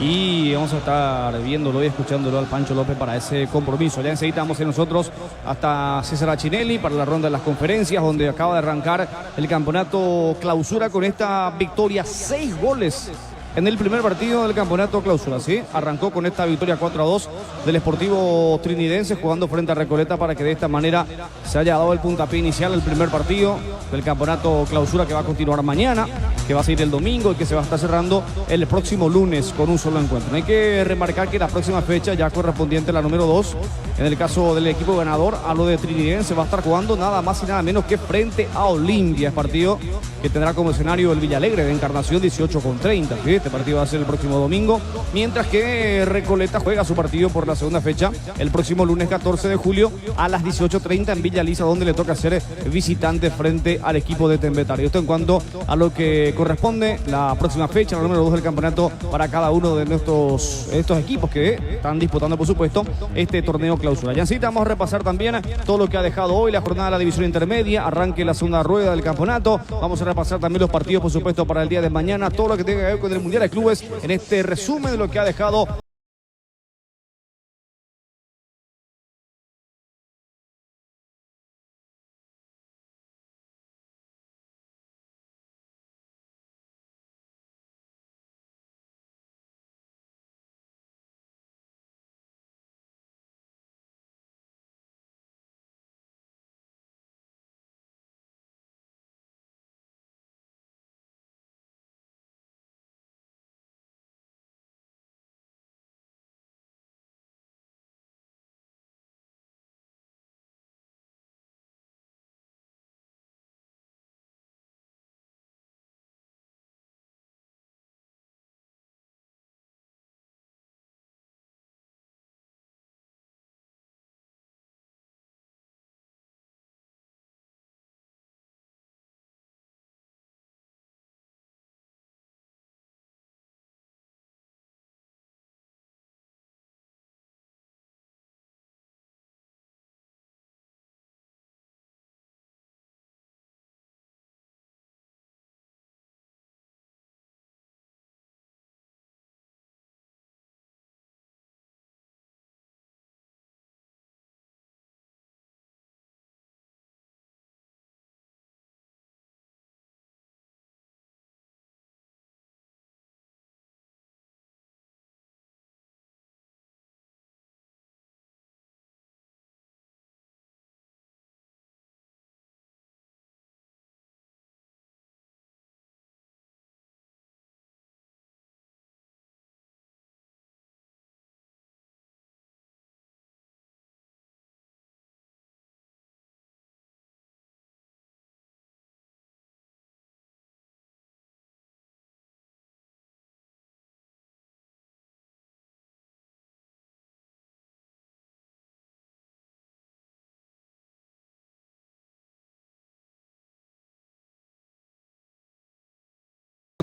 Y vamos a estar viéndolo y escuchándolo al Pancho López para ese compromiso. Ya enseguida vamos a ir nosotros hasta César Achinelli para la ronda de las conferencias, donde acaba de arrancar el Campeonato Clausura con esta victoria, 6 goles en el primer partido del Campeonato Clausura, ¿sí? Arrancó con esta victoria 4-2 del Sportivo Trinidense jugando frente a Recoleta para que de esta manera se haya dado el puntapié inicial el primer partido del Campeonato Clausura, que va a continuar mañana, que va a seguir el domingo y que se va a estar cerrando el próximo lunes con un solo encuentro. Hay que remarcar que la próxima fecha, ya correspondiente a la número 2, en el caso del equipo ganador, a lo de Trinidense, va a estar jugando nada más y nada menos que frente a Olimpia. Es partido que tendrá como escenario el Villalegre de Encarnación 18:30. ¿Sí? Este partido va a ser el próximo domingo, mientras que Recoleta juega su partido por la segunda fecha el próximo lunes 14 de julio a las 18:30 en Villa Lisa, donde le toca ser visitante frente al equipo de Tembetario. Esto en cuanto a lo que corresponde la próxima fecha, la número 2 del campeonato para cada uno de estos equipos que están disputando, por supuesto, este torneo Clausura. Ya enseguida vamos a repasar también todo lo que ha dejado hoy la jornada de la división intermedia, arranque la segunda rueda del campeonato. Vamos a repasar también los partidos, por supuesto, para el día de mañana, todo lo que tenga que ver con el Mundial de Clubes en este resumen de lo que ha dejado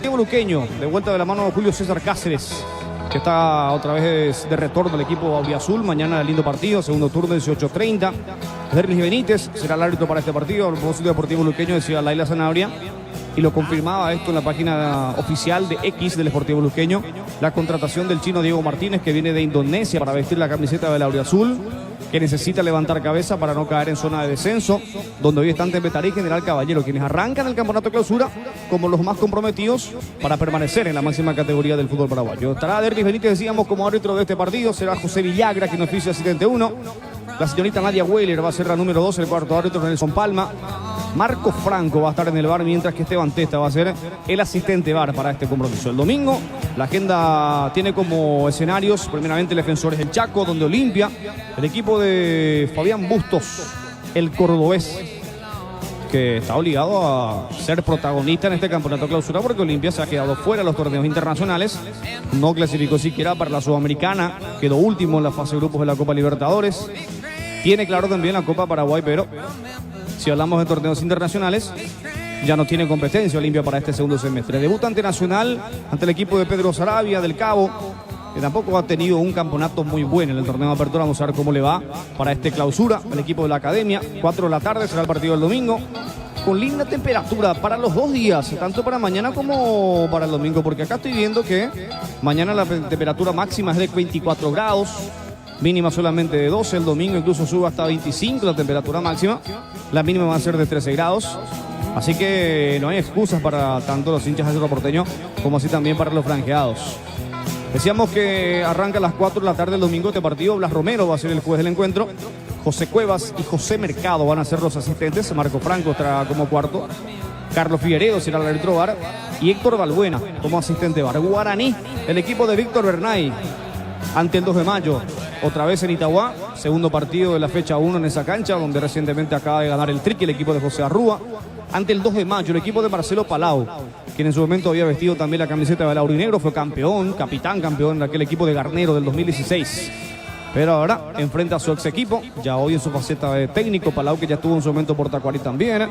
Deportivo Luqueño, de vuelta de la mano de Julio César Cáceres, que está otra vez de retorno al equipo auriazul. Mañana lindo partido, segundo turno, 18:30. Derlis Benítez será el árbitro para este partido. El propósito Deportivo Luqueño, decía Laila Zanabria, y lo confirmaba esto en la página oficial de X del Deportivo Luqueño, la contratación del chino Diego Martínez, que viene de Indonesia para vestir la camiseta del auriazul, que necesita levantar cabeza para no caer en zona de descenso, donde hoy están Tembetarí y General Caballero, quienes arrancan el campeonato Clausura como los más comprometidos para permanecer en la máxima categoría del fútbol paraguayo. Estará Derlis Benítez, decíamos, como árbitro de este partido. Será José Villagra, quien oficia asistente 1. La señorita Nadia Weiler va a ser la número 2, el cuarto árbitro Nelson Palma. Marco Franco va a estar en el VAR, mientras que Esteban Testa va a ser el asistente VAR para este compromiso. El domingo la agenda tiene como escenarios primeramente el Defensores del Chaco, donde Olimpia, el equipo de Fabián Bustos, el cordobés, que está obligado a ser protagonista en este campeonato clausura porque Olimpia se ha quedado fuera de los torneos internacionales, no clasificó siquiera para la Sudamericana, quedó último en la fase de grupos de la Copa Libertadores, tiene claro también la Copa Paraguay, pero si hablamos de torneos internacionales, ya no tiene competencia Olimpia para este segundo semestre. Debuta ante Nacional, ante el equipo de Pedro Saravia del Cabo, que tampoco ha tenido un campeonato muy bueno en el torneo de apertura. Vamos a ver cómo le va para este clausura el equipo de la Academia. 4 de la tarde será el partido del domingo, con linda temperatura para los 2 días, tanto para mañana como para el domingo, porque acá estoy viendo que mañana la temperatura máxima es de 24 grados, mínima solamente de 12, el domingo incluso sube hasta 25 la temperatura máxima, la mínima va a ser de 13 grados. Así que no hay excusas para tanto los hinchas de Cerro Porteño como así también para los franjeados. Decíamos que arranca a las 4 de la tarde el domingo este partido. Blas Romero va a ser el juez del encuentro. José Cuevas y José Mercado van a ser los asistentes. Marco Franco estará como cuarto. Carlos Figueredo será el árbitro VAR. Y Héctor Balbuena como asistente VAR. Guaraní, el equipo de Víctor Bernay, ante el 2 de mayo. Otra vez en Itagua. Segundo partido de la fecha 1 en esa cancha, donde recientemente acaba de ganar el Triqui, el equipo de José Arrúa. Ante el 2 de mayo, el equipo de Marcelo Palau, quien en su momento había vestido también la camiseta de Laurinegro, fue campeón, capitán campeón de aquel equipo de Garnero del 2016. Pero ahora enfrenta a su ex equipo, ya hoy en su faceta de técnico, Palau, que ya estuvo en su momento por Tacuarí también.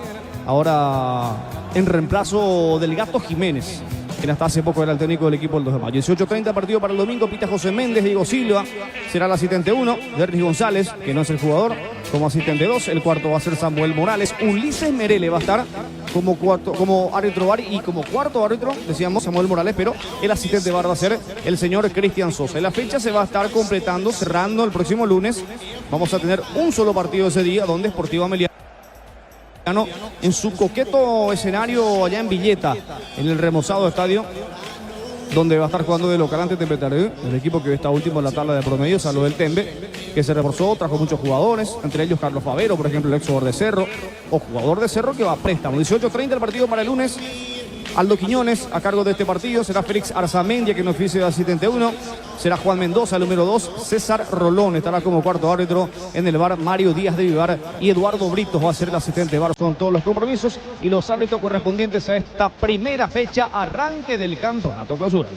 Ahora en reemplazo del Gato Jiménez, quien hasta hace poco era el técnico del equipo del 2 de mayo. 18:30 partido para el domingo, pita José Méndez, Diego Silva será el asistente 1, Derris González, que no es el jugador, como asistente 2, el cuarto va a ser Samuel Morales, Ulises Merele va a estar como árbitro VAR y como cuarto árbitro, decíamos Samuel Morales, pero el asistente VAR va a ser el señor Cristian Sosa. Y la fecha se va a estar completando, cerrando el próximo lunes. Vamos a tener un solo partido ese día, donde Sportivo Ameliano, en su coqueto escenario allá en Villeta, en el remozado estadio, donde va a estar jugando de local ante Tembe Tardí, el equipo que está último en la tabla de promedio, salvo del Tembe, que se reforzó, trajo muchos jugadores, entre ellos Carlos Favero, por ejemplo, el ex jugador de Cerro, o jugador de Cerro que va a préstamo. 18:30 el partido para el lunes. Aldo Quiñones a cargo de este partido, será Félix Arzamendia, que no oficia de asistente 1, será Juan Mendoza, el número 2, César Rolón estará como cuarto árbitro en el VAR, Mario Díaz de Vivar y Eduardo Britos va a ser el asistente VAR. Son todos los compromisos y los árbitros correspondientes a esta primera fecha, arranque del campeonato clausura.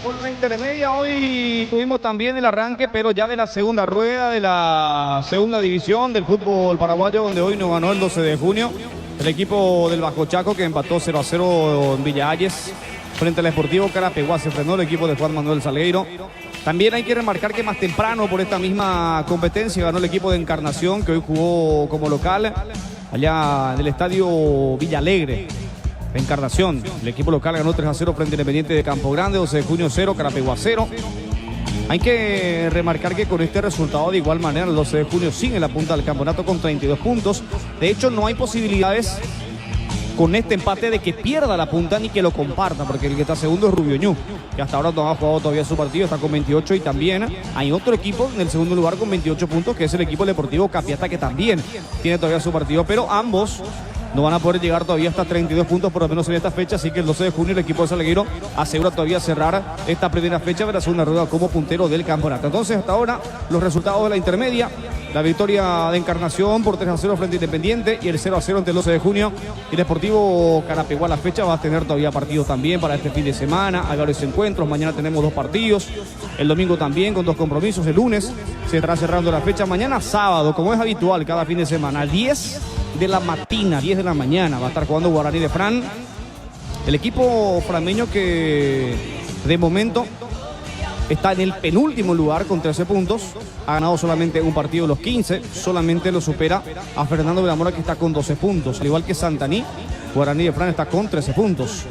Por la intermedia hoy tuvimos también el arranque, pero ya de la segunda rueda de la segunda división del fútbol paraguayo, donde hoy nos ganó el 12 de junio el equipo del Bajo Chaco, que empató 0-0 en Villa Ayes frente al Sportivo Carapeguá. Se frenó el equipo de Juan Manuel Salgueiro. También hay que remarcar que más temprano por esta misma competencia ganó el equipo de Encarnación, que hoy jugó como local allá en el estadio Villa Alegre. Encarnación, el equipo local ganó 3-0 frente al Independiente de Campo Grande, 12 de junio 0, Carapeguá 0. Hay que remarcar que con este resultado, de igual manera, el 12 de junio sigue en la punta del campeonato con 32 puntos. De hecho, no hay posibilidades con este empate de que pierda la punta ni que lo comparta, porque el que está segundo es Rubio Ñu, que hasta ahora no ha jugado todavía su partido, está con 28, y también hay otro equipo en el segundo lugar con 28 puntos, que es el equipo deportivo Capiata, que también tiene todavía su partido, pero ambos no van a poder llegar todavía hasta 32 puntos, por lo menos en esta fecha, así que el 12 de junio el equipo de Salgueiro asegura todavía cerrar esta primera fecha de la segunda rueda como puntero del campeonato. Entonces, hasta ahora, los resultados de la intermedia: la victoria de Encarnación por 3-0 frente a Independiente y el 0-0 ante el 12 de junio. Y el Deportivo Carapeguá, la fecha va a tener todavía partidos también para este fin de semana. Hay varios encuentros, mañana tenemos 2 partidos, el domingo también con 2 compromisos, el lunes se estará cerrando la fecha. Mañana sábado, como es habitual cada fin de semana, 10 de la mañana, va a estar jugando Guaraní de Fran. El equipo frameño que de momento está en el penúltimo lugar con 13 puntos. Ha ganado solamente un partido de los 15. Solamente lo supera a Fernando de la Mora, que está con 12 puntos. Al igual que Santaní, Guaraní de Fran está con 13 puntos.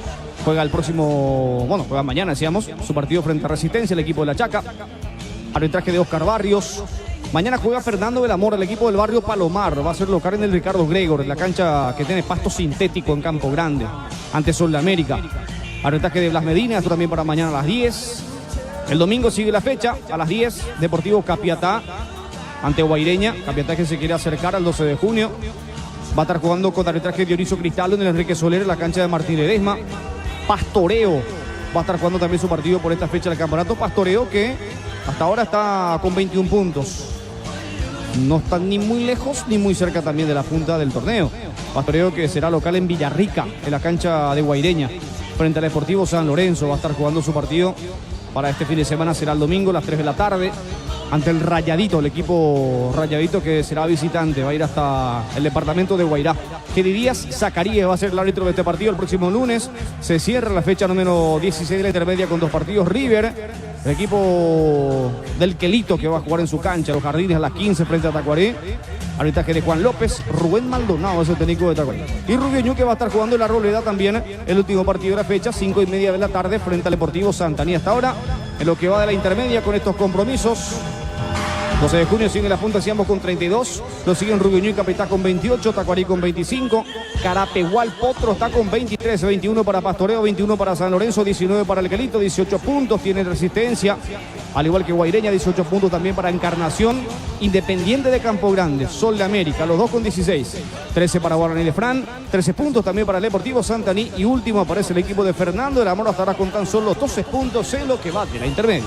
Juega juega mañana, decíamos, su partido frente a Resistencia, el equipo de La Chaca. Arbitraje de Oscar Barrios. Mañana juega Fernando de la Mora, el equipo del barrio Palomar. Va a ser local en el Ricardo Gregor, en la cancha que tiene pasto sintético en Campo Grande, ante Sol de América. Arbitraje de Blas Medina, esto también para mañana a las 10. El domingo sigue la fecha, a las 10, Deportivo Capiatá ante Guaireña. Capiatá que se quiere acercar al 12 de junio. Va a estar jugando con arbitraje de Dionisio Cristaldo en el Enrique Soler, en la cancha de Martín Ledesma. Pastoreo va a estar jugando también su partido por esta fecha del campeonato. Pastoreo que hasta ahora está con 21 puntos. No está ni muy lejos ni muy cerca también de la punta del torneo. Pastoreo que será local en Villarrica, en la cancha de Guaireña, frente al Deportivo San Lorenzo. Va a estar jugando su partido para este fin de semana, será el domingo a las 3 de la tarde, ante el Rayadito, el equipo Rayadito que será visitante, va a ir hasta el departamento de Guairá. Kedi Díaz Zacarías va a ser el árbitro de este partido el próximo lunes. Se cierra la fecha número 16 de la intermedia con 2 partidos. River, el equipo del Quelito, que va a jugar en su cancha, Los Jardines, a las 15 frente a Tacuaré. Arbitraje de Juan López. Rubén Maldonado es el técnico de Tacuaré. Y Rubio Ñu, que va a estar jugando en La Roleda también el último partido de la fecha, 5:30 de la tarde, frente al Deportivo Santaní. Hasta ahora, en lo que va de la intermedia con estos compromisos, 12 de junio sigue la punta, decíamos, con 32. Lo siguen Rubio Ñu y Capitán con 28, Tacuarí con 25. Carapegual Potro está con 23, 21 para Pastoreo, 21 para San Lorenzo, 19 para el Quelito, 18 puntos tiene Resistencia. Al igual que Guaireña, 18 puntos también para Encarnación. Independiente de Campo Grande, Sol de América, los dos con 16. 13 para Guaraní de Fran, 13 puntos también para el Deportivo Santaní. Y último aparece el equipo de Fernando de la Mora, hasta ahora con tan solo 12 puntos en lo que va de la intermedia.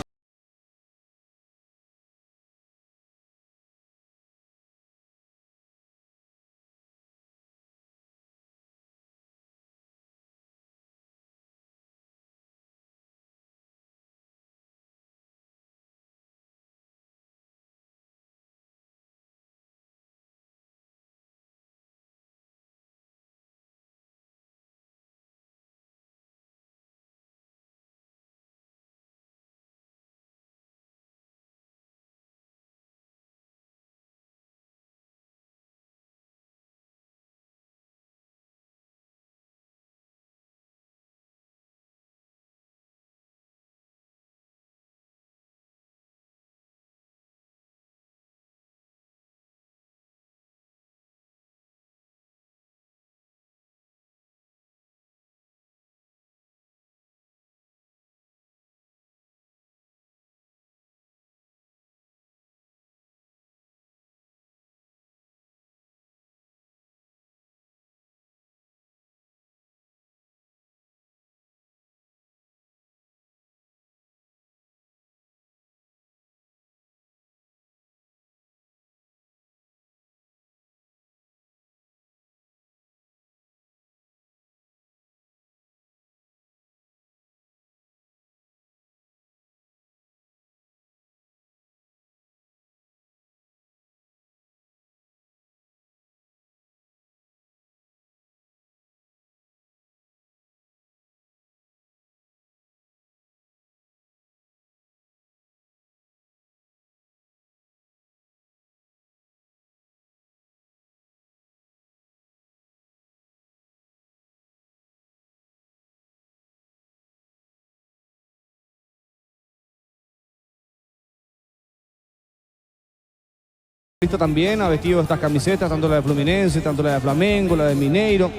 También ha vestido estas camisetas, tanto la de Fluminense, tanto la de Flamengo, la de Mineiro.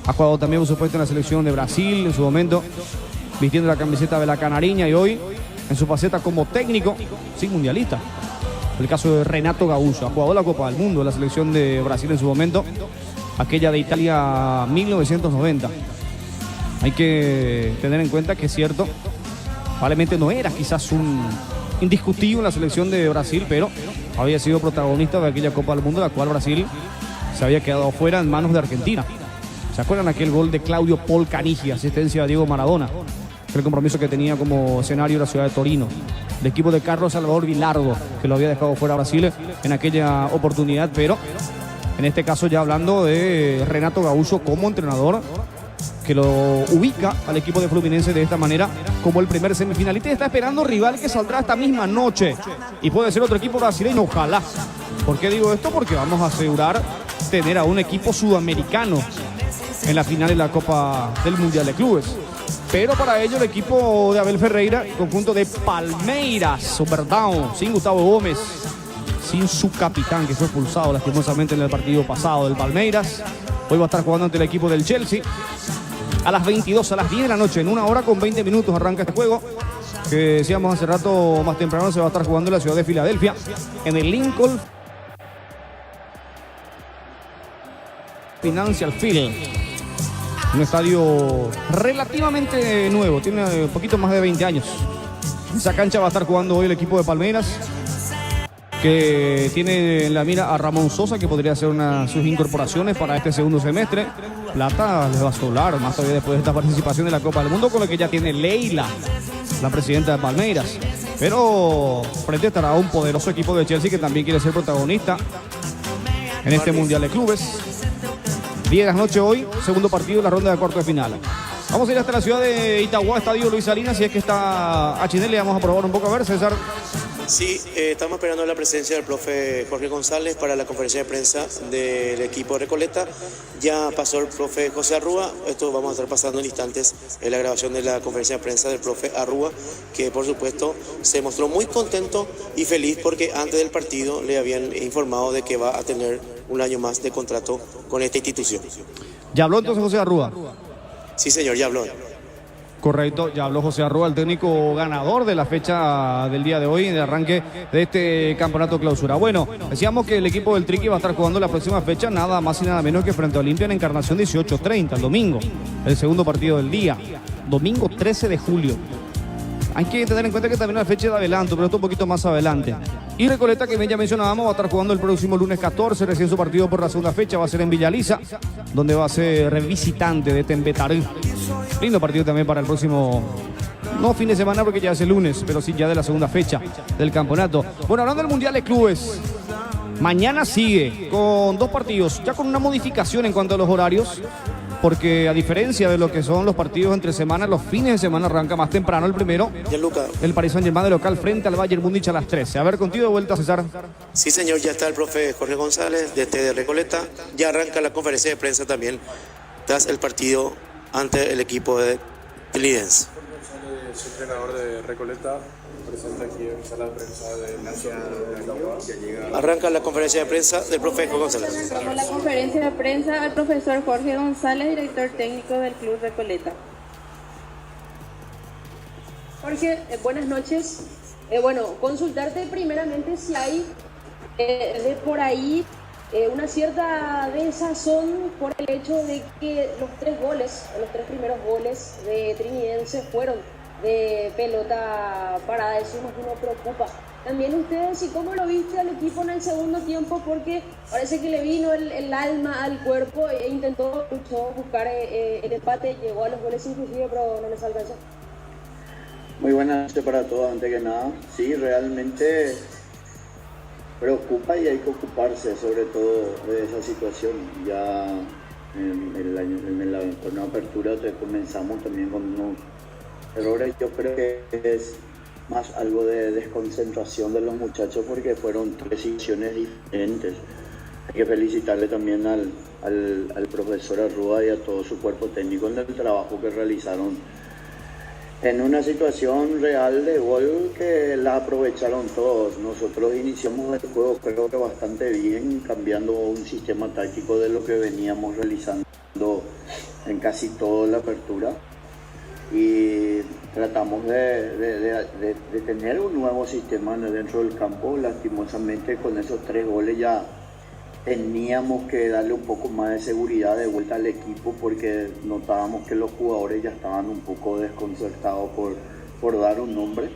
Ha jugado también, por supuesto, en la selección de Brasil en su momento, vistiendo la camiseta de la Canariña, y hoy en su faceta como técnico, sí, mundialista. El caso de Renato Gaúcho, ha jugado la Copa del Mundo en la selección de Brasil en su momento. aquella de Italia 1990. Hay que tener en cuenta que es cierto, probablemente no era quizás un indiscutible en la selección de Brasil, pero había sido protagonista de aquella Copa del Mundo, la cual Brasil se había quedado fuera en manos de Argentina. ¿Se acuerdan aquel gol de Claudio Paul Canigi, asistencia de Diego Maradona? El compromiso que tenía como escenario la ciudad de Torino. El equipo de Carlos Salvador Vilardo, que lo había dejado fuera a Brasil en aquella oportunidad, pero en este caso ya hablando de Renato Gaúcho como entrenador, que lo ubica al equipo de Fluminense de esta manera como el primer semifinalista. Está esperando rival que saldrá esta misma noche y puede ser otro equipo brasileño, ojalá. ¿Por qué digo esto? Porque vamos a asegurar tener a un equipo sudamericano en la final de la Copa del Mundial de Clubes. Pero para ello el equipo de Abel Ferreira, el conjunto de Palmeiras, Superdão, sin Gustavo Gómez, sin su capitán que fue expulsado lastimosamente en el partido pasado del Palmeiras, hoy va a estar jugando ante el equipo del Chelsea. A las 22, a las 10 de la noche, en 1 hora con 20 minutos arranca este juego, que decíamos hace rato, más temprano se va a estar jugando en la ciudad de Filadelfia, en el Lincoln Financial Field. Un estadio relativamente nuevo, tiene un poquito más de 20 años. En esa cancha va a estar jugando hoy el equipo de Palmeiras, que tiene en la mira a Ramón Sosa, que podría hacer una de sus incorporaciones para este segundo semestre. Plata les va a sobrar, más todavía después de esta participación de la Copa del Mundo, con lo que ya tiene Leila, la presidenta de Palmeiras. Pero frente estará un poderoso equipo de Chelsea que también quiere ser protagonista en este Mundial de Clubes. 10 de la noche hoy, segundo partido de la ronda de cuartos de final. Vamos a ir hasta la ciudad de Itagua, estadio Luis Salinas, si es que está a Chinel, le vamos a probar un poco, a ver, César. Sí, estamos esperando la presencia del profe Jorge González para la conferencia de prensa del equipo de Recoleta. Ya pasó el profe José Arrúa, esto vamos a estar pasando en instantes en la grabación de la conferencia de prensa del profe Arrúa, que por supuesto se mostró muy contento y feliz porque antes del partido le habían informado de que va a tener un año más de contrato con esta institución. ¿Ya habló entonces José Arrúa? Sí, señor, ya habló. Correcto, ya habló José Arrúa, el técnico ganador de la fecha del día de hoy, en el arranque de este campeonato clausura. Bueno, decíamos que el equipo del Triqui va a estar jugando la próxima fecha, nada más y nada menos que frente a Olimpia en Encarnación 18:30, el domingo, el segundo partido del día, domingo 13 de julio. Hay que tener en cuenta que también la fecha de adelanto, pero esto un poquito más adelante. Y Recoleta, que ya mencionábamos, va a estar jugando el próximo lunes 14, recién su partido por la segunda fecha, va a ser en Villaliza, donde va a ser visitante de Tembetaré. Lindo partido también para el próximo, no fin de semana porque ya es el lunes, pero sí ya de la segunda fecha del campeonato. Bueno, hablando del Mundial de Clubes, mañana sigue con 2 partidos, ya con una modificación en cuanto a los horarios, porque a diferencia de lo que son los partidos entre semanas, los fines de semana arranca más temprano el primero. El Paris Saint-Germain de local frente al Bayern Múnich a las 13. A ver, contigo de vuelta, César. Sí, señor, ya está el profe Jorge González de Recoleta. Ya arranca la conferencia de prensa también tras el partido ante el equipo de Fluminense. Soy entrenador de Recoleta, presente aquí en sala de prensa de Nación. Arranca la conferencia de prensa del profe Jorge González. Damos la conferencia de prensa al profesor Jorge González, director técnico del Club Recoleta. Jorge, buenas noches. Bueno, consultarte primeramente si hay de por ahí una cierta desazón por el hecho de que los 3 primeros goles de Trinidense fueron de pelota parada. Eso nos preocupa. También ustedes, ¿y cómo lo viste al equipo en el segundo tiempo? Porque parece que le vino el alma al cuerpo e intentó buscar el empate, llegó a los goles inclusive, pero no les alcanzó. Muy buenas noches para todos, antes que nada. Sí, realmente preocupa y hay que ocuparse sobre todo de esa situación. Ya en la torneo de apertura comenzamos también con unos errores. Yo creo que es más algo de desconcentración de los muchachos porque fueron 3 situaciones diferentes. Hay que felicitarle también al profesor Arrúa y a todo su cuerpo técnico en el trabajo que realizaron en una situación real de gol que la aprovecharon todos. Nosotros iniciamos el juego creo que bastante bien, cambiando un sistema táctico de lo que veníamos realizando en casi toda la apertura. Y tratamos de tener un nuevo sistema dentro del campo. Lastimosamente con esos 3 goles ya teníamos que darle un poco más de seguridad de vuelta al equipo porque notábamos que los jugadores ya estaban un poco desconcertados por dar un nombre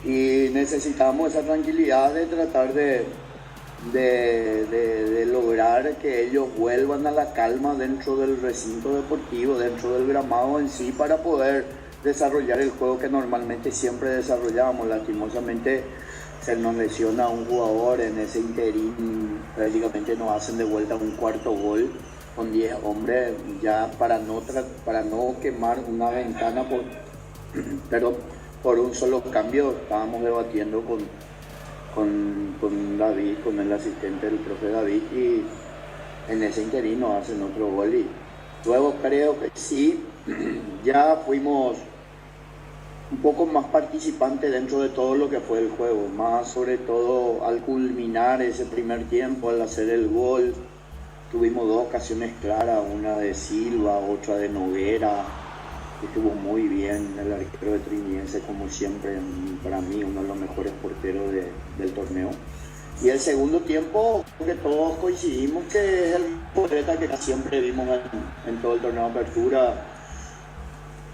y necesitábamos esa tranquilidad de tratar de lograr que ellos vuelvan a la calma dentro del recinto deportivo, dentro del gramado en sí, para poder desarrollar el juego que normalmente siempre desarrollábamos. Lastimosamente se nos lesiona un jugador en ese interín, prácticamente nos hacen de vuelta un cuarto gol con 10 hombres, ya para no quemar una ventana por un solo cambio. Estábamos debatiendo con David, con el asistente del profe David, y en ese interín nos hacen otro gol y luego creo que sí, ya fuimos un poco más participantes dentro de todo lo que fue el juego, más sobre todo al culminar ese primer tiempo, al hacer el gol. Tuvimos dos ocasiones claras, una de Silva, otra de Noguera, que estuvo muy bien el arquero de Trinidense, como siempre, para mí uno de los mejores porteros del torneo. Y el segundo tiempo, que todos coincidimos que es el portero que siempre vimos en todo el torneo de apertura,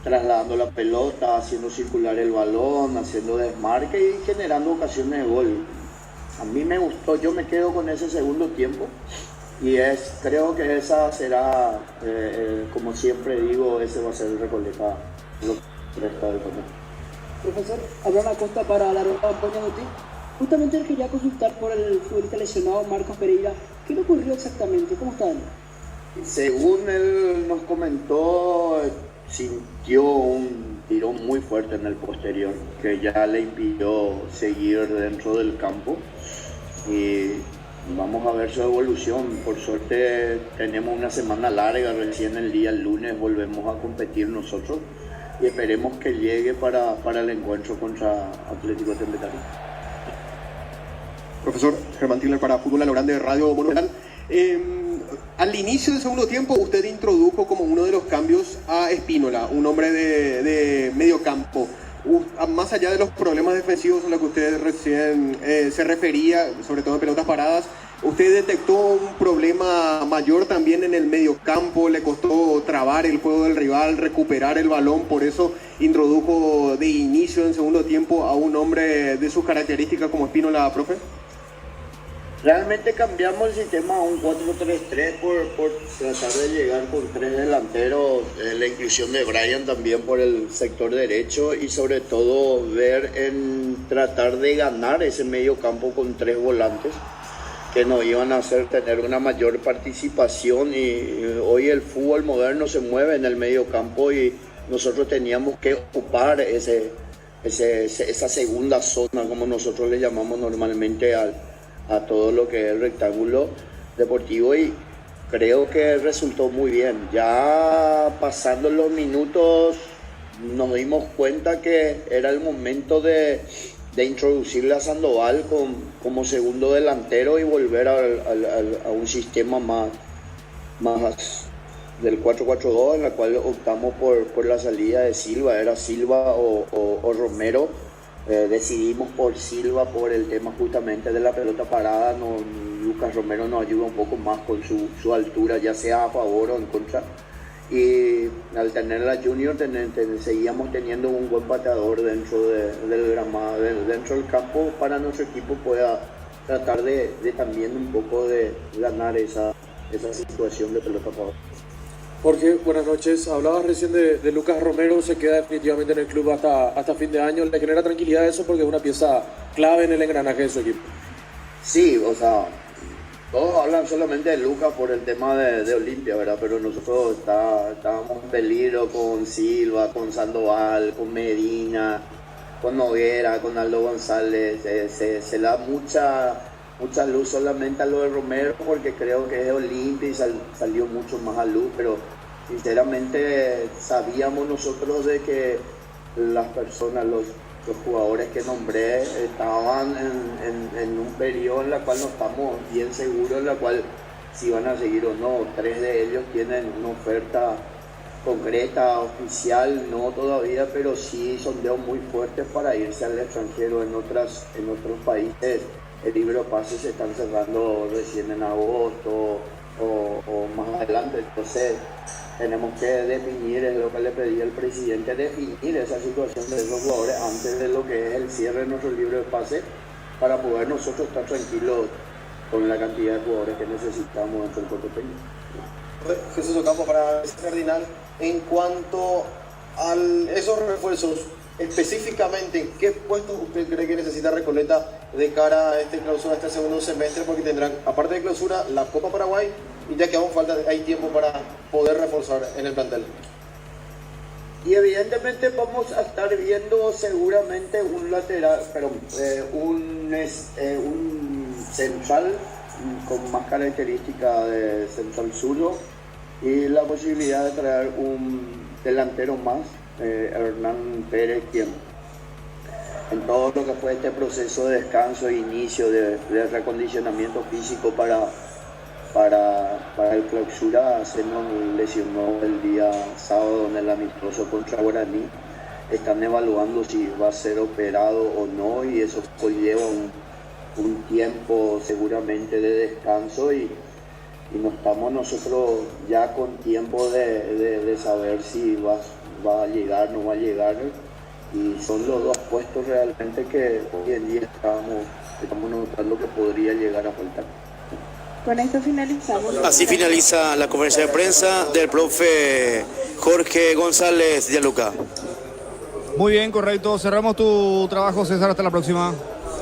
trasladando la pelota, haciendo circular el balón, haciendo desmarque y generando ocasiones de gol. A mí me gustó, yo me quedo con ese segundo tiempo y creo que esa será, como siempre digo, ese va a ser el Recoleta lo que resta del torneo. Profesor, Abraham Acosta para la ronda Poñadotti. Justamente él quería consultar por el futbolista lesionado Marcos Pereira. ¿Qué le ocurrió exactamente? ¿Cómo está él? Según él nos comentó, sintió un tirón muy fuerte en el posterior que ya le impidió seguir dentro del campo y vamos a ver su evolución. Por suerte tenemos una semana larga, recién el lunes volvemos a competir nosotros y esperemos que llegue para el encuentro contra Atlético Tembetari. Profesor Germán Tiller para Fútbol a lo Grande de Radio Monumental. Al inicio del segundo tiempo usted introdujo como uno de los cambios a Espínola, un hombre de medio campo. Más allá de los problemas defensivos a los que usted recién se refería, sobre todo en pelotas paradas, ¿usted detectó un problema mayor también en el medio campo? ¿Le costó trabar el juego del rival, recuperar el balón? Por eso introdujo de inicio en segundo tiempo a un hombre de sus características como Espínola, profe. Realmente cambiamos el sistema a un 4-3-3 por tratar de llegar con 3 delanteros, la inclusión de Brian también por el sector derecho y sobre todo ver en tratar de ganar ese medio campo con 3 volantes que nos iban a hacer tener una mayor participación y hoy el fútbol moderno se mueve en el medio campo y nosotros teníamos que ocupar esa segunda zona, como nosotros le llamamos normalmente a todo lo que es el rectángulo deportivo y creo que resultó muy bien. Ya pasando los minutos nos dimos cuenta que era el momento de introducirle a Sandoval como segundo delantero y volver a un sistema más del 4-4-2 en la cual optamos por la salida de Silva, era Silva o Romero. Decidimos por Silva por el tema justamente de la pelota parada. Lucas Romero nos ayuda un poco más con su altura, ya sea a favor o en contra. Y al tener la Junior seguíamos teniendo un buen pateador dentro del gramado, dentro del campo, para nuestro equipo pueda tratar de también un poco de ganar esa situación de pelota parada. Jorge, buenas noches. Hablabas recién de Lucas Romero, se queda definitivamente en el club hasta fin de año. ¿Le genera tranquilidad eso porque es una pieza clave en el engranaje de su equipo? Sí, o sea, todos hablan solamente de Lucas por el tema de Olimpia, ¿verdad? Pero nosotros estábamos en peligro con Silva, con Sandoval, con Medina, con Noguera, con Aldo González. Se da mucha luz solamente a lo de Romero porque creo que es Olimpia y salió mucho más a luz, pero sinceramente sabíamos nosotros de que las personas, los jugadores que nombré estaban en un periodo en el cual no estamos bien seguros, en la cual si van a seguir o no. 3 de ellos tienen una oferta concreta, oficial, no todavía, pero sí sondeos muy fuertes para irse al extranjero en otros países el libro de pases se están cerrando recién en agosto o más adelante, entonces tenemos que definir, es lo que le pedí al presidente, definir esa situación de esos jugadores antes de lo que es el cierre de nuestro libro de pases para poder nosotros estar tranquilos con la cantidad de jugadores que necesitamos dentro del corto pequeño. Jesús Ocampo, para el cardinal, en cuanto a esos refuerzos, específicamente, ¿qué puestos usted cree que necesita Recoleta de cara a este clausura, este segundo semestre? Porque tendrán, aparte de clausura, la Copa Paraguay, y ya que aún hay tiempo para poder reforzar en el plantel. Y evidentemente vamos a estar viendo seguramente un lateral, un central con más características de central zurdo y la posibilidad de traer un delantero más, Hernán Pérez, quien en todo lo que fue este proceso de descanso e inicio de reacondicionamiento físico para el clausura se nos lesionó el día sábado en el amistoso contra Guaraní. Están evaluando si va a ser operado o no y eso conlleva un tiempo seguramente de descanso y no estamos nosotros ya con tiempo de saber si va a llegar o no va a llegar, y son los dos puestos realmente que hoy en día estamos notando que podría llegar a faltar. Con esto finalizamos. Así finaliza la conferencia de prensa del profe Jorge González Gianluca. Muy bien, correcto. Cerramos tu trabajo, César. Hasta la próxima.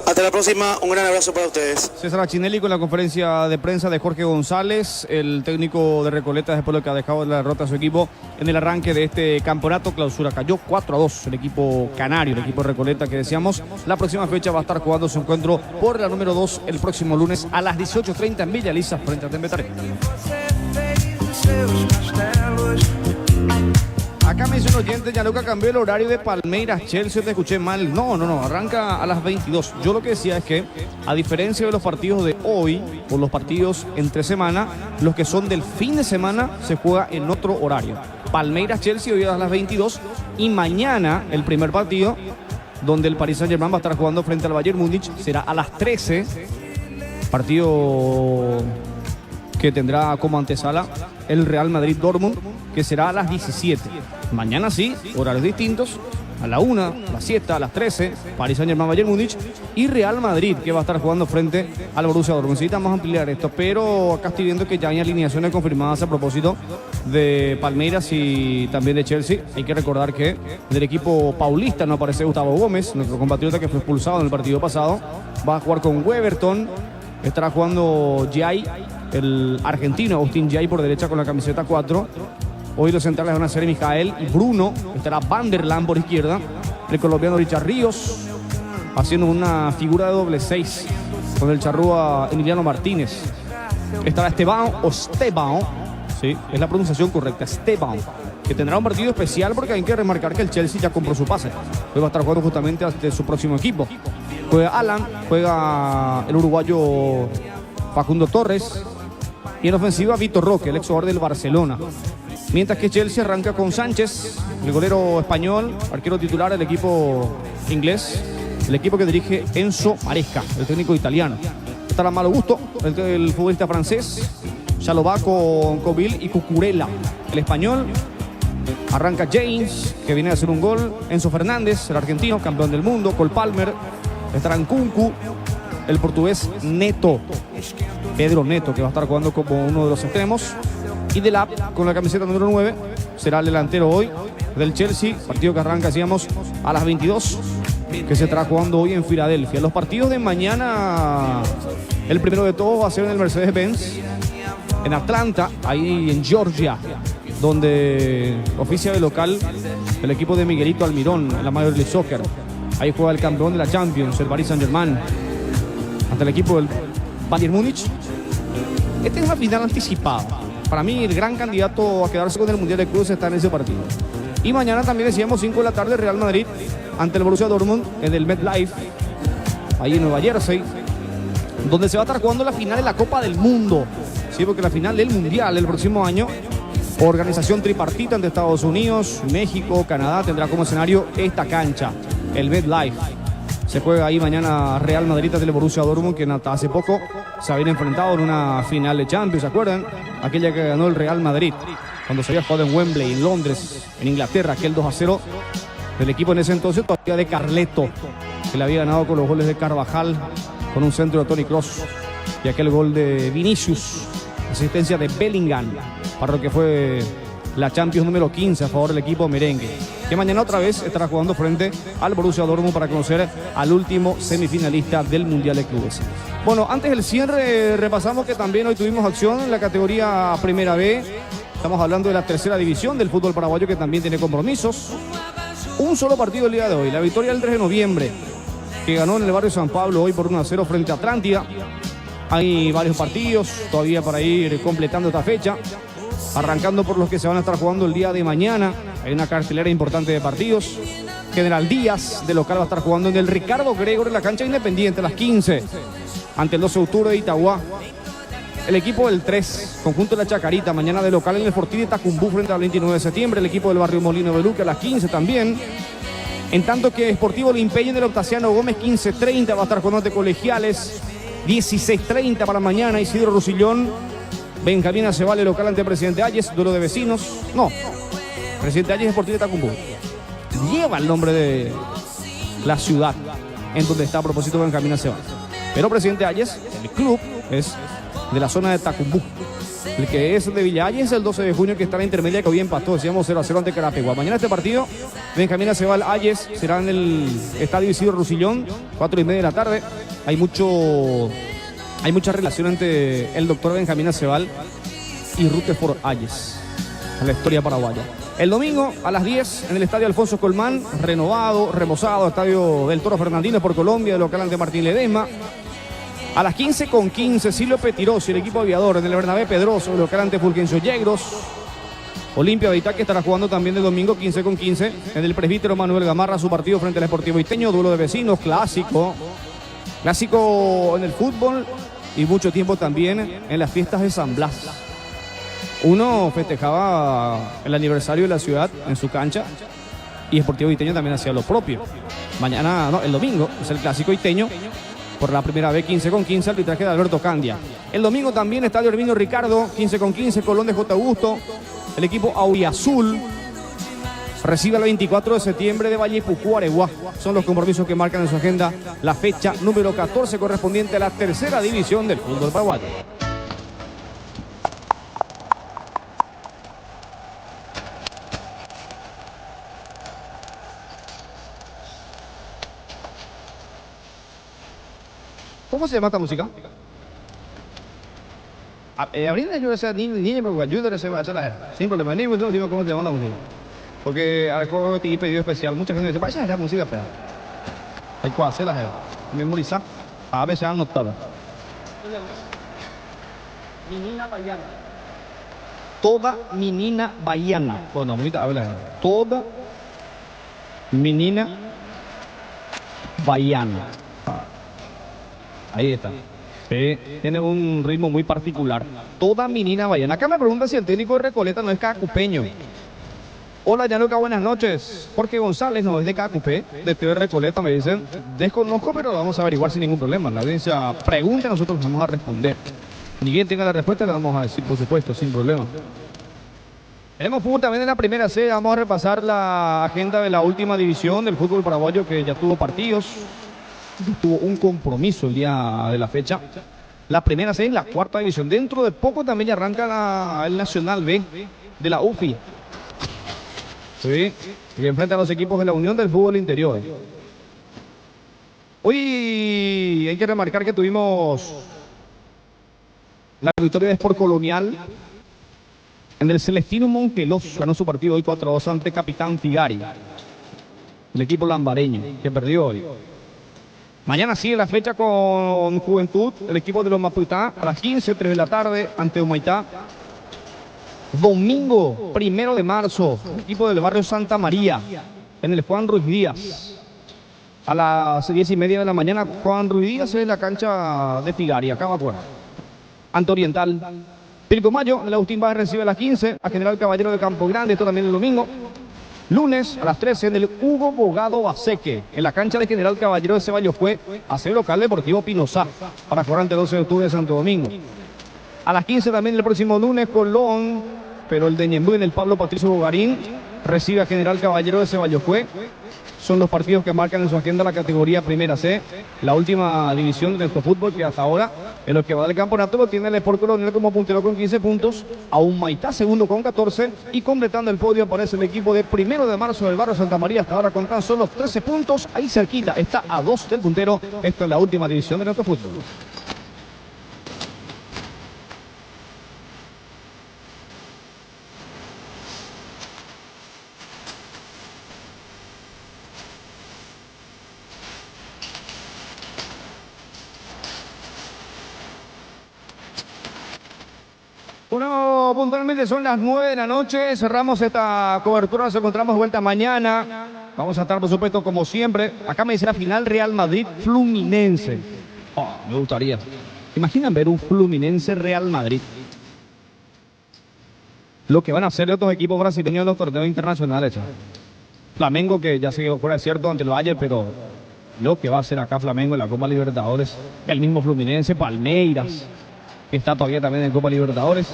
Hasta la próxima, un gran abrazo para ustedes. César Achinelli con la conferencia de prensa de Jorge González, el técnico de Recoleta, después de lo que ha dejado la derrota a su equipo en el arranque de este campeonato. Clausura cayó 4-2 el equipo canario, el equipo de Recoleta que decíamos. La próxima fecha va a estar jugando su encuentro por la número 2 el próximo lunes a las 18:30 en Villa Elisa frente a Tembetaré. Acá me dice un oyente, Gianluca cambió el horario de Palmeiras Chelsea, te escuché mal. No, arranca a las 22. Yo lo que decía es que, a diferencia de los partidos de hoy, o los partidos entre semana, los que son del fin de semana se juega en otro horario. Palmeiras Chelsea hoy a las 22 y mañana el primer partido, donde el Paris Saint-Germain va a estar jugando frente al Bayern Múnich, será a las 13. Partido que tendrá como antesala el Real Madrid Dortmund, que será a las 17. Mañana sí, horarios distintos, a la 1, a las 7, a las 13, Paris Saint-Germain, Bayern Múnich y Real Madrid, que va a estar jugando frente al Borussia Dortmund. Necesitamos ampliar esto, pero acá estoy viendo que ya hay alineaciones confirmadas a propósito de Palmeiras y también de Chelsea. Hay que recordar que del equipo paulista no aparece Gustavo Gómez, nuestro compatriota que fue expulsado en el partido pasado. Va a jugar con Weberton, estará jugando Jai, el argentino Agustín Jai por derecha con la camiseta 4. Hoy los centrales van a ser Mijael y Bruno. Estará Van der Laan por izquierda. El colombiano Richard Ríos haciendo una figura de doble 6 con el charrúa Emiliano Martínez. Estará Esteban, sí, es la pronunciación correcta, Esteban, que tendrá un partido especial porque hay que remarcar que el Chelsea ya compró su pase. Hoy va a estar jugando justamente ante su próximo equipo. Juega Alan, juega el uruguayo Facundo Torres y en ofensiva Vitor Roque, el ex jugador del Barcelona. Mientras que Chelsea arranca con Sánchez, el golero español, arquero titular del equipo inglés, el equipo que dirige Enzo Maresca, el técnico italiano. Estará Malo Gusto, el futbolista francés, Chalobah con Covil y Cucurella, el español. Arranca James, que viene a hacer un gol. Enzo Fernández, el argentino, campeón del mundo. Cole Palmer, estarán Kunku, el portugués Neto, Pedro Neto, que va a estar jugando como uno de los extremos. Y Delap, con la camiseta número 9, será el delantero hoy del Chelsea. Partido que arranca, decíamos, a las 22, que se estará jugando hoy en Filadelfia. Los partidos de mañana, el primero de todos va a ser en el Mercedes-Benz, en Atlanta, ahí en Georgia, donde oficia de local el equipo de Miguelito Almirón en la Major League Soccer. Ahí juega el campeón de la Champions, el Paris Saint-Germain, ante el equipo del Bayern Múnich. Esta es una final anticipada. Para mí, el gran candidato a quedarse con el Mundial de Clubes está en ese partido. Y mañana también decíamos 5 de la tarde, Real Madrid ante el Borussia Dortmund en el MetLife, ahí en Nueva Jersey, donde se va a estar jugando la final de la Copa del Mundo. Sí, porque la final del Mundial el próximo año, organización tripartita entre Estados Unidos, México, Canadá, tendrá como escenario esta cancha, el MetLife. Se juega ahí mañana Real Madrid ante el Borussia Dortmund, que hasta hace poco se habían enfrentado en una final de Champions, ¿se acuerdan? Aquella que ganó el Real Madrid, cuando se había jugado en Wembley, en Londres, en Inglaterra, aquel 2-0 del equipo en ese entonces todavía de Carleto, que le había ganado con los goles de Carvajal, con un centro de Toni Kroos y aquel gol de Vinicius, asistencia de Bellingham, para lo que fue la Champions número 15 a favor del equipo merengue, que mañana otra vez estará jugando frente al Borussia Dortmund para conocer al último semifinalista del Mundial de Clubes. Bueno, antes del cierre repasamos que también hoy tuvimos acción en la categoría Primera B. Estamos hablando de la tercera división del fútbol paraguayo, que también tiene compromisos. Un solo partido el día de hoy, la victoria del 3 de noviembre, que ganó en el barrio San Pablo hoy por 1-0 frente a Atlántida. Hay varios partidos todavía para ir completando esta fecha, arrancando por los que se van a estar jugando el día de mañana. Hay una cartelera importante de partidos. General Díaz de local va a estar jugando en el Ricardo Gregor en la cancha Independiente a las 15 ante el 12 de octubre de Itagua. El equipo del 3, conjunto de la Chacarita, mañana de local en el Fortín de Tacumbú frente al 29 de septiembre. El equipo del barrio Molino de Luque a las 15 también. En tanto que Sportivo Limpeño del Octaciano Gómez 15:30 va a estar jugando ante Colegiales. 16:30 para mañana Isidro Rusillón. Benjamín Acevale local ante Presidente Hayes, duelo de vecinos. No, Presidente Hayes Sportivo de Tacumbú. Lleva el nombre de la ciudad en donde está a propósito Benjamín Acevale. Pero Presidente Hayes, el club, es de la zona de Tacumbú. El que es de Villa Hayes, el 12 de junio, que está en la intermedia, que hoy empató, decíamos 0-0 ante Carapegua. Mañana este partido, Benjamín Acevale Hayes, será en el estadio Isidro Rusillón, 4:30 de la tarde. Hay mucha relación entre el doctor Benjamín Acevale y Rutherford Hayes, en la historia paraguaya. El domingo a las 10 en el estadio Alfonso Colmán, renovado, remozado, estadio del Toro Fernandino por Colombia, de local ante Martín Ledesma. A las 15:15, Silvio Petirosi, el equipo aviador, en el Bernabé Pedroso, local ante Fulgencio Yegros. Olimpia de Itaque estará jugando también el domingo 15:15 en el presbítero Manuel Gamarra, su partido frente al Sportivo Iteño, duelo de vecinos, clásico en el fútbol y mucho tiempo también en las fiestas de San Blas. Uno festejaba el aniversario de la ciudad en su cancha y Sportivo Iteño también hacía lo propio. El domingo es el clásico iteño. Por la primera vez 15:15, arbitraje de Alberto Candia. El domingo también estadio Herminio Ricardo, 15:15, Colón de J. Augusto. El equipo auriazul recibe el 24 de septiembre de Vallepucú, Areguá. Son los compromisos que marcan en su agenda la fecha número 14 correspondiente a la tercera división del fútbol paraguayo. ¿Cómo se llama esta música? Ahorita yo decía, niña, me ayuda a hacer la sin problema, ni digo cómo se llama la música. Porque algo te pedido especial, mucha gente dice, vaya la música, pero hay que hacerla, memorizar, a veces anotada. Menina baiana. Toda menina baiana. Bueno, ahorita habla. Toda menina baiana. Ahí está. Tiene un ritmo muy particular. Toda menina baiana. Acá me preguntan si el técnico de Recoleta no es cacupeño. Hola, Gianluca, buenas noches. Jorge González no es de Cacupé, de TV Recoleta, me dicen. Desconozco, pero lo vamos a averiguar sin ningún problema. La audiencia pregunta, nosotros vamos a responder. Ni quien tenga la respuesta, le vamos a decir, por supuesto, sin problema. Tenemos fútbol también en la primera C. Vamos a repasar la agenda de la última división del fútbol paraguayo, que ya tuvo partidos. Tuvo un compromiso el día de la fecha. La primera C es la cuarta división. Dentro de poco también ya arranca el Nacional B de la UFI. Sí, que enfrenta a los equipos de la Unión del Fútbol Interior. Hoy hay que remarcar que tuvimos la victoria de Sport Colonial en el Celestino Montelos. Ganó su partido hoy 4-2 ante Capitán Figari, el equipo lambareño, que perdió hoy. Mañana sigue la fecha con Juventud, el equipo de los Maputá, a las 15:03 de la tarde ante Humaitá. Domingo 1 de marzo, equipo del barrio Santa María, en el Juan Ruiz Díaz. A las 10:30 de la mañana, Juan Ruiz Díaz en la cancha de Figari, acá va afuera. Ante Oriental. Pilcomayo, el Agustín Báez recibe a las 15, a General Caballero de Campo Grande, esto también el domingo. Lunes a las 13 en el Hugo Bogado Baseque, en la cancha de General Caballero de Ceballos, fue a ser local Deportivo Pinosá para jugar ante 12 de octubre de Santo Domingo. A las 15 también el próximo lunes Colón, pero el de Ñemby en el Pablo Patricio Bogarín recibe a General Caballero de Ceballos. Son los partidos que marcan en su agenda la categoría Primera C, la última división de nuestro fútbol, que hasta ahora, en lo que va del campeonato, lo tiene el Sport Coronel como puntero con 15 puntos, a un Maitá segundo con 14, y completando el podio aparece el equipo de 1 de marzo del barrio Santa María, hasta ahora con tan solo 13 puntos, ahí cerquita, está a 2 del puntero. Esto es la última división de nuestro fútbol. Bueno, puntualmente son las 9 de la noche, cerramos esta cobertura, nos encontramos de vuelta mañana. Vamos a estar, por supuesto, como siempre. Acá me dice la final Real Madrid-Fluminense. Me gustaría. Imaginan ver un Fluminense-Real Madrid. Lo que van a hacer otros equipos brasileños en los torneos internacionales. Flamengo, que ya se quedó fuera de cierto ante el Valle, pero lo que va a hacer acá Flamengo en la Copa Libertadores. El mismo Fluminense, Palmeiras, que está todavía también en Copa Libertadores.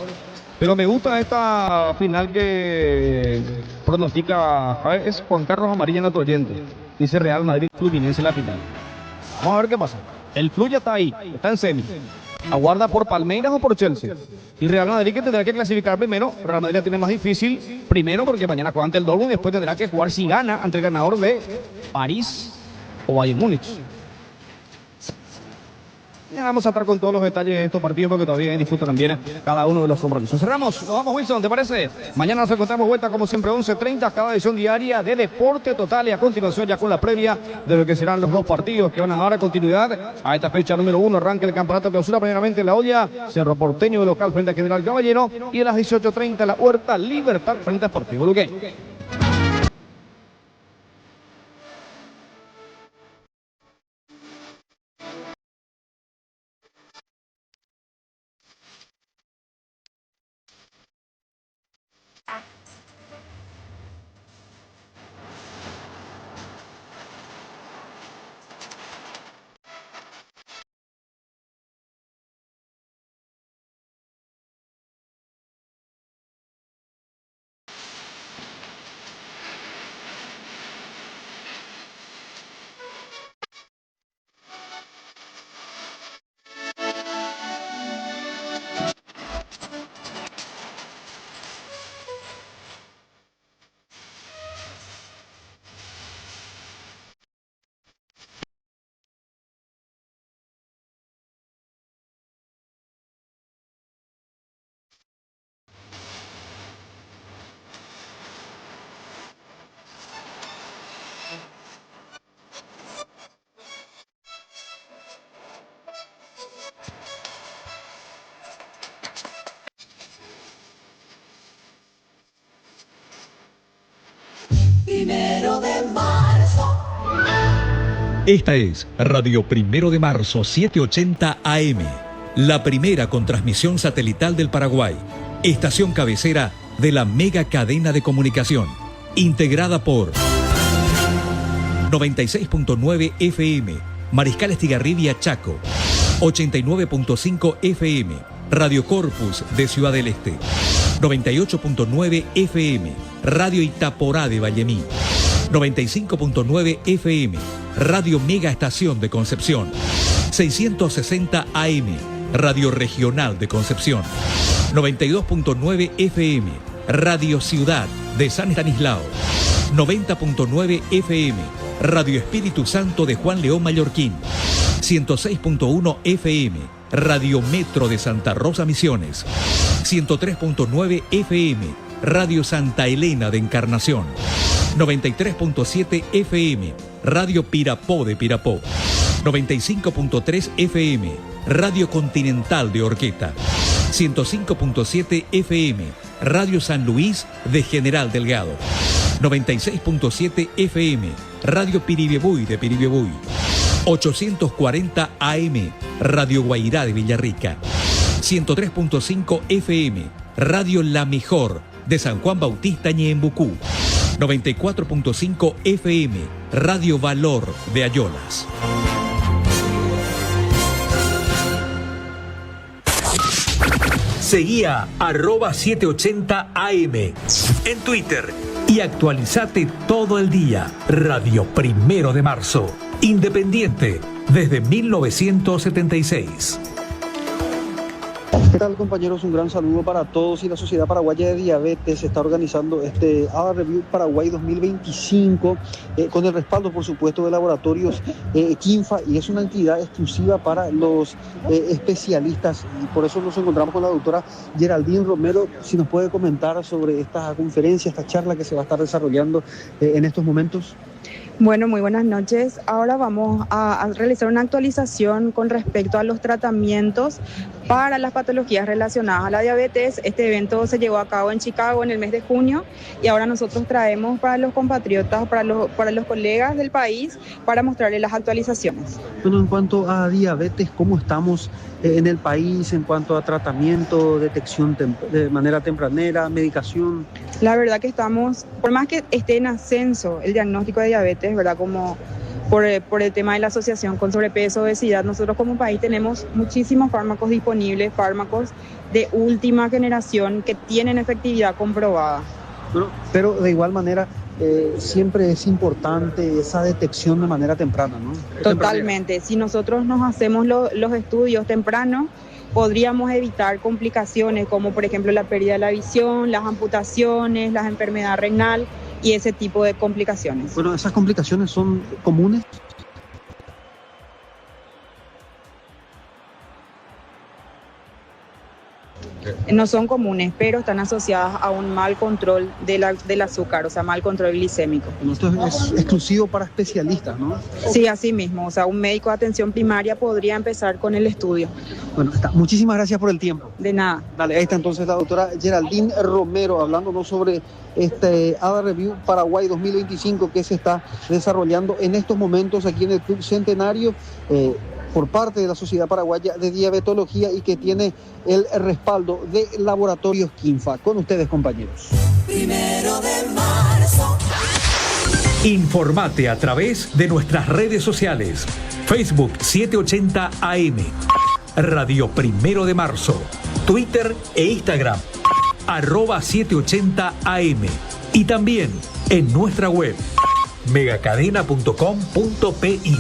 Pero me gusta esta final que pronostica es Juan Carlos Amarilla en otro oyente. Dice Real Madrid Fluminense en la final. Vamos a ver qué pasa. El Flu ya está ahí, está en semi. Aguarda por Palmeiras o por Chelsea. Y Real Madrid, que tendrá que clasificar primero. Real Madrid la tiene más difícil. Primero porque mañana juega ante el Dortmund y después tendrá que jugar, si gana, ante el ganador de París o Bayern Múnich. Ya vamos a estar con todos los detalles de estos partidos porque todavía disfruta también cada uno de los compromisos. Cerramos, nos vamos, Wilson, ¿te parece? Mañana nos encontramos vuelta como siempre 11:30, cada edición diaria de Deporte Total, y a continuación ya con la previa de lo que serán los dos partidos que van a dar continuidad a esta fecha número 1. Arranca el campeonato de clausura, primeramente La Olla, Cerro Porteño de local frente a General Caballero, y a las 18:30 La Huerta Libertad frente a Sportivo Luque. Primero de marzo. Esta es Radio 1 de Marzo 780 AM, la primera con transmisión satelital del Paraguay, estación cabecera de la mega cadena de comunicación, integrada por 96.9 FM, Mariscal Estigarribia, Chaco, 89.5 FM, Radio Corpus de Ciudad del Este, 98.9 FM, Radio Itaporá de Vallemí, 95.9 FM, Radio Mega Estación de Concepción, 660 AM, Radio Regional de Concepción, 92.9 FM, Radio Ciudad de San Estanislao, 90.9 FM, Radio Espíritu Santo de Juan León Mallorquín, 106.1 FM, Radio Metro de Santa Rosa Misiones, 103.9 FM, Radio Santa Elena de Encarnación, 93.7 FM, Radio Pirapó de Pirapó, 95.3 FM, Radio Continental de Orqueta, 105.7 FM, Radio San Luis de General Delgado, 96.7 FM, Radio Piribebuy de Piribebuy, 840 AM, Radio Guairá de Villarrica, 103.5 FM, Radio La Mejor de San Juan Bautista Ñembucú, 94.5 FM, Radio Valor de Ayolas. Seguí a @780 AM en Twitter y actualizate todo el día. Radio 1 de Marzo, independiente desde 1976. ¿Qué tal, compañeros? Un gran saludo para todos. Y la Sociedad Paraguaya de Diabetes está organizando este ADA Review Paraguay 2025 con el respaldo, por supuesto, de laboratorios Kinfa, y es una entidad exclusiva para los especialistas, y por eso nos encontramos con la doctora Geraldine Romero. Si nos puede comentar sobre esta conferencia, esta charla que se va a estar desarrollando en estos momentos. Bueno, muy buenas noches. Ahora vamos a realizar una actualización con respecto a los tratamientos para las patologías relacionadas a la diabetes. Este evento se llevó a cabo en Chicago en el mes de junio, y ahora nosotros traemos para los compatriotas, para los colegas del país, para mostrarles las actualizaciones. Bueno, en cuanto a diabetes, ¿cómo estamos en el país en cuanto a tratamiento, detección de manera tempranera, medicación? La verdad que estamos, por más que esté en ascenso el diagnóstico de diabetes, ¿verdad? Como por el tema de la asociación con sobrepeso, obesidad, nosotros como país tenemos muchísimos fármacos disponibles, fármacos de última generación que tienen efectividad comprobada. Bueno, pero de igual manera siempre es importante esa detección de manera temprana, ¿no? Totalmente. Si nosotros nos hacemos los estudios temprano, podríamos evitar complicaciones como, por ejemplo, la pérdida de la visión, las amputaciones, la enfermedad renal y ese tipo de complicaciones. Bueno, ¿esas complicaciones son comunes? No son comunes, pero están asociadas a un mal control del azúcar, o sea, mal control glicémico. Bueno, esto es exclusivo para especialistas, ¿no? Sí, así mismo. O sea, un médico de atención primaria podría empezar con el estudio. Bueno, muchísimas gracias por el tiempo. De nada. Dale, ahí está entonces la doctora Geraldine Romero hablándonos sobre este ADA Review Paraguay 2025 que se está desarrollando en estos momentos aquí en el Club Centenario, por parte de la Sociedad Paraguaya de Diabetología, y que tiene el respaldo de Laboratorios Kinfa. Con ustedes, compañeros. 1 de marzo. Informate a través de nuestras redes sociales. Facebook 780 AM, Radio 1 de Marzo, Twitter e Instagram, @780 AM, y también en nuestra web, megacadena.com.pi.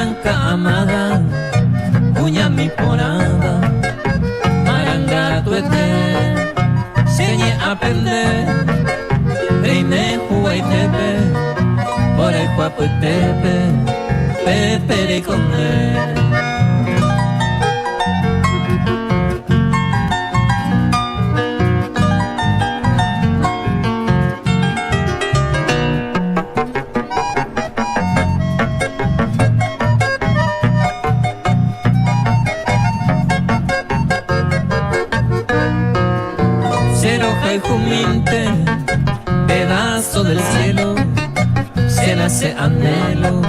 Blanca amada, cuña mi porada, maranga tuete, señe aprende, reine juaitepe, por el guaputepe, pepe conde. Pedazo del cielo, se nace anhelo,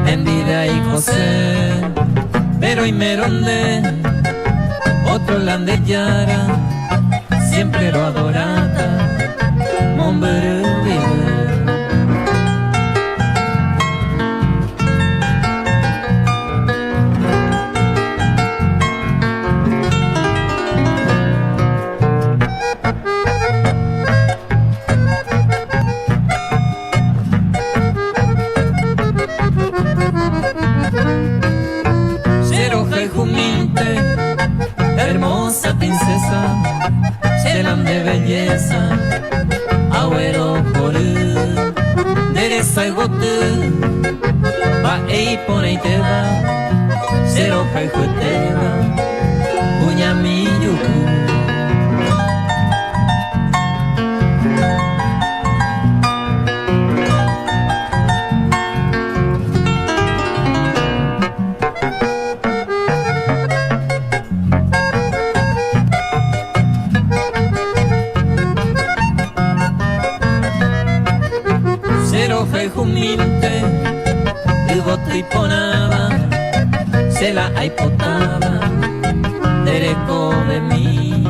en vida y José, pero y meronde, otro lande yara, siempre lo adorata, mombre vive. Hermosa princesa, llenan de belleza, agüero por dereza y gote, va y pone y te va, cero jaijo te va, uña mi yuku. Juminte, el bote y ponaba, se la aipotaba, dereco de mí,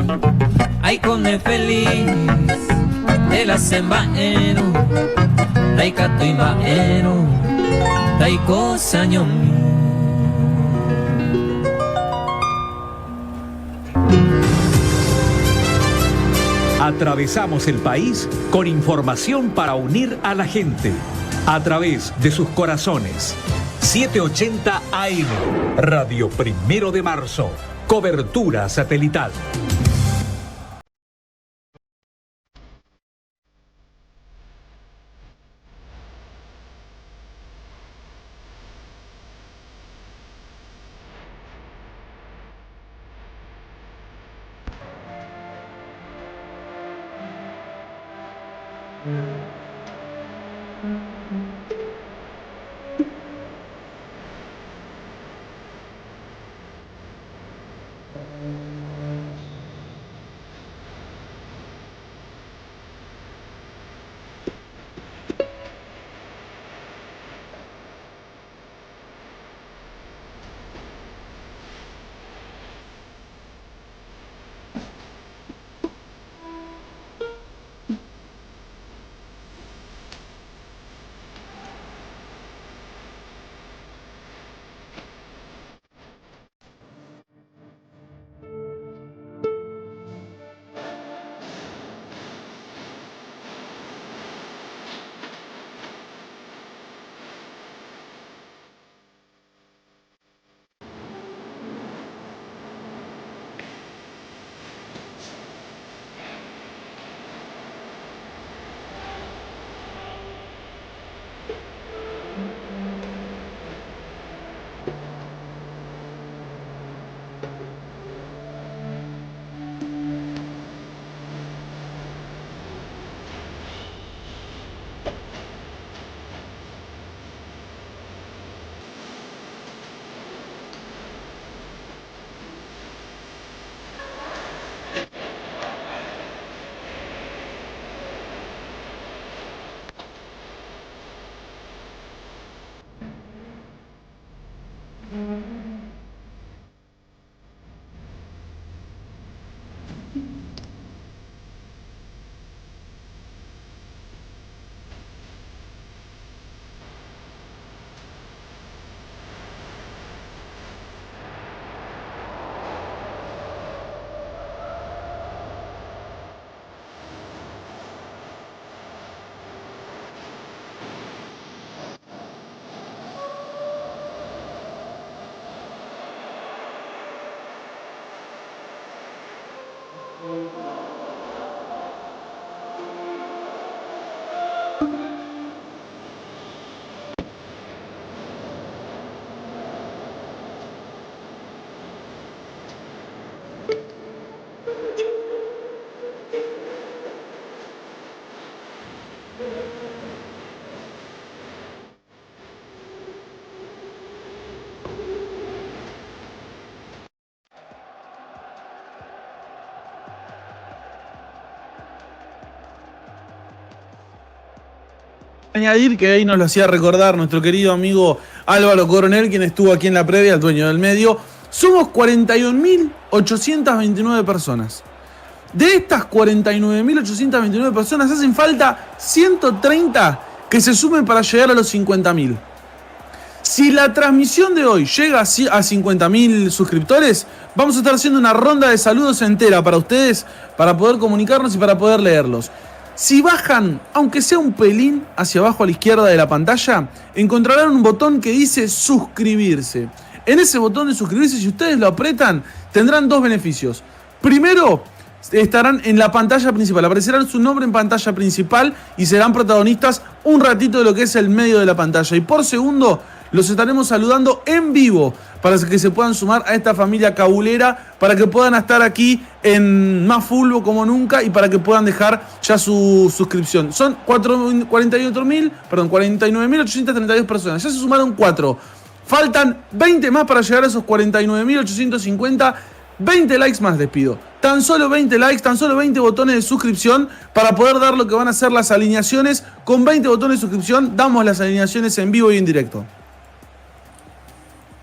ay con el feliz, de la sembaero, daicato y baero, daiko sañomi. Atravesamos el país con información para unir a la gente a través de sus corazones. 780 AM, Radio Primero de Marzo, cobertura satelital. Añadir que ahí nos lo hacía recordar nuestro querido amigo Álvaro Coronel, quien estuvo aquí en la previa, el dueño del medio. Somos 41.829 personas. De estas 49.829 personas hacen falta 130 que se sumen para llegar a los 50.000. Si la transmisión de hoy llega a 50.000 suscriptores, vamos a estar haciendo una ronda de saludos entera para ustedes, para poder comunicarnos y para poder leerlos. Si bajan, aunque sea un pelín hacia abajo a la izquierda de la pantalla, encontrarán un botón que dice suscribirse. En ese botón de suscribirse, si ustedes lo apretan, tendrán dos beneficios. Primero, estarán en la pantalla principal, aparecerán su nombre en pantalla principal y serán protagonistas un ratito de lo que es el medio de la pantalla. Y por segundo, los estaremos saludando en vivo para que se puedan sumar a esta familia cabulera, para que puedan estar aquí en Más Fútbol como nunca y para que puedan dejar ya su suscripción. Son 49.832 personas, ya se sumaron 4. Faltan 20 más para llegar a esos 49.850. 20 likes más les pido. Tan solo 20 likes, tan solo 20 botones de suscripción para poder dar lo que van a ser las alineaciones. Con 20 botones de suscripción damos las alineaciones en vivo y en directo.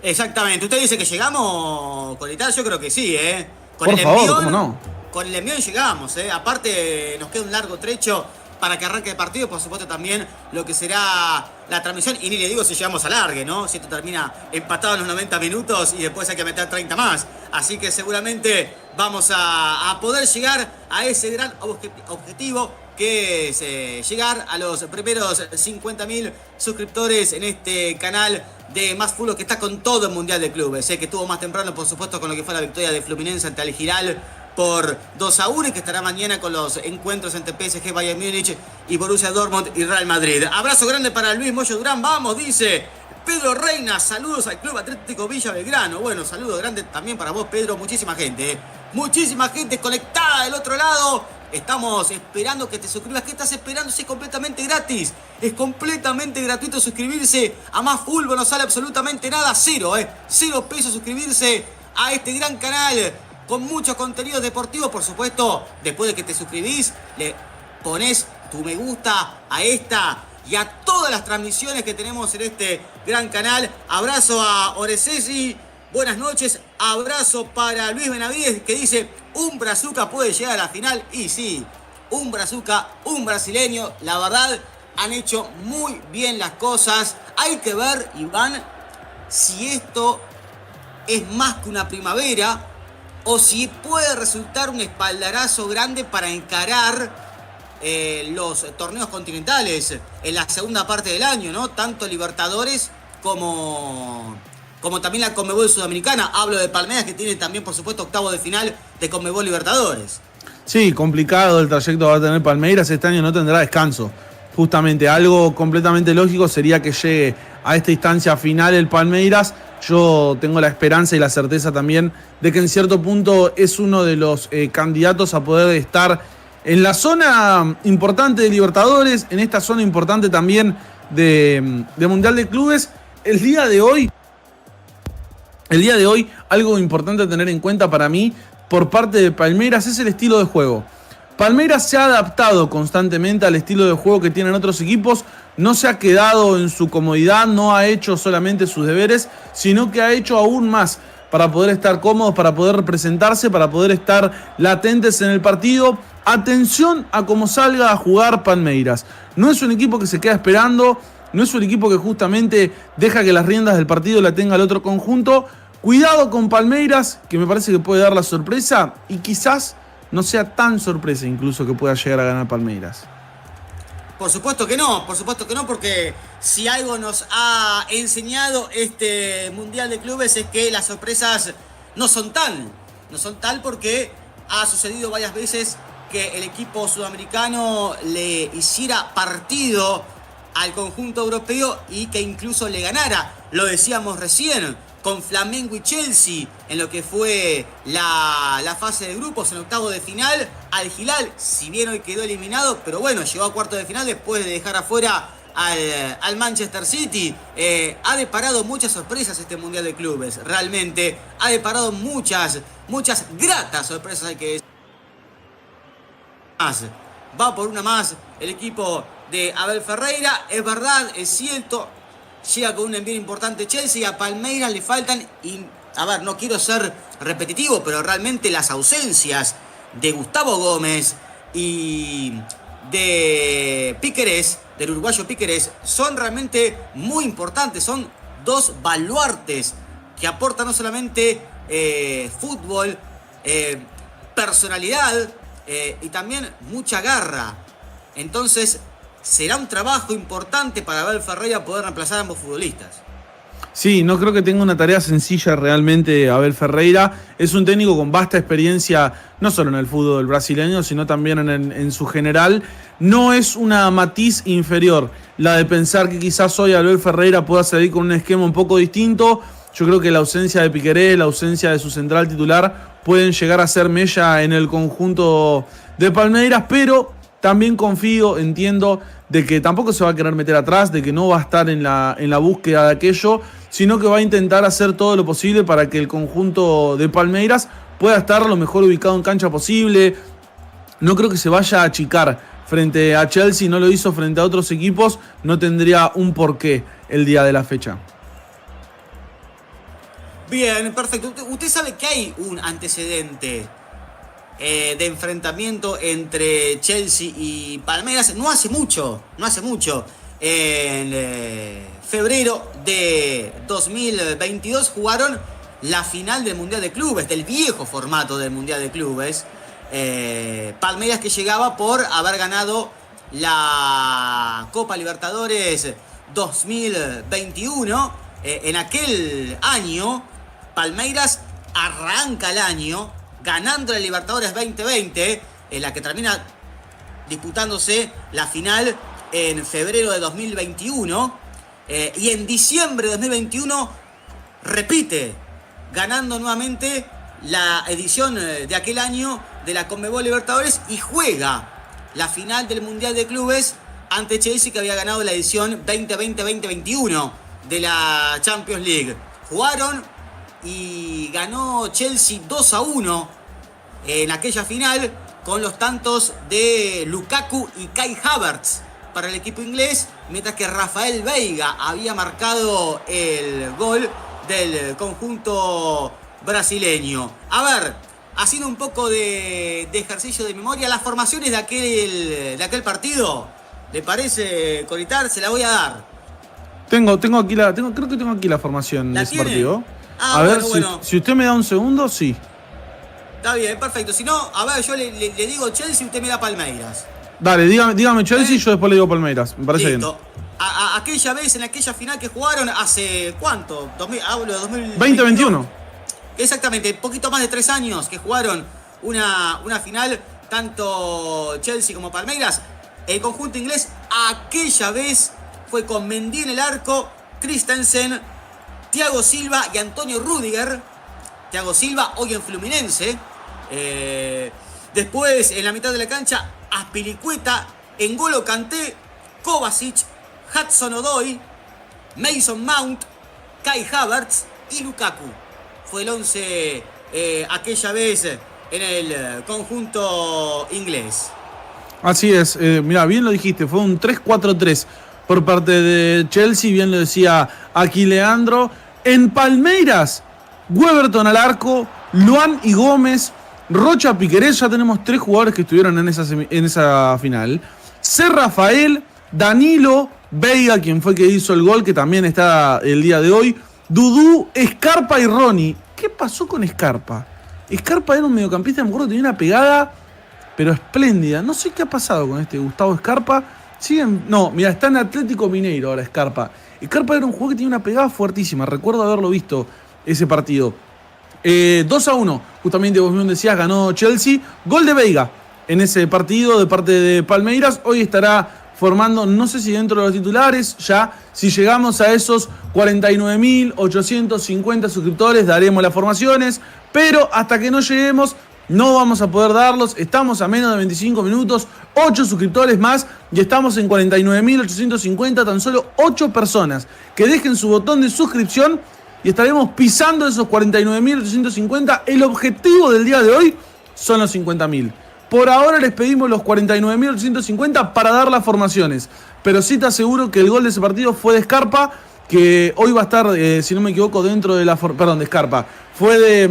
Exactamente. ¿Usted dice que llegamos, Colita? Yo creo que sí, ¿eh? Por favor, ¿cómo no? Con el envión llegamos, ¿eh? Aparte nos queda un largo trecho para que arranque el partido, por supuesto también lo que será la transmisión, y ni le digo si llegamos a largue, ¿no? Si esto termina empatado en los 90 minutos y después hay que meter 30 más. Así que seguramente vamos a poder llegar a ese gran objetivo, que es llegar a los primeros 50.000 suscriptores en este canal de Más Fútbol, que está con todo el Mundial de Clubes, que tuvo más temprano, por supuesto, con lo que fue la victoria de Fluminense ante Al Hilal por 2-1, y que estará mañana con los encuentros entre PSG, Bayern Múnich y Borussia Dortmund y Real Madrid. Abrazo grande para Luis Moyo Durán, vamos, dice Pedro Reina, saludos al Club Atlético Villa Belgrano. Bueno, saludo grande también para vos, Pedro, muchísima gente conectada del otro lado. Estamos esperando que te suscribas. ¿Qué estás esperando? Es completamente gratis. Es completamente gratuito suscribirse a Más Fútbol. No sale absolutamente nada. 0 pesos suscribirse a este gran canal con muchos contenidos deportivos. Por supuesto, después de que te suscribís, le pones tu me gusta a esta y a todas las transmisiones que tenemos en este gran canal. Abrazo a Oresesi. Buenas noches, abrazo para Luis Benavides, que dice, un Brazuca puede llegar a la final. Y sí, un Brazuca, un brasileño, la verdad, han hecho muy bien las cosas. Hay que ver, Iván, si esto es más que una primavera o si puede resultar un espaldarazo grande para encarar los torneos continentales en la segunda parte del año, ¿no? Tanto Libertadores como también la Conmebol Sudamericana. Hablo de Palmeiras, que tiene también, por supuesto, octavo de final de Conmebol Libertadores. Sí, complicado el trayecto va a tener Palmeiras. Este año no tendrá descanso. Justamente, algo completamente lógico sería que llegue a esta instancia final el Palmeiras. Yo tengo la esperanza y la certeza también de que en cierto punto es uno de los candidatos a poder estar en la zona importante de Libertadores, en esta zona importante también de Mundial de Clubes. El día de hoy, algo importante a tener en cuenta para mí por parte de Palmeiras es el estilo de juego. Palmeiras se ha adaptado constantemente al estilo de juego que tienen otros equipos, no se ha quedado en su comodidad, no ha hecho solamente sus deberes, sino que ha hecho aún más para poder estar cómodos, para poder representarse, para poder estar latentes en el partido. Atención a cómo salga a jugar Palmeiras. No es un equipo que se queda esperando, no es un equipo que justamente deja que las riendas del partido la tenga el otro conjunto. Cuidado con Palmeiras, que me parece que puede dar la sorpresa y quizás no sea tan sorpresa incluso que pueda llegar a ganar Palmeiras. Por supuesto que no, porque si algo nos ha enseñado este Mundial de Clubes es que las sorpresas no son tal porque ha sucedido varias veces que el equipo sudamericano le hiciera partido al conjunto europeo y que incluso le ganara. Lo decíamos recién con Flamengo y Chelsea en lo que fue la fase de grupos en octavo de final. Al Hilal, si bien hoy quedó eliminado, pero bueno, llegó a cuarto de final después de dejar afuera al Manchester City. Ha deparado muchas sorpresas este Mundial de Clubes, realmente ha deparado muchas gratas sorpresas, hay que decir. Va por una más el equipo de Abel Ferreira. Es verdad, es cierto, llega con un envío importante Chelsea y a Palmeiras le faltan, y a ver, no quiero ser repetitivo, pero realmente las ausencias de Gustavo Gómez y de Piquerés, del uruguayo Piquerés, son realmente muy importantes. Son dos baluartes que aportan no solamente fútbol, personalidad y también mucha garra. Entonces será un trabajo importante para Abel Ferreira poder reemplazar a ambos futbolistas. Sí, no creo que tenga una tarea sencilla realmente Abel Ferreira. Es un técnico con vasta experiencia, no solo en el fútbol brasileño, sino también en su general. No es una matiz inferior la de pensar que quizás hoy Abel Ferreira pueda salir con un esquema un poco distinto. Yo creo que la ausencia de Piquerés, la ausencia de su central titular pueden llegar a ser mella en el conjunto de Palmeiras, pero también confío, entiendo, de que tampoco se va a querer meter atrás, de que no va a estar en la búsqueda de aquello, sino que va a intentar hacer todo lo posible para que el conjunto de Palmeiras pueda estar lo mejor ubicado en cancha posible. No creo que se vaya a achicar frente a Chelsea, no lo hizo frente a otros equipos, no tendría un porqué el día de la fecha. Bien, perfecto. Usted sabe que hay un antecedente de enfrentamiento entre Chelsea y Palmeiras no hace mucho. En febrero de 2022 jugaron la final del Mundial de Clubes, del viejo formato del Mundial de Clubes. Palmeiras, que llegaba por haber ganado la Copa Libertadores 2021. En aquel año, Palmeiras arranca el año ganando la Libertadores 2020, en la que termina disputándose la final en febrero de 2021, y en diciembre de 2021 repite, ganando nuevamente la edición de aquel año de la Conmebol Libertadores, y juega la final del Mundial de Clubes ante Chelsea, que había ganado la edición 2020-2021 de la Champions League. Jugaron y ganó Chelsea 2-1 en aquella final, con los tantos de Lukaku y Kai Havertz para el equipo inglés, mientras que Rafael Veiga había marcado el gol del conjunto brasileño. A ver, haciendo un poco de ejercicio de memoria, las formaciones de aquel partido, ¿le parece, Coritar? Se la voy a dar. Creo que tengo aquí la formación de ese partido. A ver, bueno. Si usted me da un segundo, sí. Está bien, perfecto. Si no, a ver, yo le digo Chelsea y usted me da Palmeiras. Dale, dígame Chelsea y yo después le digo Palmeiras. Me parece listo. Bien. Aquella vez, en aquella final que jugaron hace, ¿cuánto? Hablo de 2021. Exactamente, poquito más de 3 años que jugaron una final, tanto Chelsea como Palmeiras. El conjunto inglés aquella vez fue con Mendy en el arco, Christensen, Thiago Silva y Antonio Rüdiger. Thiago Silva hoy en Fluminense. Después, en la mitad de la cancha, Azpilicueta, N'Golo Kanté, Kovacic, Hudson-Odoi, Mason Mount, Kai Havertz y Lukaku. Fue el 11 aquella vez en el conjunto inglés. Así es, mira, bien lo dijiste, fue un 3-4-3 por parte de Chelsea, bien lo decía aquí Leandro. En Palmeiras, Weberton al arco, Luan y Gómez, Rocha, Piquerés, ya tenemos 3 jugadores que estuvieron en esa final. C. Rafael, Danilo, Veiga, quien fue que hizo el gol, que también está el día de hoy, Dudú, Scarpa y Ronnie. ¿Qué pasó con Scarpa? Scarpa era un mediocampista, me acuerdo que tenía una pegada, pero espléndida. No sé qué ha pasado con este Gustavo Scarpa. Mira, está en Atlético Mineiro ahora Scarpa. Scarpa era un jugador que tenía una pegada fuertísima. Recuerdo haberlo visto ese partido. 2-1, justamente vos mismo decías, ganó Chelsea. Gol de Veiga en ese partido de parte de Palmeiras. Hoy estará formando, no sé si dentro de los titulares, ya si llegamos a esos 49.850 suscriptores daremos las formaciones, pero hasta que no lleguemos no vamos a poder darlos. Estamos a menos de 25 minutos, 8 suscriptores más y estamos en 49.850, tan solo 8 personas que dejen su botón de suscripción y estaremos pisando esos 49.850. El objetivo del día de hoy son los 50.000. Por ahora les pedimos los 49.850 para dar las formaciones. Pero sí te aseguro que el gol de ese partido fue de Scarpa, que hoy va a estar, si no me equivoco, dentro de la... Perdón, de Scarpa. Fue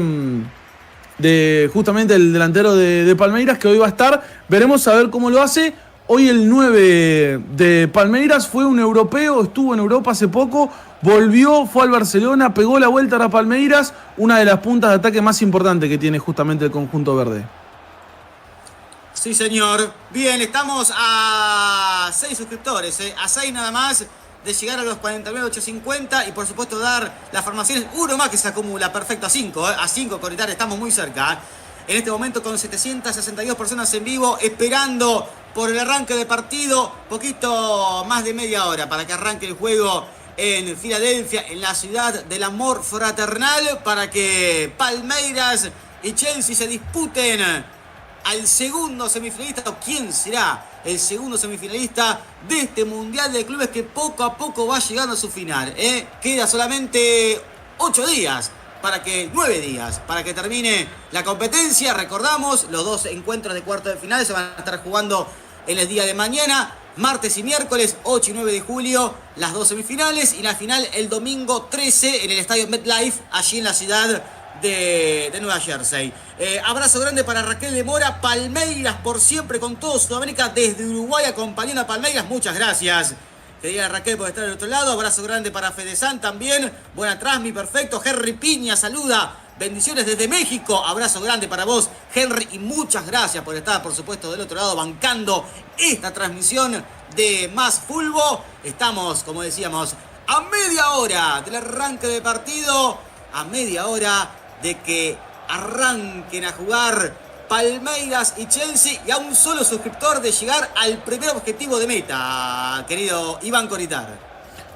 de justamente el delantero de Palmeiras, que hoy va a estar. Veremos a ver cómo lo hace. Hoy el 9 de Palmeiras fue un europeo, estuvo en Europa hace poco, volvió, fue al Barcelona, pegó la vuelta a Palmeiras, una de las puntas de ataque más importantes que tiene justamente el conjunto verde. Sí, señor. Bien, estamos a 6 suscriptores, a 6 nada más de llegar a los 40.850 y por supuesto dar las formaciones. Uno más que se acumula, perfecto, a 5, a 5 Coritar, estamos muy cerca. En este momento con 762 personas en vivo, esperando por el arranque de partido, poquito más de media hora para que arranque el juego en Filadelfia, en la ciudad del amor fraternal, para que Palmeiras y Chelsea se disputen al segundo semifinalista, o quién será el segundo semifinalista de este Mundial de Clubes que poco a poco va llegando a su final. Queda solamente 9 días para que termine la competencia. Recordamos, los 2 encuentros de cuarto de final se van a estar jugando en el día de mañana, martes y miércoles, 8 y 9 de julio, las 2 semifinales, y la final el domingo 13 en el estadio MetLife, allí en la ciudad de Nueva Jersey. Abrazo grande para Raquel de Mora. Palmeiras por siempre con todo Sudamérica, desde Uruguay acompañando a Palmeiras. Muchas gracias, querida Raquel, por estar del otro lado. Abrazo grande para Fedesan también. Buena transmi, perfecto. Henry Piña saluda. Bendiciones desde México. Abrazo grande para vos, Henry, y muchas gracias por estar, por supuesto, del otro lado bancando esta transmisión de Más Fulbo. Estamos, como decíamos, a media hora del arranque de partido, a media hora de que arranquen a jugar Palmeiras y Chelsea, y a un solo suscriptor de llegar al primer objetivo de meta, querido Iván Coritar.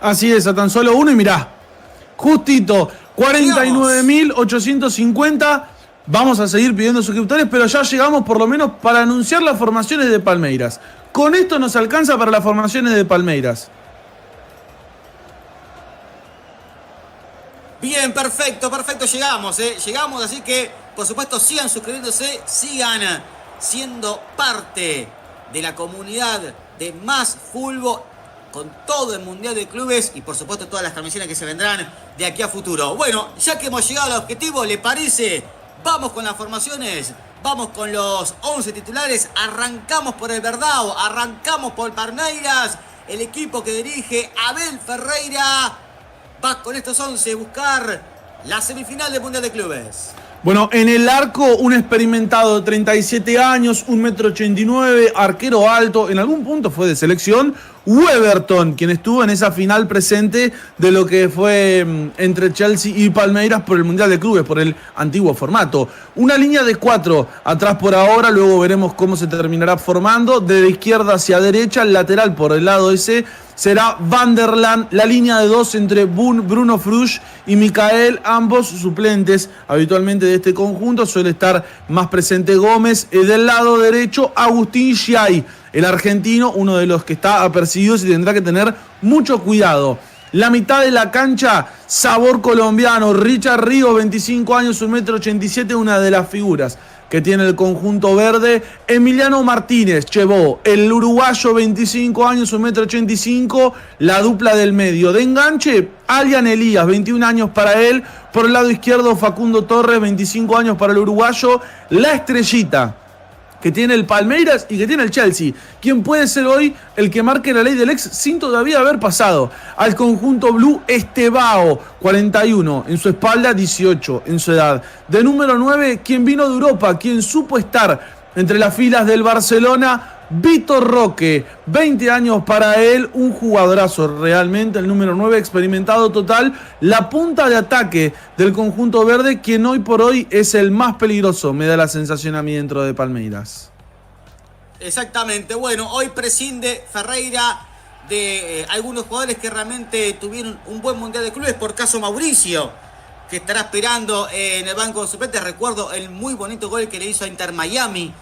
Así es, a tan solo uno, y mirá, justito, 49.850. Vamos a seguir pidiendo suscriptores, pero ya llegamos por lo menos para anunciar las formaciones de Palmeiras. Con esto nos alcanza para las formaciones de Palmeiras. Bien, perfecto, llegamos, así que, por supuesto, sigan suscribiéndose, sigan siendo parte de la comunidad de Más Fulbo, con todo el Mundial de Clubes y, por supuesto, todas las transmisiones que se vendrán de aquí a futuro. Bueno, ya que hemos llegado al objetivo, ¿le parece? Vamos con las formaciones, vamos con los 11 titulares, arrancamos por el Verdão, arrancamos por Palmeiras, el equipo que dirige Abel Ferreira va con estos 11 a buscar la semifinal del Mundial de Clubes. Bueno, en el arco, un experimentado de 37 años, 1,89 m, arquero alto, en algún punto fue de selección, Weberton, quien estuvo en esa final presente de lo que fue entre Chelsea y Palmeiras por el Mundial de Clubes, por el antiguo formato. Una línea de 4 atrás por ahora, luego veremos cómo se terminará formando. De la izquierda hacia derecha, el lateral por el lado ese será Van der Laan. La línea de 2 entre Bruno Frusch y Michael, ambos suplentes habitualmente de este conjunto. Suele estar más presente Gómez. Del lado derecho, Agustín Giai, el argentino, uno de los que está apercibido y tendrá que tener mucho cuidado. La mitad de la cancha, sabor colombiano. Richard Ríos, 25 años, 1,87 m, una de las figuras que tiene el conjunto verde. Emiliano Martínez Chevó, el uruguayo, 25 años, 1,85 m, la dupla del medio. De enganche, Alian Elías, 21 años para él. Por el lado izquierdo, Facundo Torres, 25 años para el uruguayo. La estrellita que tiene el Palmeiras y que tiene el Chelsea, quien puede ser hoy el que marque la ley del ex sin todavía haber pasado al conjunto blue, Estevao, 41, en su espalda 18 en su edad. De número 9, quien vino de Europa, quien supo estar entre las filas del Barcelona, Vitor Roque, 20 años para él, un jugadorazo realmente, el número 9, experimentado total, la punta de ataque del conjunto verde, quien hoy por hoy es el más peligroso, me da la sensación a mí dentro de Palmeiras. Exactamente, bueno, hoy prescinde Ferreira de algunos jugadores que realmente tuvieron un buen Mundial de Clubes, por caso Mauricio, que estará esperando en el banco de suplentes. Recuerdo el muy bonito gol que le hizo a Inter Miami